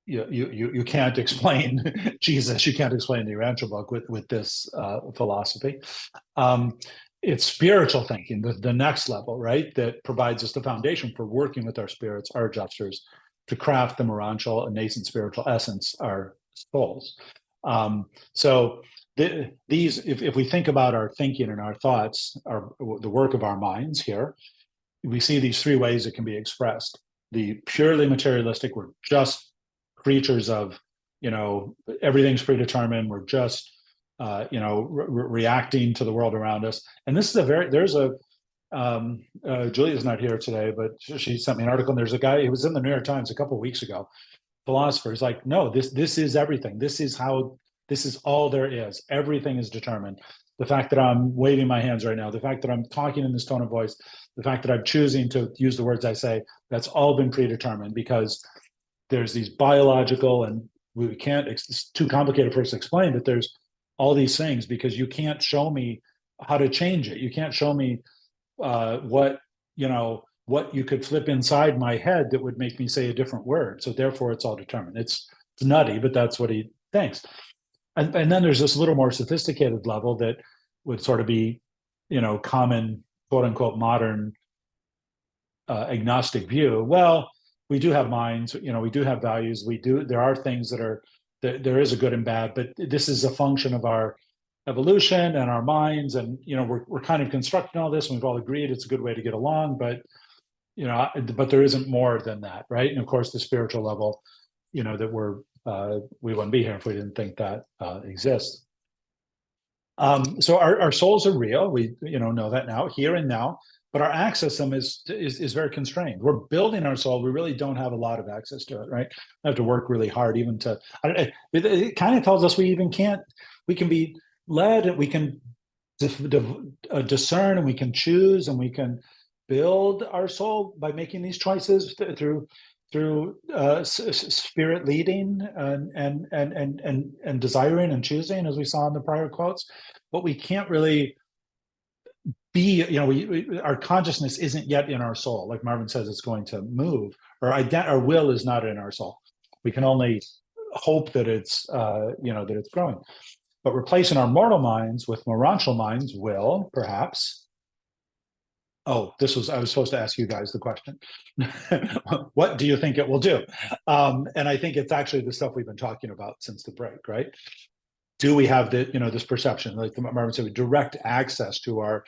You can't explain Jesus, you can't explain the Morontial book with this philosophy. It's spiritual thinking, the next level, right? That provides us the foundation for working with our spirits, our adjusters, to craft the Morontial and nascent spiritual essence, our souls. So these, if we think about our thinking and our thoughts, the work of our minds here, we see these three ways it can be expressed. The purely materialistic, we're just creatures of, you know, everything's predetermined. We're just, you know, reacting to the world around us. And this is there's a, Julia's not here today, but she sent me an article, and there's a guy, he was in the New York Times a couple of weeks ago, philosopher is like, no, this is everything. This is all there is. Everything is determined. The fact that I'm waving my hands right now, the fact that I'm talking in this tone of voice, the fact that I'm choosing to use the words I say, that's all been predetermined, because there's these biological, and we can't, it's too complicated for us to explain, but there's all these things, because you can't show me how to change it. You can't show me what you could flip inside my head that would make me say a different word. So therefore it's all determined. It's nutty, but that's what he thinks. And then there's this little more sophisticated level that would sort of be, you know, common, quote unquote, modern agnostic view. Well, we do have minds, you know, we do have values. There are things there is a good and bad, but this is a function of our evolution and our minds. And, you know, we're kind of constructing all this, and we've all agreed it's a good way to get along, but, you know, but there isn't more than that, right? And of course, the spiritual level, you know, that we wouldn't be here if we didn't think that exists. So our souls are real. We, you know that now, here and now, but our access to them is very constrained. We're building our soul. We really don't have a lot of access to it, right? We have to work really hard even to, it kind of tells us we can be led, and we can discern, and we can choose, and we can build our soul by making these choices through spirit leading and desiring and choosing, as we saw in the prior quotes. But we can't really be, you know, our consciousness isn't yet in our soul. Like Marvin says, it's going to move. Our will is not in our soul. We can only hope that it's, you know, that it's growing. But replacing our mortal minds with Morontial minds will perhaps. Oh, I was supposed to ask you guys the question. What do you think it will do? And I think it's actually the stuff we've been talking about since the break, right? Do we have this perception, like Marvin said, direct access to our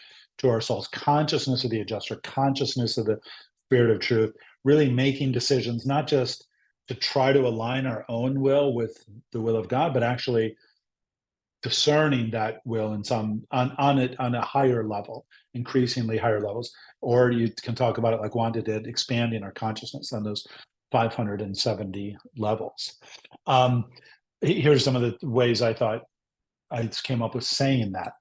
souls, consciousness of the adjuster, consciousness of the spirit of truth, really making decisions, not just to try to align our own will with the will of God, but actually discerning that will on a higher level, increasingly higher levels. Or you can talk about it like Wanda did, expanding our consciousness on those 570 levels. Here's some of the ways I thought I came up with saying that.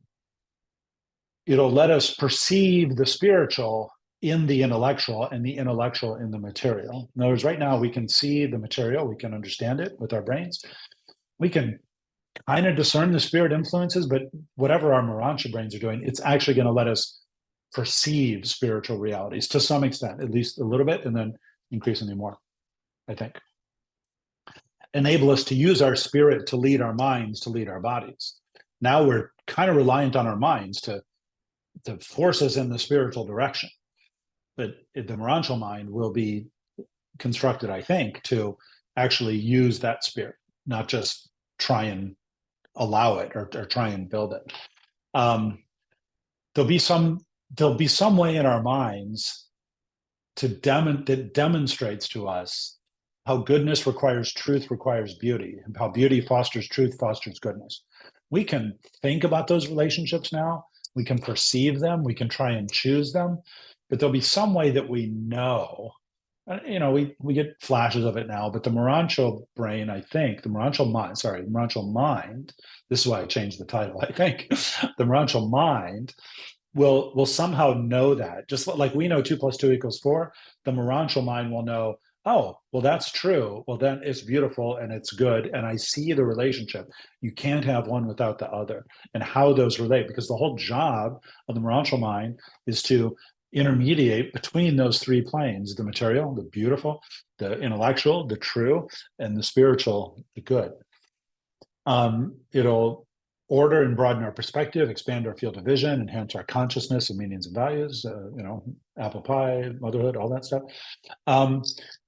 It'll let us perceive the spiritual in the intellectual, and the intellectual in the material. In other words, right now we can see the material, we can understand it with our brains. We can kind of discern the spirit influences, but whatever our Morontial brains are doing, it's actually going to let us perceive spiritual realities to some extent, at least a little bit, and then increasingly more, I think. Enable us to use our spirit to lead our minds, to lead our bodies. Now we're kind of reliant on our minds to force us in the spiritual direction. But the Morontial mind will be constructed, I think, to actually use that spirit, not just try and allow it or try and build it. There'll be some way in our minds that demonstrates to us how goodness requires truth, requires beauty, and how beauty fosters truth, fosters goodness. We can think about those relationships now. We can perceive them. We can try and choose them. But there'll be some way that we know. You know, we get flashes of it now, but the Morontial brain, I think, the Morontial mind, this is why I changed the title, I think. The Morontial mind will somehow know that, just like we know 2 + 2 = 4. The Morontial mind will know, oh, well, that's true. Well, then it's beautiful and it's good. And I see the relationship. You can't have one without the other, and how those relate, because the whole job of the Morontial mind is to intermediate between those 3 planes: the material, the beautiful, the intellectual, the true, and the spiritual, the good. It'll order and broaden our perspective, expand our field of vision, enhance our consciousness and meanings and values, apple pie, motherhood, all that stuff.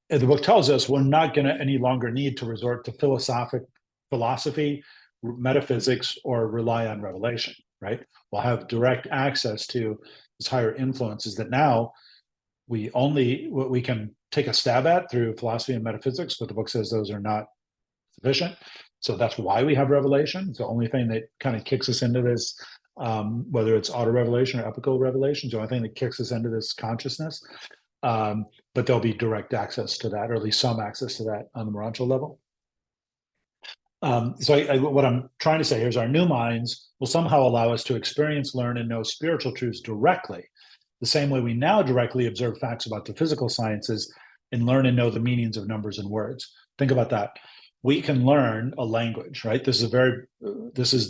The book tells us we're not going to any longer need to resort to philosophy, metaphysics, or rely on revelation, right? We'll have direct access to these higher influences that now we can take a stab at through philosophy and metaphysics, but the book says those are not sufficient. So that's why we have revelation. It's the only thing that kind of kicks us into this, whether it's auto revelation or epical revelation, the only thing that kicks us into this consciousness. But there'll be direct access to that, or at least some access to that on the Morontial level. What I'm trying to say here is our new minds will somehow allow us to experience, learn, and know spiritual truths directly, the same way we now directly observe facts about the physical sciences and learn and know the meanings of numbers and words. Think about that. We can learn a language, right? This is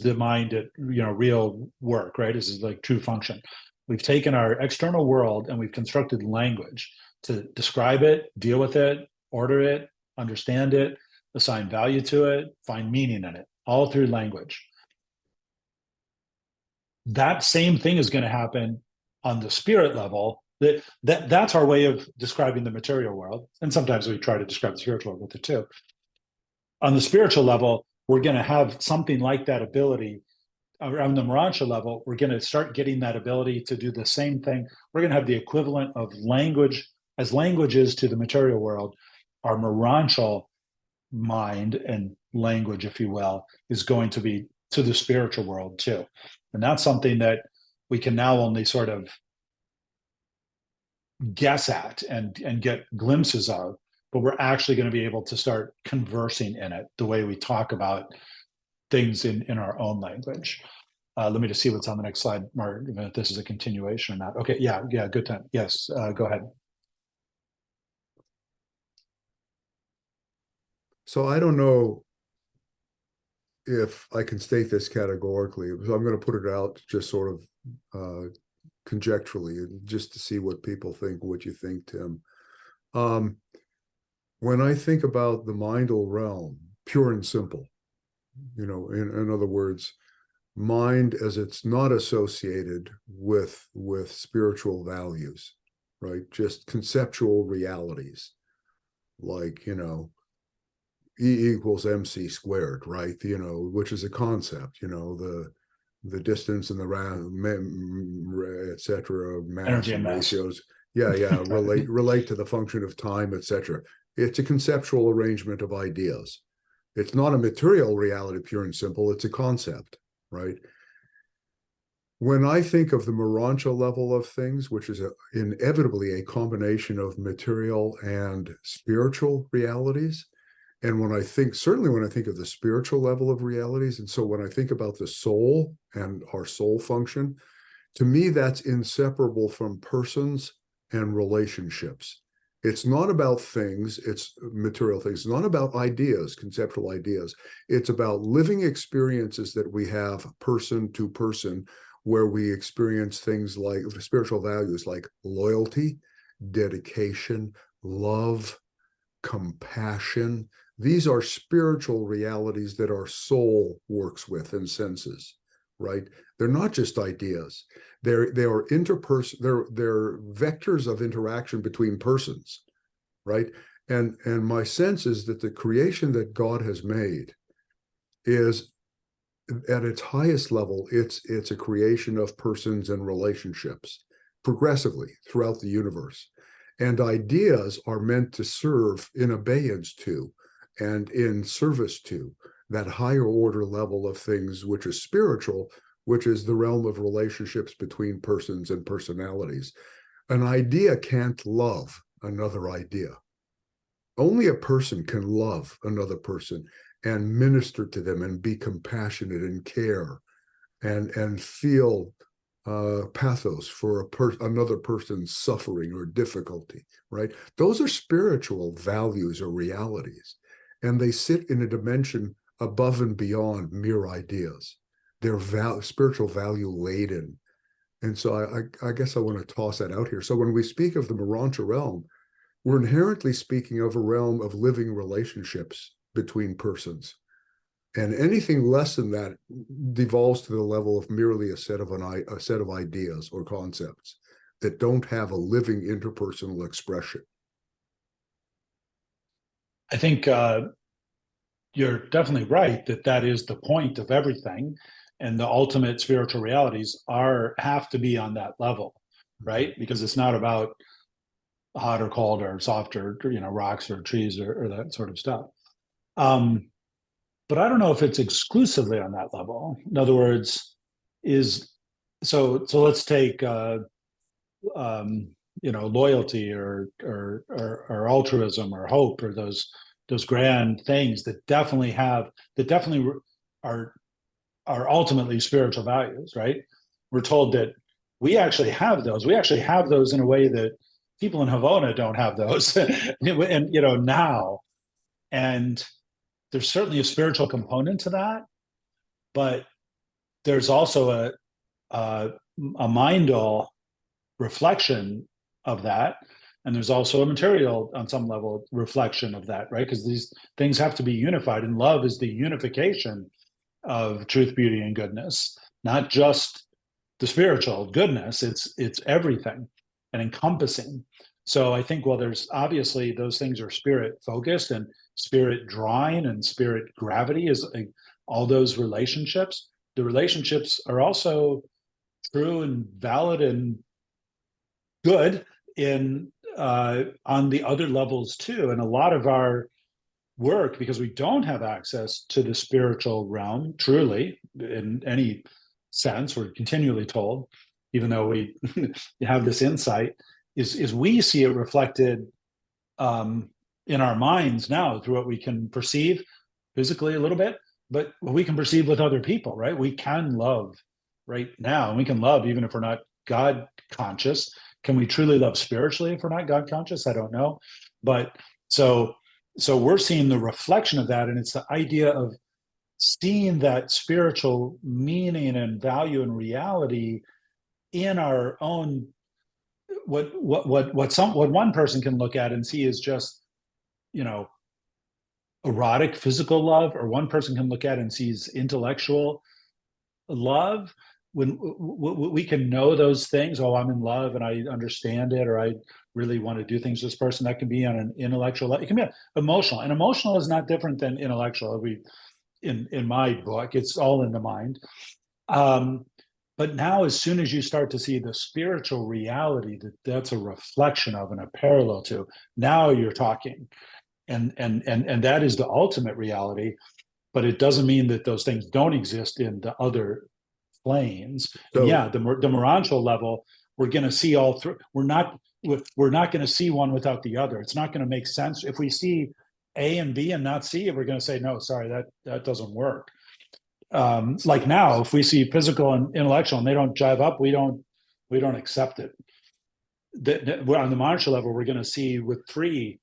the mind at real work, right? This is like true function. We've taken our external world and we've constructed language to describe it, deal with it, order it, understand it, assign value to it, find meaning in it, all through language. That same thing is going to happen on the spirit level. That's our way of describing the material world. And sometimes we try to describe the spiritual world with it too. On the spiritual level, we're going to have something like that ability. Around the Morontial level, we're going to start getting that ability to do the same thing. We're going to have the equivalent of language, as language is to the material world. Our Morontial mind and language, if you will, is going to be to the spiritual world too. And that's something that we can now only sort of guess at and get glimpses of, but we're actually going to be able to start conversing in it the way we talk about things in our own language. Let me just see what's on the next slide, Mark, if this is a continuation or not. Okay, yeah, good time. Yes, go ahead. So I don't know if I can state this categorically, so I'm going to put it out just sort of conjecturally, just to see what people think, what you think, Tim. When I think about the mindal realm, pure and simple, in other words, mind as it's not associated with spiritual values, right? Just conceptual realities, like, E = mc squared, right? Which is a concept, the distance and the etc. mass Energy and and mass. ratios. Yeah, relate to the function of time, etc. It's a conceptual arrangement of ideas. It's not a material reality, pure and simple. It's a concept, right? When I think of the Morontial level of things, which is inevitably a combination of material and spiritual realities, and certainly when I think of the spiritual level of realities, and so when I think about the soul and our soul function, to me, that's inseparable from persons and relationships. It's not about things, it's material things. It's not about ideas, conceptual ideas. It's about living experiences that we have person to person, where we experience things like spiritual values like loyalty, dedication, love, compassion. These are spiritual realities that our soul works with and senses, right? They're not just ideas. They are they're vectors of interaction between persons, right? And my sense is that the creation that God has made is, at its highest level, it's a creation of persons and relationships progressively throughout the universe. And ideas are meant to serve in abeyance to and in service to that higher order level of things, which is spiritual, which is the realm of relationships between persons and personalities. An idea can't love another idea. Only a person can love another person and minister to them and be compassionate and care and feel pathos for another person's suffering or difficulty, right? Those are spiritual values or realities, and they sit in a dimension above and beyond mere ideas. They're spiritual value laden. And so I guess I want to toss that out here. So when we speak of the Morontial realm, we're inherently speaking of a realm of living relationships between persons. And anything less than that devolves to the level of merely a set of ideas or concepts that don't have a living interpersonal expression. I think you're definitely right that is the point of everything, and the ultimate spiritual realities have to be on that level, right? Because it's not about hot or cold or soft or rocks or trees or that sort of stuff. But I don't know if it's exclusively on that level. In other words, so let's take loyalty or altruism or hope, or those grand things that definitely are ultimately spiritual values, right? We're told that we actually have those. We actually have those in a way that people in Havona don't have those, and now. And there's certainly a spiritual component to that, but there's also a mindal reflection of that, and there's also a material, on some level, reflection of that, right? Because these things have to be unified, and love is the unification of truth, beauty, and goodness, not just the spiritual goodness. It's everything and encompassing. So I think, well, there's obviously those things are spirit focused and spirit drawing, and spirit gravity is all those relationships. The relationships are also true and valid and good in on the other levels too. And a lot of our work, because we don't have access to the spiritual realm truly in any sense, we're continually told, even though we have this insight, is we see it reflected in our minds now through what we can perceive physically a little bit, but what we can perceive with other people, right? We can love right now, and we can love even if we're not God conscious. Can we truly love spiritually if we're not God conscious? I don't know. But so we're seeing the reflection of that, and it's the idea of seeing that spiritual meaning and value and reality in our own. What one person can look at and see is just, erotic physical love, or one person can look at and sees intellectual love. When we can know those things, oh, I'm in love and I understand it, or I really want to do things with this person, that can be on an intellectual level. It can be emotional, and emotional is not different than intellectual. In my book, it's all in the mind. But now, as soon as you start to see the spiritual reality that's a reflection of and a parallel to, now you're talking, and that is the ultimate reality. But it doesn't mean that those things don't exist in the other planes. So, and yeah, the Morontial level, we're going to see all through. We're not going to see one without the other. It's not going to make sense if we see A and B and not C. We're going to say, no, sorry, that doesn't work. Like now, if we see physical and intellectual and they don't jive up, we don't accept it. On the Morontial level, we're going to see with 3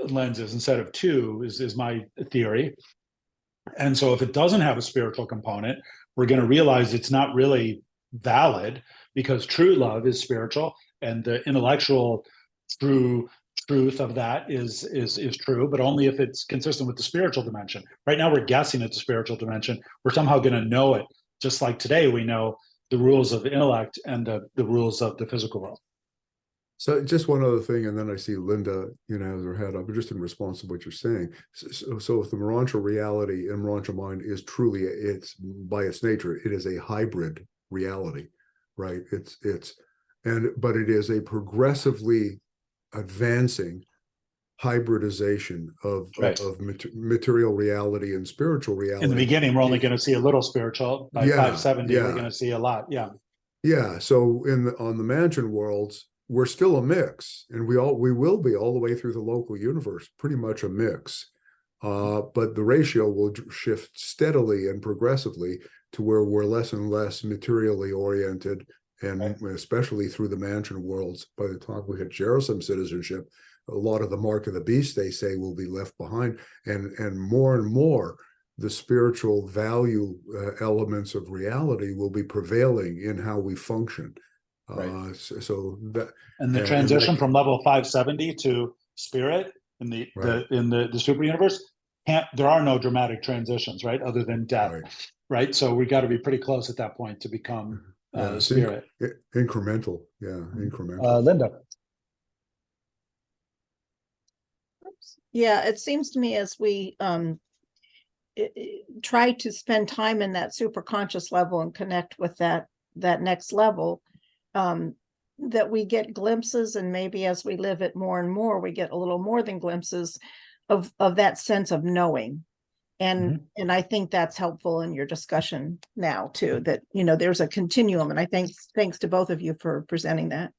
lenses instead of 2 is my theory. And so if it doesn't have a spiritual component, we're going to realize it's not really valid, because true love is spiritual, and the intellectual truth of that is true, but only if it's consistent with the spiritual dimension. Right now, we're guessing at the spiritual dimension. We're somehow going to know it, just like today we know the rules of intellect and the rules of the physical world. So just one other thing, and then I see Linda, has her head up, just in response to what you're saying. So if the Morontial reality and Morontial mind is truly, it's by its nature, it is a hybrid reality, right? But it is a progressively advancing hybridization of material reality and spiritual reality. In the beginning, we're only going to see a little spiritual. By 570, we're going to see a lot. Yeah. So on the mansion worlds, we're still a mix, and we will be all the way through the local universe, pretty much a mix. but the ratio will shift steadily and progressively to where we're less and less materially oriented, and especially through the mansion worlds. By the time we hit Jerusalem citizenship, a lot of the mark of the beast, they say, will be left behind, and more the spiritual value elements of reality will be prevailing in how we function. Right. So that, And the and transition that, from level 570 to spirit in the Right. the super universe, there are no dramatic transitions, right? Other than death, right? So we got to be pretty close at that point to become it's spirit. incremental. Yeah, incremental. Linda. Yeah, it seems to me as we try to spend time in that super conscious level and connect with that next level, that we get glimpses, and maybe as we live it more and more, we get a little more than glimpses of that sense of knowing. And I think that's helpful in your discussion now too, that, there's a continuum, and I think thanks to both of you for presenting that.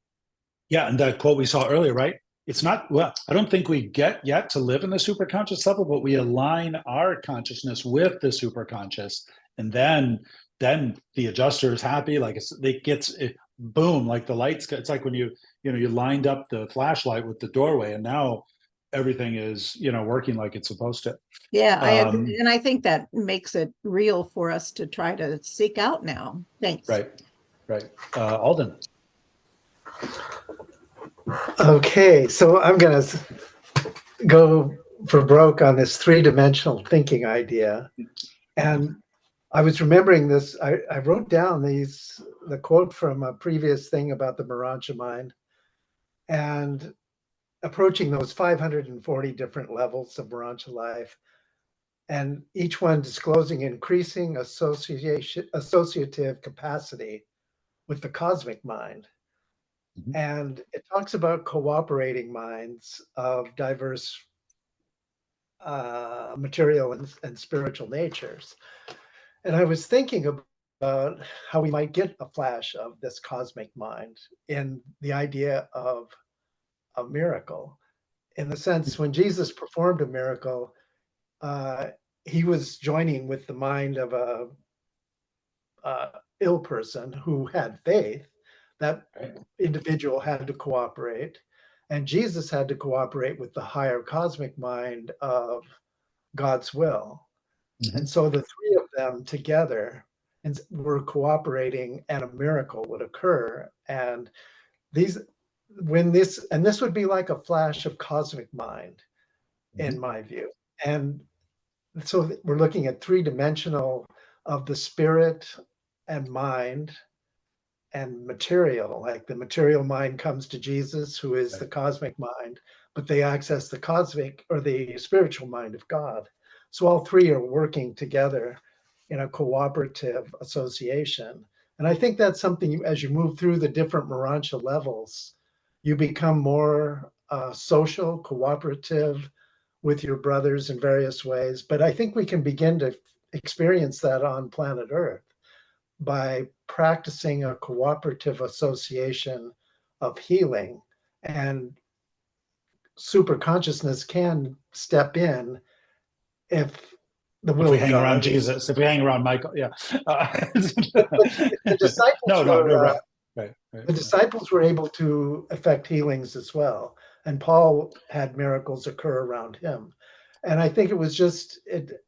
Yeah, and that quote we saw earlier, right? It's not, well, I don't think we get yet to live in the superconscious level, but we align our consciousness with the superconscious, and then the adjuster is happy. Like it gets boom, like the lights. It's like when you lined up the flashlight with the doorway, and now everything is working like it's supposed to. Yeah, I agree. And I think that makes it real for us to try to seek out now. Thanks. Right. Alden. Okay, so I'm going to go for broke on this three-dimensional thinking idea. And I was remembering this. I wrote down the quote from a previous thing about the Morontial mind, and approaching those 540 different levels of Morontial life, and each one disclosing increasing associative capacity with the cosmic mind. And it talks about cooperating minds of diverse material and spiritual natures. And I was thinking about how we might get a flash of this cosmic mind in the idea of a miracle. In the sense, when Jesus performed a miracle, he was joining with the mind of a ill person who had faith. That individual had to cooperate, and Jesus had to cooperate with the higher cosmic mind of God's will. And so the three of them together were cooperating, and a miracle would occur. And this would be like a flash of cosmic mind, in my view. And so we're looking at three-dimensional of the spirit and mind and material. Like the material mind comes to Jesus, who is the cosmic mind, but they access the cosmic or the spiritual mind of God. So all three are working together in a cooperative association. And I think that's something, as you move through the different Morontial levels, you become more social, cooperative with your brothers in various ways. But I think we can begin to experience that on planet Earth by practicing a cooperative association of healing. And super consciousness can step in if the will if we of hang God around Jesus, if we hang around Michael, yeah. The disciples right. The disciples were able to effect healings as well, and Paul had miracles occur around him. And I think it was just,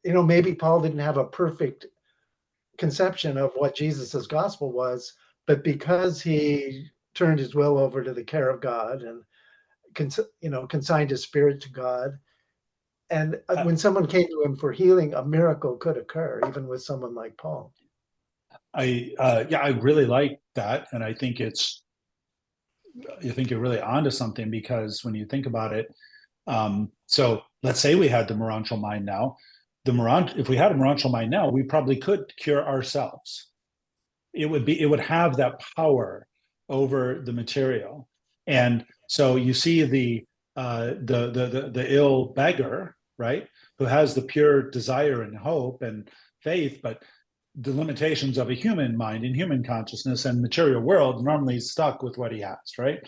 maybe Paul didn't have a perfect conception of what Jesus's gospel was, but because he turned his will over to the care of God and consigned his spirit to God, and when someone came to him for healing, a miracle could occur, even with someone like Paul. I really like that, and I think you're really onto something, because when you think about it, so let's say we had the Morontial mind now. If we had a Morontial mind now, we probably could cure ourselves. It would have that power over the material. And so you see the ill beggar, right, who has the pure desire and hope and faith, but the limitations of a human mind and human consciousness and material world, normally stuck with what he has, right?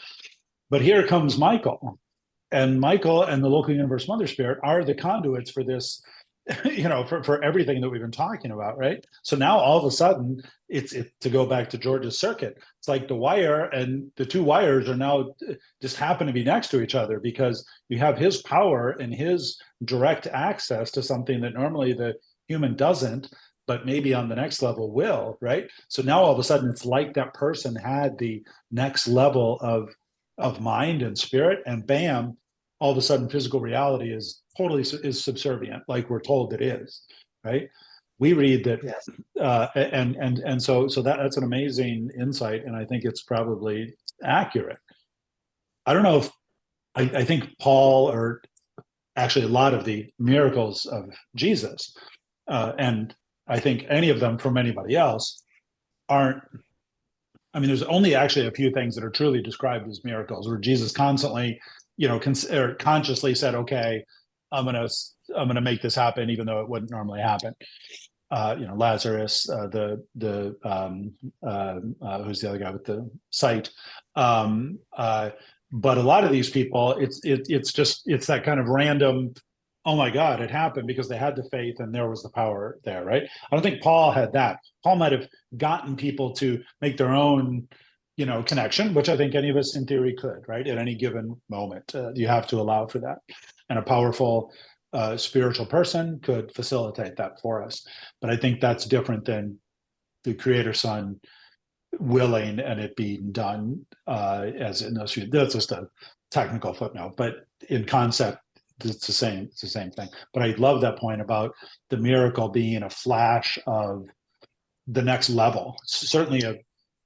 But here comes Michael, and Michael and the local universe mother spirit are the conduits for this, for everything that we've been talking about, right? So now all of a sudden, it's to go back to George's circuit. It's like the wire and the two wires are now just happen to be next to each other because you have his power and his direct access to something that normally the human doesn't, but maybe on the next level will, right? So now all of a sudden, it's like that person had the next level of mind and spirit, and bam, all of a sudden physical reality is totally is subservient, like we're told it is, right? We read that, Yes. and so that's an amazing insight, and I think it's probably accurate. I don't know if I think Paul, or actually a lot of the miracles of Jesus, and I think any of them from anybody else aren't. I mean, there's only actually a few things that are truly described as miracles, where Jesus constantly, consciously said, "Okay, I'm gonna make this happen, even though it wouldn't normally happen." Lazarus, who's the other guy with the sight. But a lot of these people, it's that kind of random. Oh my God, it happened because they had the faith and there was the power there, right? I don't think Paul had that. Paul might have gotten people to make their own, connection, which I think any of us in theory could, right? At any given moment, you have to allow for that. And a powerful spiritual person could facilitate that for us. But I think that's different than the Creator Son willing and it being done as in those. That's just a technical footnote, but in concept, it's the same. It's the same thing. But I love that point about the miracle being a flash of the next level. It's certainly a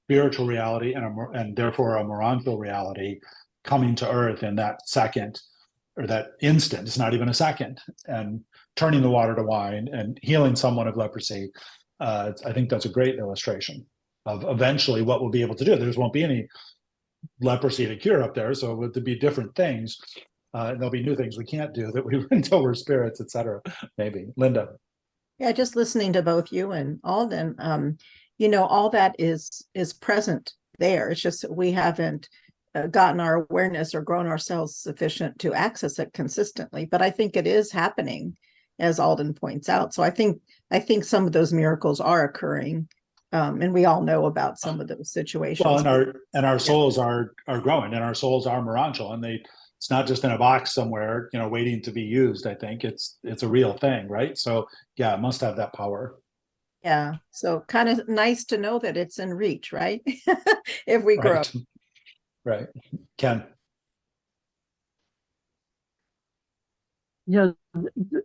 spiritual reality and therefore a Morontial reality coming to earth in that second or that instant. It's not even a second, and turning the water to wine and healing someone of leprosy. I think that's a great illustration of eventually what we'll be able to do. There just won't be any leprosy to cure up there, so it would be different things. There'll be new things we can't do that we until we're spirits, etc. Maybe. Linda. Yeah, just listening to both you and Alden, all that is present there. It's just that we haven't gotten our awareness or grown ourselves sufficient to access it consistently. But I think it is happening, as Alden points out. So I think some of those miracles are occurring, and we all know about some of those situations. Well, and our souls are growing, and our souls are Morontial, and it's not just in a box somewhere, waiting to be used. I think it's a real thing, right? So yeah, it must have that power. Yeah. So kind of nice to know that it's in reach, right? If we grow. Right. Ken. Yeah,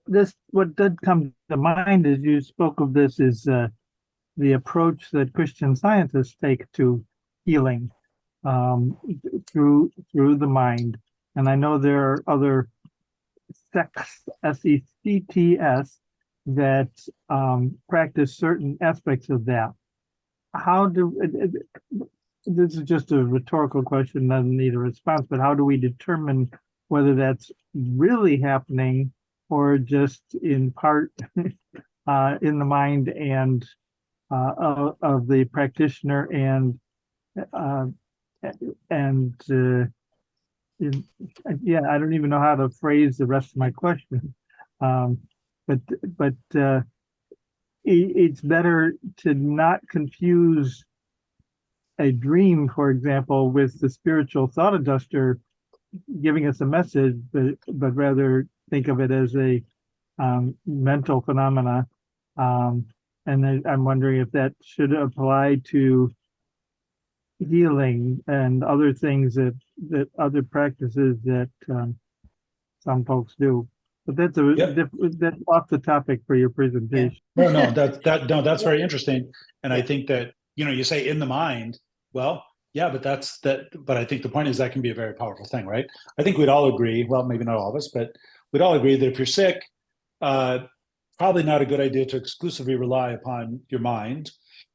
this what did come to mind as you spoke of this is the approach that Christian scientists take to healing through the mind. And I know there are other sects, S-E-C-T-S, that practice certain aspects of that. This is just a rhetorical question, doesn't need a response, but how do we determine whether that's really happening or just in part in the mind and of the practitioner yeah, I don't even know how to phrase the rest of my question. But it's better to not confuse a dream, for example, with the spiritual thought adjuster giving us a message, but rather think of it as a mental phenomena. And I'm wondering if that should apply to healing and other things that other practices that some folks do. But that's that's off the topic for your presentation. Yeah. No, that's very interesting. And I think that, you say in the mind, well, yeah, but but I think the point is that can be a very powerful thing, right? I think we'd all agree, well, maybe not all of us, but we'd all agree that if you're sick, probably not a good idea to exclusively rely upon your mind,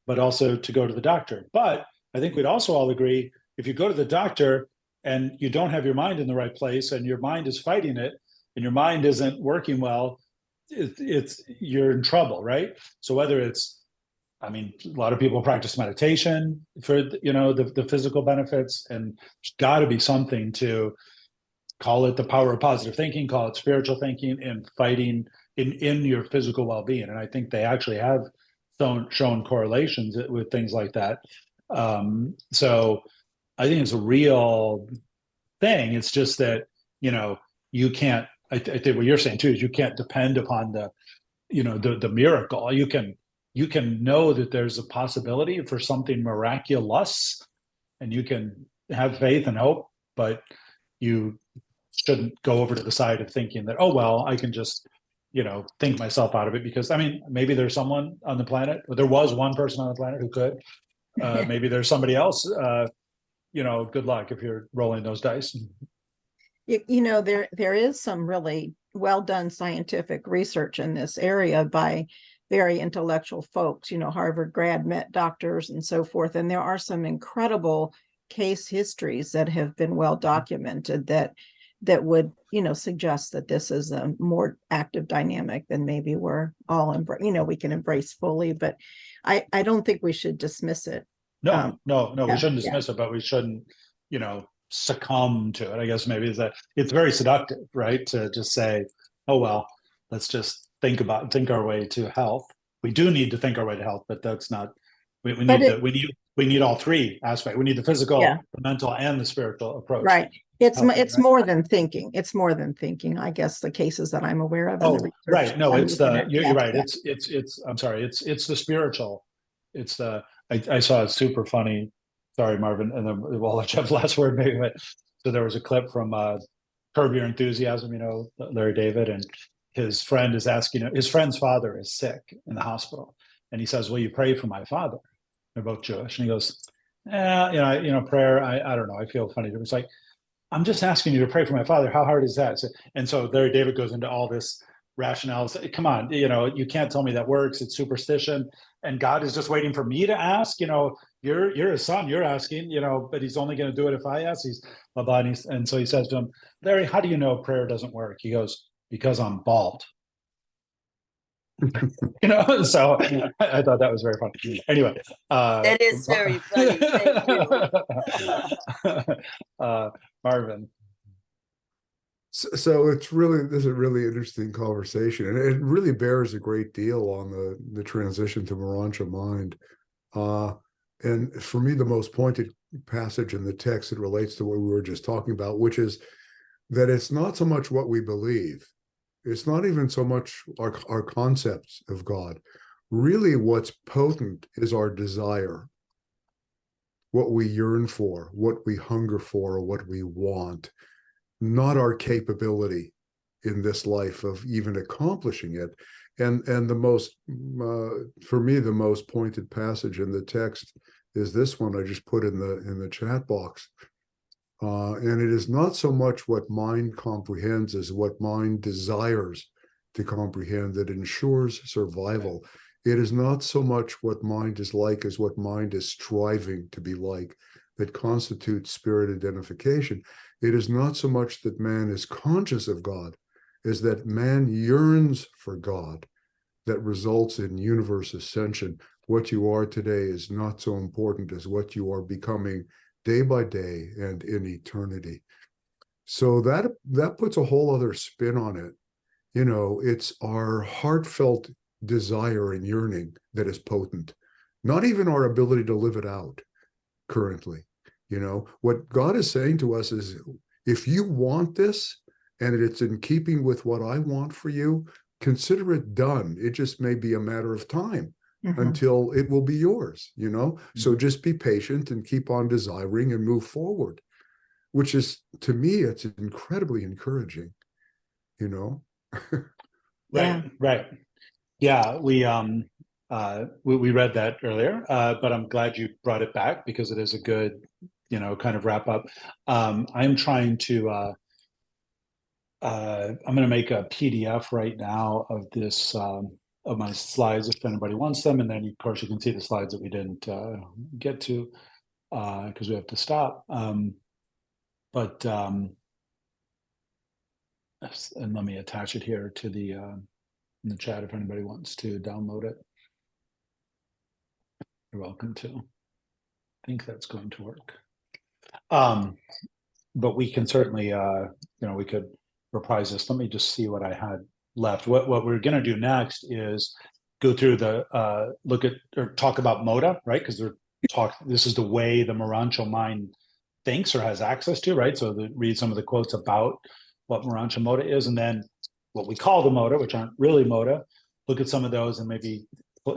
but also to go to the doctor. But I think we'd also all agree, if you go to the doctor and you don't have your mind in the right place and your mind is fighting it and your mind isn't working well, you're in trouble, right? So whether it's, a lot of people practice meditation for, the physical benefits, and there's got to be something to call it the power of positive thinking, call it spiritual thinking, and fighting in your physical well-being. And I think they actually have shown correlations with things like that. So I think it's a real thing. It's just that, you can't, I think what you're saying too, is you can't depend upon the miracle. You can know that there's a possibility for something miraculous, and you can have faith and hope, but you shouldn't go over to the side of thinking that, oh, well, I can just, think myself out of it, because maybe there's someone on the planet, or there was one person on the planet who could, maybe there's somebody else, good luck if you're rolling those dice. There is some really well done scientific research in this area by very intellectual folks, Harvard grad met doctors and so forth. And there are some incredible case histories that have been well documented that would, suggest that this is a more active dynamic than maybe we're all we can embrace fully. But I don't think we should dismiss it. No, we yeah, shouldn't dismiss it, but we shouldn't, succumb to it. I guess maybe it's very seductive, right? To just say, oh, well, let's just think our way to health. We do need to think our way to health, but that's not, we need all three aspects. We need the physical, Yeah. the mental, and the spiritual approach. Right. It's right? more than thinking. It's more than thinking. I guess the cases that I'm aware of. Oh, right. No, it's you're right. Yeah. It's I'm sorry. It's the spiritual. It's I saw a super funny, sorry, Marvin, and then we'll let you have the last word maybe, but so there was a clip from Curb Your Enthusiasm, Larry David, and his friend is asking, his friend's father is sick in the hospital. And he says, will you pray for my father? They're both Jewish. And he goes, prayer, I don't know. I feel funny. It's like, I'm just asking you to pray for my father. How hard is that? And so Larry David goes into all this rationale. Come on, you can't tell me that works. It's superstition. And God is just waiting for me to ask. You're his son. You're asking. But he's only going to do it if I ask. He's blah blah. And so he says to him, Larry, how do you know prayer doesn't work? He goes, because I'm bald. So I thought that was very funny. Anyway, that is very funny. Thank you. Marvin. So this is a really interesting conversation, and it really bears a great deal on the transition to Morontial mind. And for me, the most pointed passage in the text that relates to what we were just talking about, which is that it's not so much what we believe. It's not even so much our concepts of God. Really, what's potent is our desire, what we yearn for, what we hunger for, or what we want, not our capability in this life of even accomplishing it. And the most, for me, the most pointed passage in the text is this one I just put in the chat box. And it is not so much what mind comprehends as what mind desires to comprehend that ensures survival. It is not so much what mind is like as what mind is striving to be like that constitutes spirit identification. It is not so much that man is conscious of God as that man yearns for God that results in universe ascension. What you are today is not so important as what you are becoming day by day and in eternity. So that puts a whole other spin on it. It's our heartfelt desire and yearning that is potent, not even our ability to live it out currently. What God is saying to us is, if you want this and it's in keeping with what I want for you, consider it done. It just may be a matter of time until it will be yours, So just be patient and keep on desiring and move forward, which is, to me, it's incredibly encouraging, Right. Yeah, we read that earlier, but I'm glad you brought it back because it is a good, kind of wrap up. I'm trying to, I'm going to make a PDF right now of this, of my slides if anybody wants them. And then, of course, you can see the slides that we didn't get to because we have to stop. And let me attach it here to the in the chat if anybody wants to download it. You're welcome to. I think that's going to work. but we can certainly, we could reprise this. Let me just see what I had left. What we're going to do next is go through the look at or talk about MODA, right? Because this is the way the Morontial mind thinks or has access to, right? So read some of the quotes about what Morontial MODA is, and then what we call the MODA, which aren't really MODA. Look at some of those and maybe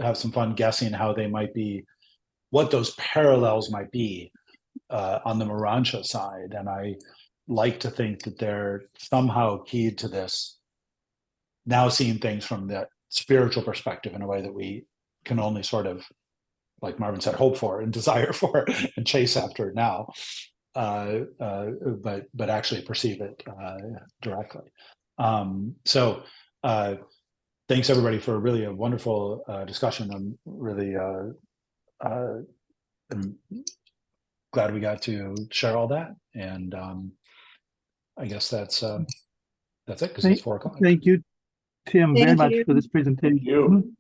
have some fun guessing how they might be, what those parallels might be on the Morontial side. And I like to think that they're somehow keyed to this, now seeing things from the spiritual perspective in a way that we can only sort of, like Marvin said, hope for and desire for and chase after now, but actually perceive it directly. So thanks everybody for really a wonderful discussion. I'm really I'm glad we got to share all that, and I guess that's it because it's 4 o'clock. Thank you, Tim, very Thank much you. for this presentation. you.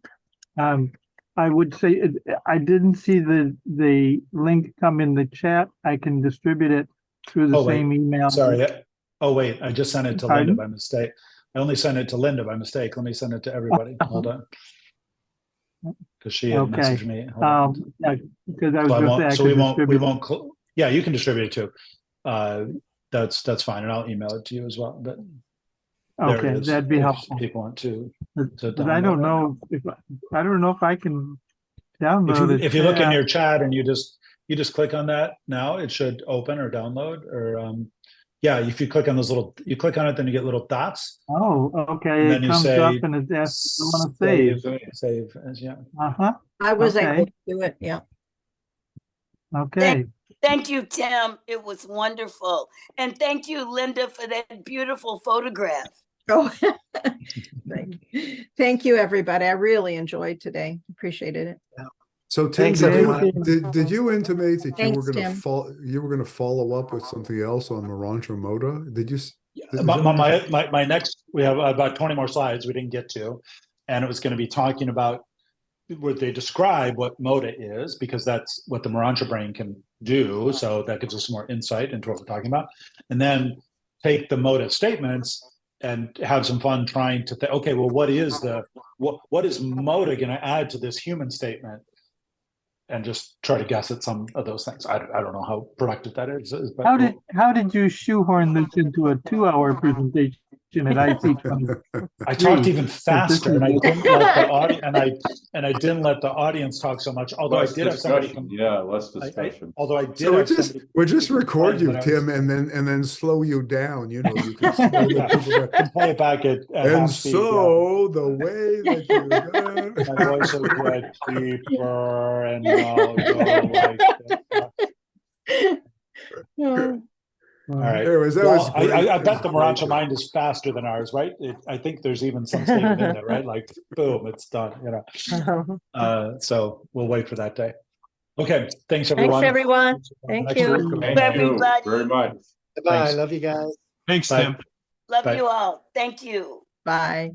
I would say I didn't see the link come in the chat. I can distribute it through the Oh, wait. same email. Sorry. Oh wait, I just sent it to Pardon? Linda by mistake. I only sent it to Linda by mistake. Let me send it to everybody. Hold on, because she had Okay. messaged me. Hold on. Yeah, because I was So I going to say won't. I So could we distribute. won't. Yeah, you can distribute it too. That's fine, and I'll email it to you as well. But there Okay, it is. that'd be if helpful. people want to But I don't know if I don't know if I can download it. If you look in your chat and you just click on that now, it should open or download or yeah. If you click on those you click on it, then you get little dots. Oh, okay. And It then you comes say, up and it asks, I want to save. Save as yeah. Uh-huh. I was Okay. able to do it. Yeah. Okay. Thank you, Tim. It was wonderful. And thank you, Linda, for that beautiful photograph. Oh, thank you, everybody. I really enjoyed today. Appreciated it. So Tim, Thanks, did everyone. did you intimate that Thanks, you Tim. were going to follow up with something else on Morontial MODA? Did you? Is that My next, we have about 20 more slides we didn't get to, and it was going to be talking about where they describe what MODA is, because that's what the Morontial brain can do. So that gives us more insight into what we're talking about, and then take the MODA statements and have some fun trying to think, okay, well, what is MODA going to add to this human statement? And just try to guess at some of those things. I don't know how productive that is. But How did you shoehorn this into a 2-hour presentation at IC20? I talked even faster, and I didn't let the audience I didn't let the audience talk so much. Although Less I did have somebody discussion. Yeah, less discussion. although I did So have somebody we'll just record you, but I was- Tim, and then slow you down. You know, you can slow the people down. and play it back at And half speed. so the way that you My voice will get deeper and I'll go like that. All right. Anyways, that was great. I That bet the was great. Morontial mind is faster than ours, right? I think there's even some statement in it, right? Like, boom, it's done. So we'll wait for that day. Okay, thanks everyone. Thanks, everyone. Thank Next you. week. Thank you Everybody. very much. Bye. Thanks. Love you guys. Thanks, Bye. Tim. Love Bye. you all. Thank you. Bye.